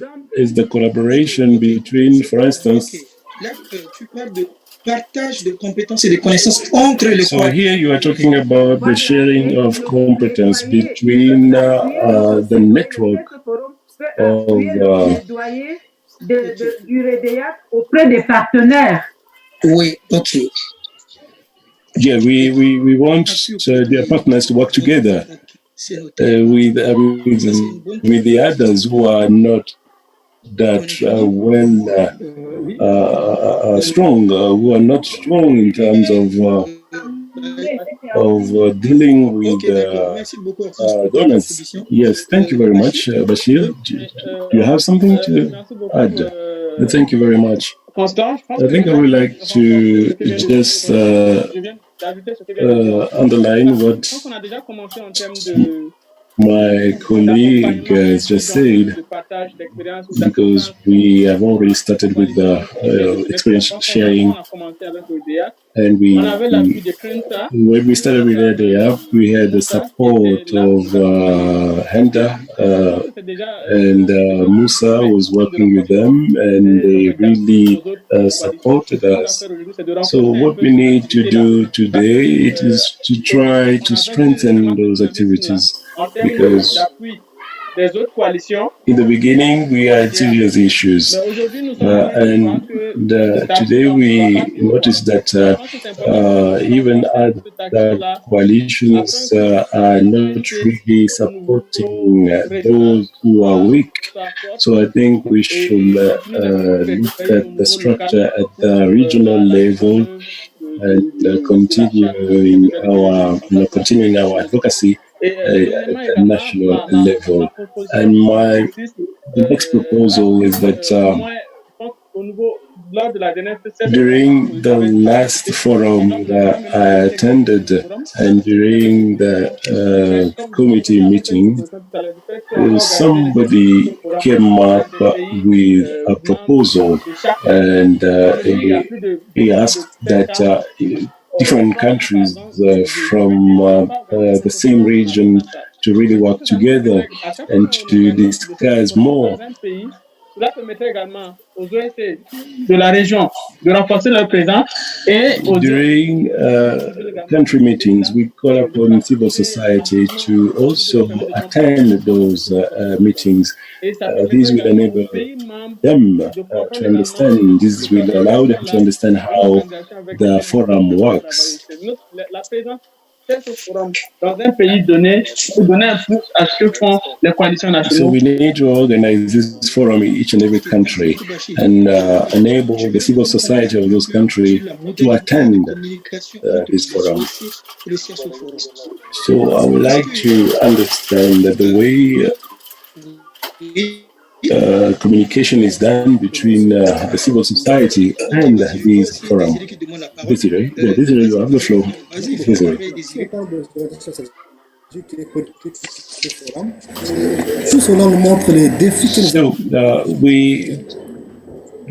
the collaboration between, for instance. Là, tu parles de partage de compétences et de connaissances entre les. So here you are talking about the sharing of competence between the network of. Du REDEAC auprès des partenaires. Oui, ok. Yeah, we want their partners to work together with the others who are not that strong, who are not strong in terms of dealing with donors. Yes, thank you very much, Bashir. Do you have something to add? Thank you very much. I think I would like to just underline what my colleague has just said, because we have already started with the experience sharing, and when we started with ADF, we had the support of Henda, and Musa was working with them, and they really supported us. So what we need to do today is to try to strengthen those activities, because in the beginning we had serious issues, and today we notice that even other coalitions are not really supporting those who are weak. So I think we should look at the structure at the regional level and continuing our advocacy at the national level. And my next proposal is that during the last forum that I attended and during the committee meeting, somebody came up with a proposal, and he asked that different countries from the same region to really work together and to discuss more. Cela permettrait également aux OSC de la région de renforcer leur présence et during country meetings, we call upon civil society to also attend those meetings. These will enable them to understand. This will allow them to understand how the forum works. La présence dans un pays donné pour donner un plus à ce que font les coalitions nationales. So we need to organize this forum in each and every country and enable the civil society of those countries to attend this forum. So I would like to understand that the way communication is done between the civil society and this forum. Desiree, you have the floor. Desiree. So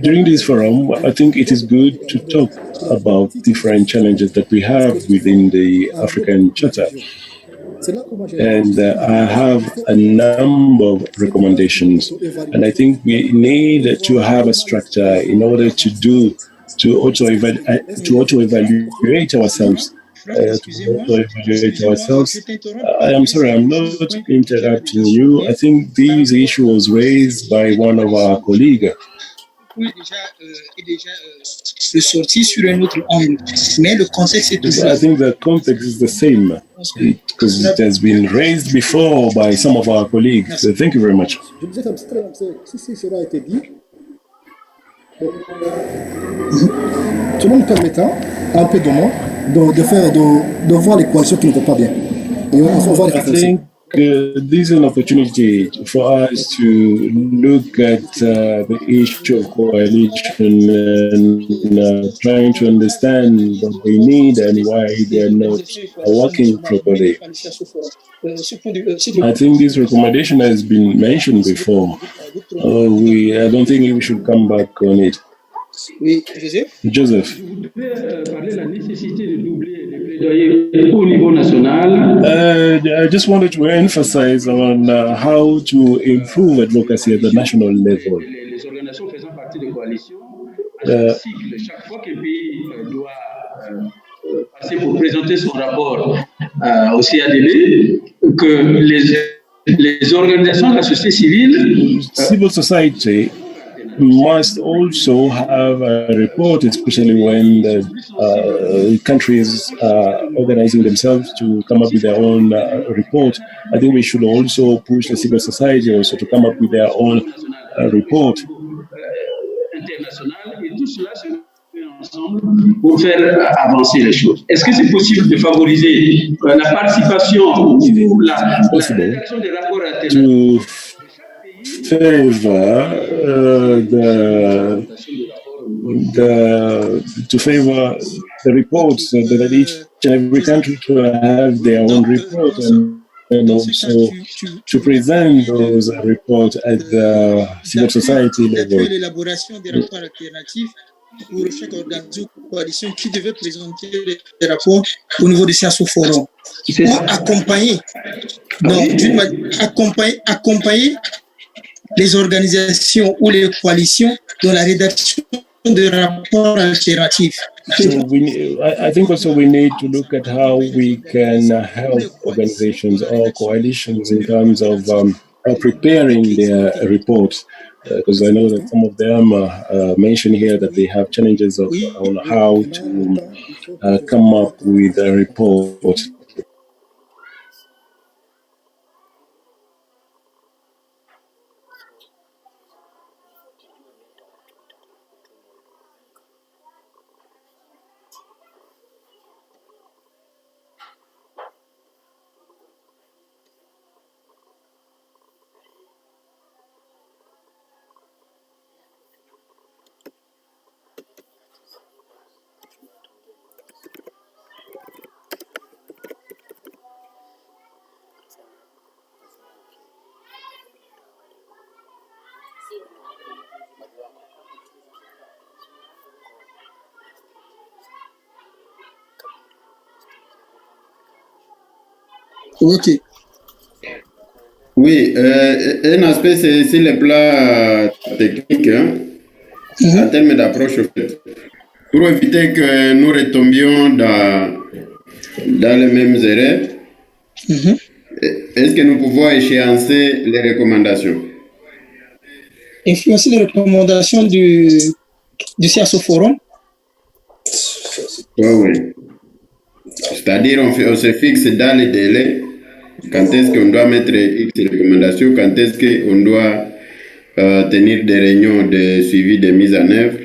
during this forum, I think it is good to talk about different challenges that we have within the African Charter. And I have a number of recommendations. And I think we need to have a structure in order to also evaluate ourselves. I am sorry, I'm not interrupting you. I think these issue was raised by one of our colleagues. Ressorti sur un autre angle. Mais le contexte est toujours. I think the context is the same because it has been raised before by some of our colleagues. So thank you very much. Je disais que si cela a été dit, cela nous permettra un peu de moins de voir les coalitions qui ne vont pas bien. Et on va les renforcer. This is an opportunity for us to look at the issue of coalition and trying to understand what they need and why they are not working properly. I think this recommendation has been mentioned before. I don't think we should come back on it. Oui, Joseph. Au niveau national. I just wanted to emphasize on how to improve advocacy at the national level. Les organisations faisant partie de coalitions, chaque fois qu'un pays doit passer pour présenter son rapport au CADB, que les organisations de la société civile, civil society must also have a report, especially when the countries are organizing themselves to come up with their own report. I think we should also push the civil society also to come up with their own report. Et tout cela se met ensemble pour faire avancer les choses. Est-ce que c'est possible de favoriser la participation ou la rédaction des rapports alternatifs? To favor the reports, that each and every country to have their own report and also to present those reports at the civil society level. L'élaboration des rapports alternatifs pour chaque organisation ou coalition qui devait présenter des rapports au niveau du CSO Forum. Pour accompagner, accompagner les organisations ou les coalitions dans la rédaction de rapports alternatifs. So I think also we need to look at how we can help organizations or coalitions in terms of preparing their reports. Because I know that some of them mention here that they have challenges on how to come up with a report. Ok. Oui, un aspect, c'est ici le plan technique, en termes d'approche, pour éviter que nous retombions dans les mêmes erreurs. Est-ce que nous pouvons échéancer les recommandations? Influencer les recommandations du CSO Forum? Oui. C'est-à-dire, on se fixe dans les délais. Quand est-ce qu'on doit mettre X recommandations? Quand est-ce qu'on doit tenir des réunions de suivi de mise en œuvre?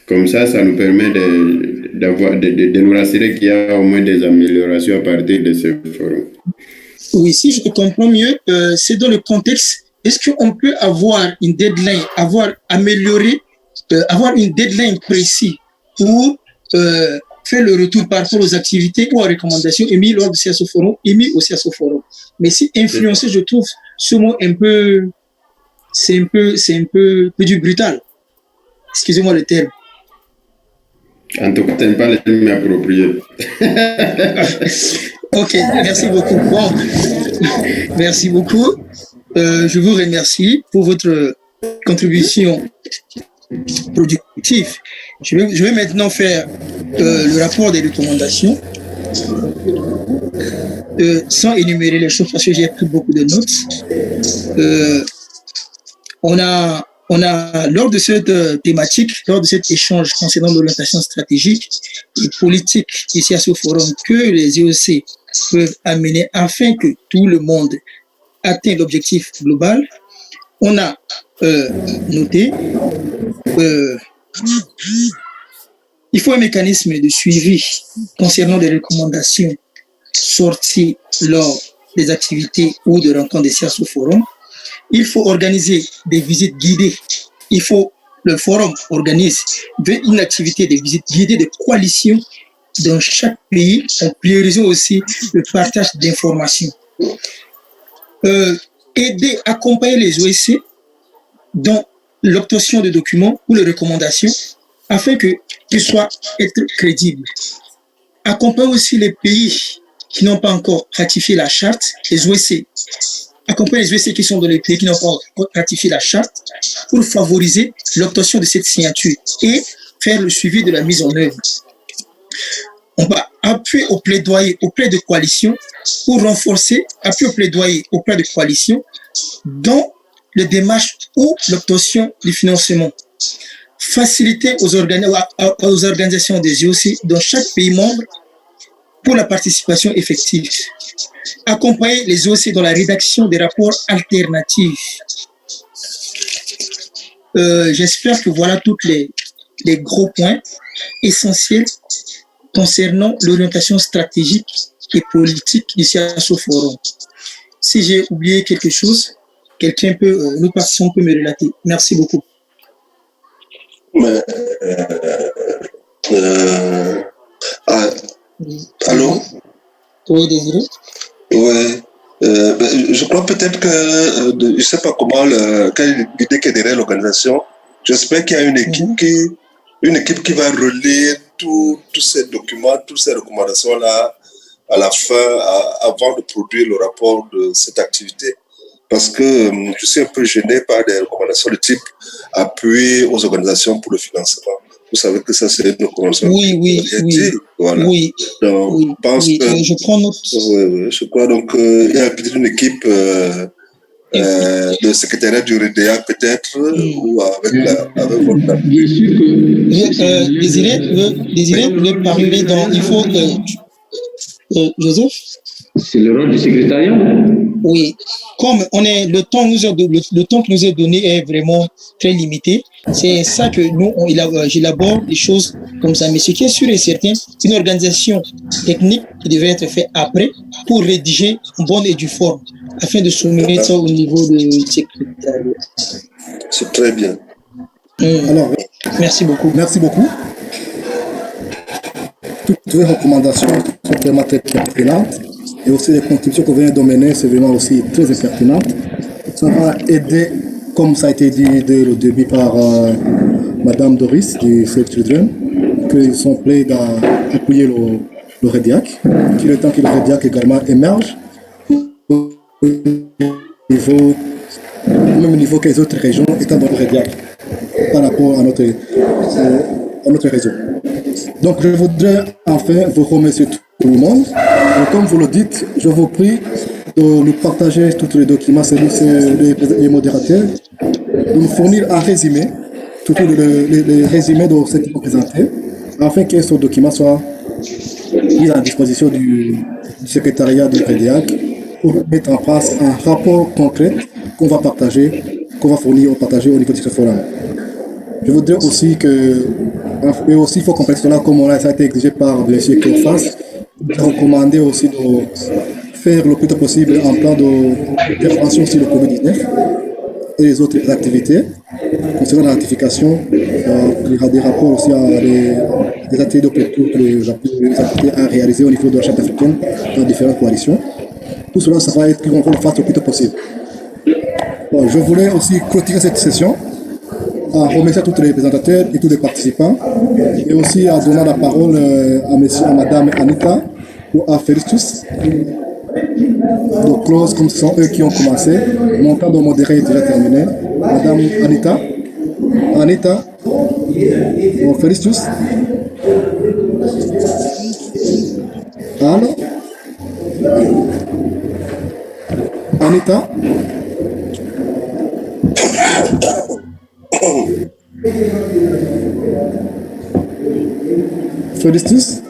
Comme ça nous permet de nous rassurer qu'il y a au moins des améliorations à partir de ce forum. Oui, si je te comprends mieux, c'est dans le contexte. Est-ce qu'on peut avoir une deadline, avoir une deadline précise pour faire le retour par rapport aux activités ou aux recommandations émises lors du CSO Forum, émises au CSO Forum. Mais si influencer, je trouve ce mot c'est un peu du brutal. Excusez-moi le terme. En tout cas, tu n'aimes pas les termes appropriés. Ok, merci beaucoup. Bon, merci beaucoup. Je vous remercie pour votre contribution productive. Je vais maintenant faire le rapport des recommandations sans énumérer les choses parce que j'ai pris beaucoup de notes. Lors de cette thématique, lors de cet échange concernant l'orientation stratégique et politique du CSO Forum que les IOC peuvent amener afin que tout le monde atteigne l'objectif global, on a noté il faut un mécanisme de suivi concernant les recommandations sorties lors des activités ou de rencontres des CSO Forum. Il faut organiser des visites guidées. Le forum organise une activité de visite guidée de coalition dans chaque pays en priorisant aussi le partage d'informations. Aider, accompagner les OSC dans l'obtention de documents ou les recommandations afin qu'ils soient être crédibles. Accompagner aussi les pays qui n'ont pas encore ratifié la charte, les OSC. Accompagner les OSC qui sont dans les pays qui n'ont pas encore ratifié la charte pour favoriser l'obtention de cette signature et faire le suivi de la mise en œuvre. On va appuyer au plaidoyer auprès de coalitions pour renforcer, appuyer au plaidoyer auprès de coalitions dans les démarches ou l'obtention du financement. Faciliter aux organisations des IOC dans chaque pays membre pour la participation effective. Accompagner les OC dans la rédaction des rapports alternatifs. J'espère que voilà tous les gros points essentiels concernant l'orientation stratégique et politique du CSO Forum. Si j'ai oublié quelque chose, quelqu'un peut, nous participants peut me relater. Merci beaucoup. Allô? Oui, Désiré? Oui. Je crois peut-être que, je ne sais pas comment, quelle idée qui est derrière l'organisation. J'espère qu'il y a une équipe qui va relire tous ces documents, toutes ces recommandations-là à la fin, avant de produire le rapport de cette activité. Parce que je suis un peu gêné par des recommandations de type appuyer aux organisations pour le financement. Vous savez que ça, c'est une recommandation. Oui. Voilà. Oui. Donc, je pense que... Je prends note. Oui, je crois donc il y a peut-être une équipe de secrétariat du RDA peut-être ou avec votre... Bien sûr que... Désiré veut parler dans... Il faut... Joseph? C'est le rôle du secrétariat. Oui, comme le temps qui nous est donné est vraiment très limité, c'est ça que nous, j'élabore des choses comme ça. Mais ce qui est sûr et certain, c'est une organisation technique qui devrait être faite après pour rédiger en bonne et due forme, afin de soumettre ça au niveau du secrétariat. C'est très bien. Alors, merci beaucoup. Merci beaucoup. Toutes les recommandations sont vraiment très pertinentes. Et aussi les contributions qu'on vient de mener, c'est vraiment aussi très pertinent. Ça va aider, comme ça a été dit dès le début par Madame Doris du Save Children, qu'ils sont prêts d'appuyer le REDIAC, qu'il est temps que le REDIAC également émerge au même niveau que les autres régions étant dans le REDIAC par rapport à notre réseau. Donc je voudrais enfin vous remercier tout le monde. Et comme vous le dites, je vous prie de nous partager tous les documents, les modérateurs, de nous fournir un résumé, surtout les résumés de ce qu'ils vont présenter, afin que ce document soit mis à disposition du secrétariat du REDIAC pour mettre en place un rapport concret qu'on va partager, qu'on va fournir ou partager au niveau de ce forum. Je voudrais aussi il faut comprendre cela comme ça a été exigé par M. Kirfas, recommander aussi de faire le plus tôt possible un plan de prévention sur le Covid-19 et les autres activités. Concernant la ratification, il y aura des rapports aussi à des ateliers de activités à réaliser au niveau de la charte africaine dans différentes coalitions. Tout cela, ça va être qu'on le fasse le plus tôt possible. Bon, je voulais aussi clôturer cette session en remerciant tous les représentateurs et tous les participants et aussi en donnant la parole à Madame Anita ou à Félictus. Donc, close, comme ce sont eux qui ont commencé. Mon temps de modérer est déjà terminé. Madame Anita. Anita. Bon, Félictus. Allô? Anita? Félictus?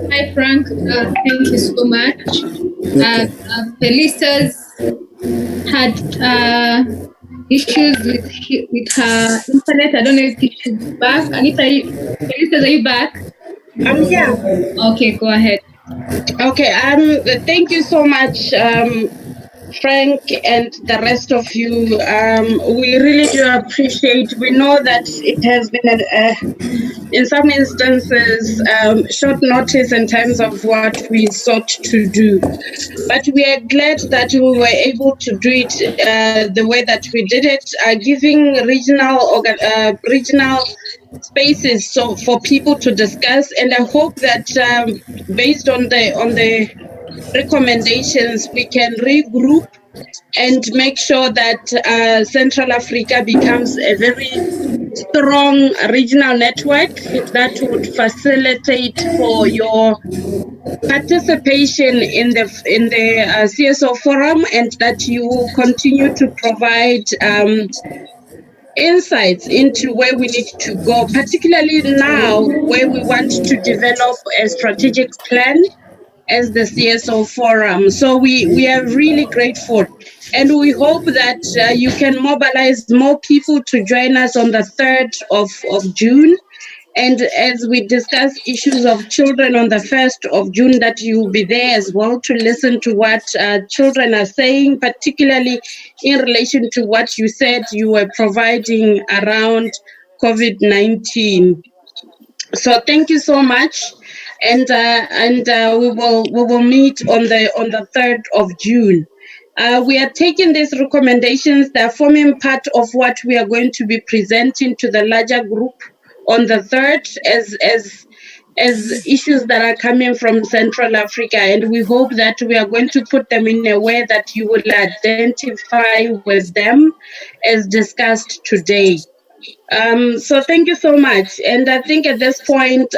Hi, Frank. Thank you so much. Felicitas had issues with her internet. I don't know if she's back. Anita, Felicitas, are you back? I'm here. Okay, go ahead. Okay. Thank you so much, Frank, and the rest of you. We really do appreciate. We know that it has been, in some instances, short notice in terms of what we sought to do. But we are glad that we were able to do it the way that we did it, giving regional spaces for people to discuss. And I hope that based on the recommendations, we can regroup and make sure that Central Africa becomes a very strong regional network that would facilitate for your participation in the CSO Forum, and that you will continue to provide insights into where we need to go, particularly now where we want to develop a strategic plan as the CSO Forum. So we are really grateful, and we hope that you can mobilize more people to join us on the 3rd of June. And as we discuss issues of children on the 1st of June, that you will be there as well to listen to what children are saying, particularly in relation to what you said you were providing around COVID-19. So thank you so much, and we will meet on the 3rd of June. We are taking these recommendations. They are forming part of what we are going to be presenting to the larger group on the 3rd as issues that are coming from Central Africa, and we hope that we are going to put them in a way that you will identify with them as discussed today. So thank you so much. And I think at this point,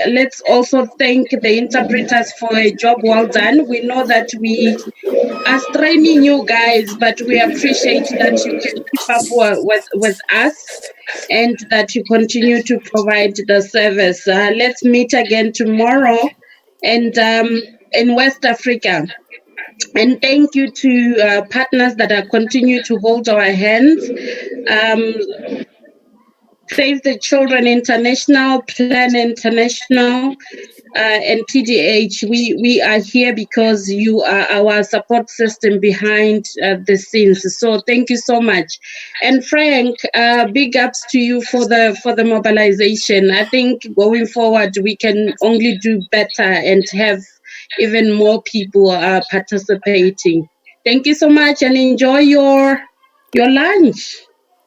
let's also thank the interpreters for a job well done. We know that we are straining you guys, but we appreciate that you can keep up with us and that you continue to provide the service. Let's meet again tomorrow and in West Africa. And thank you to partners that are continue to hold our hands. Save the Children International, Plan International, and PDH. We are here because you are our support system behind the scenes. So thank you so much. And Frank, big ups to you for the mobilization. I think going forward we can only do better and have even more people participating. Thank you so much, and enjoy your lunch.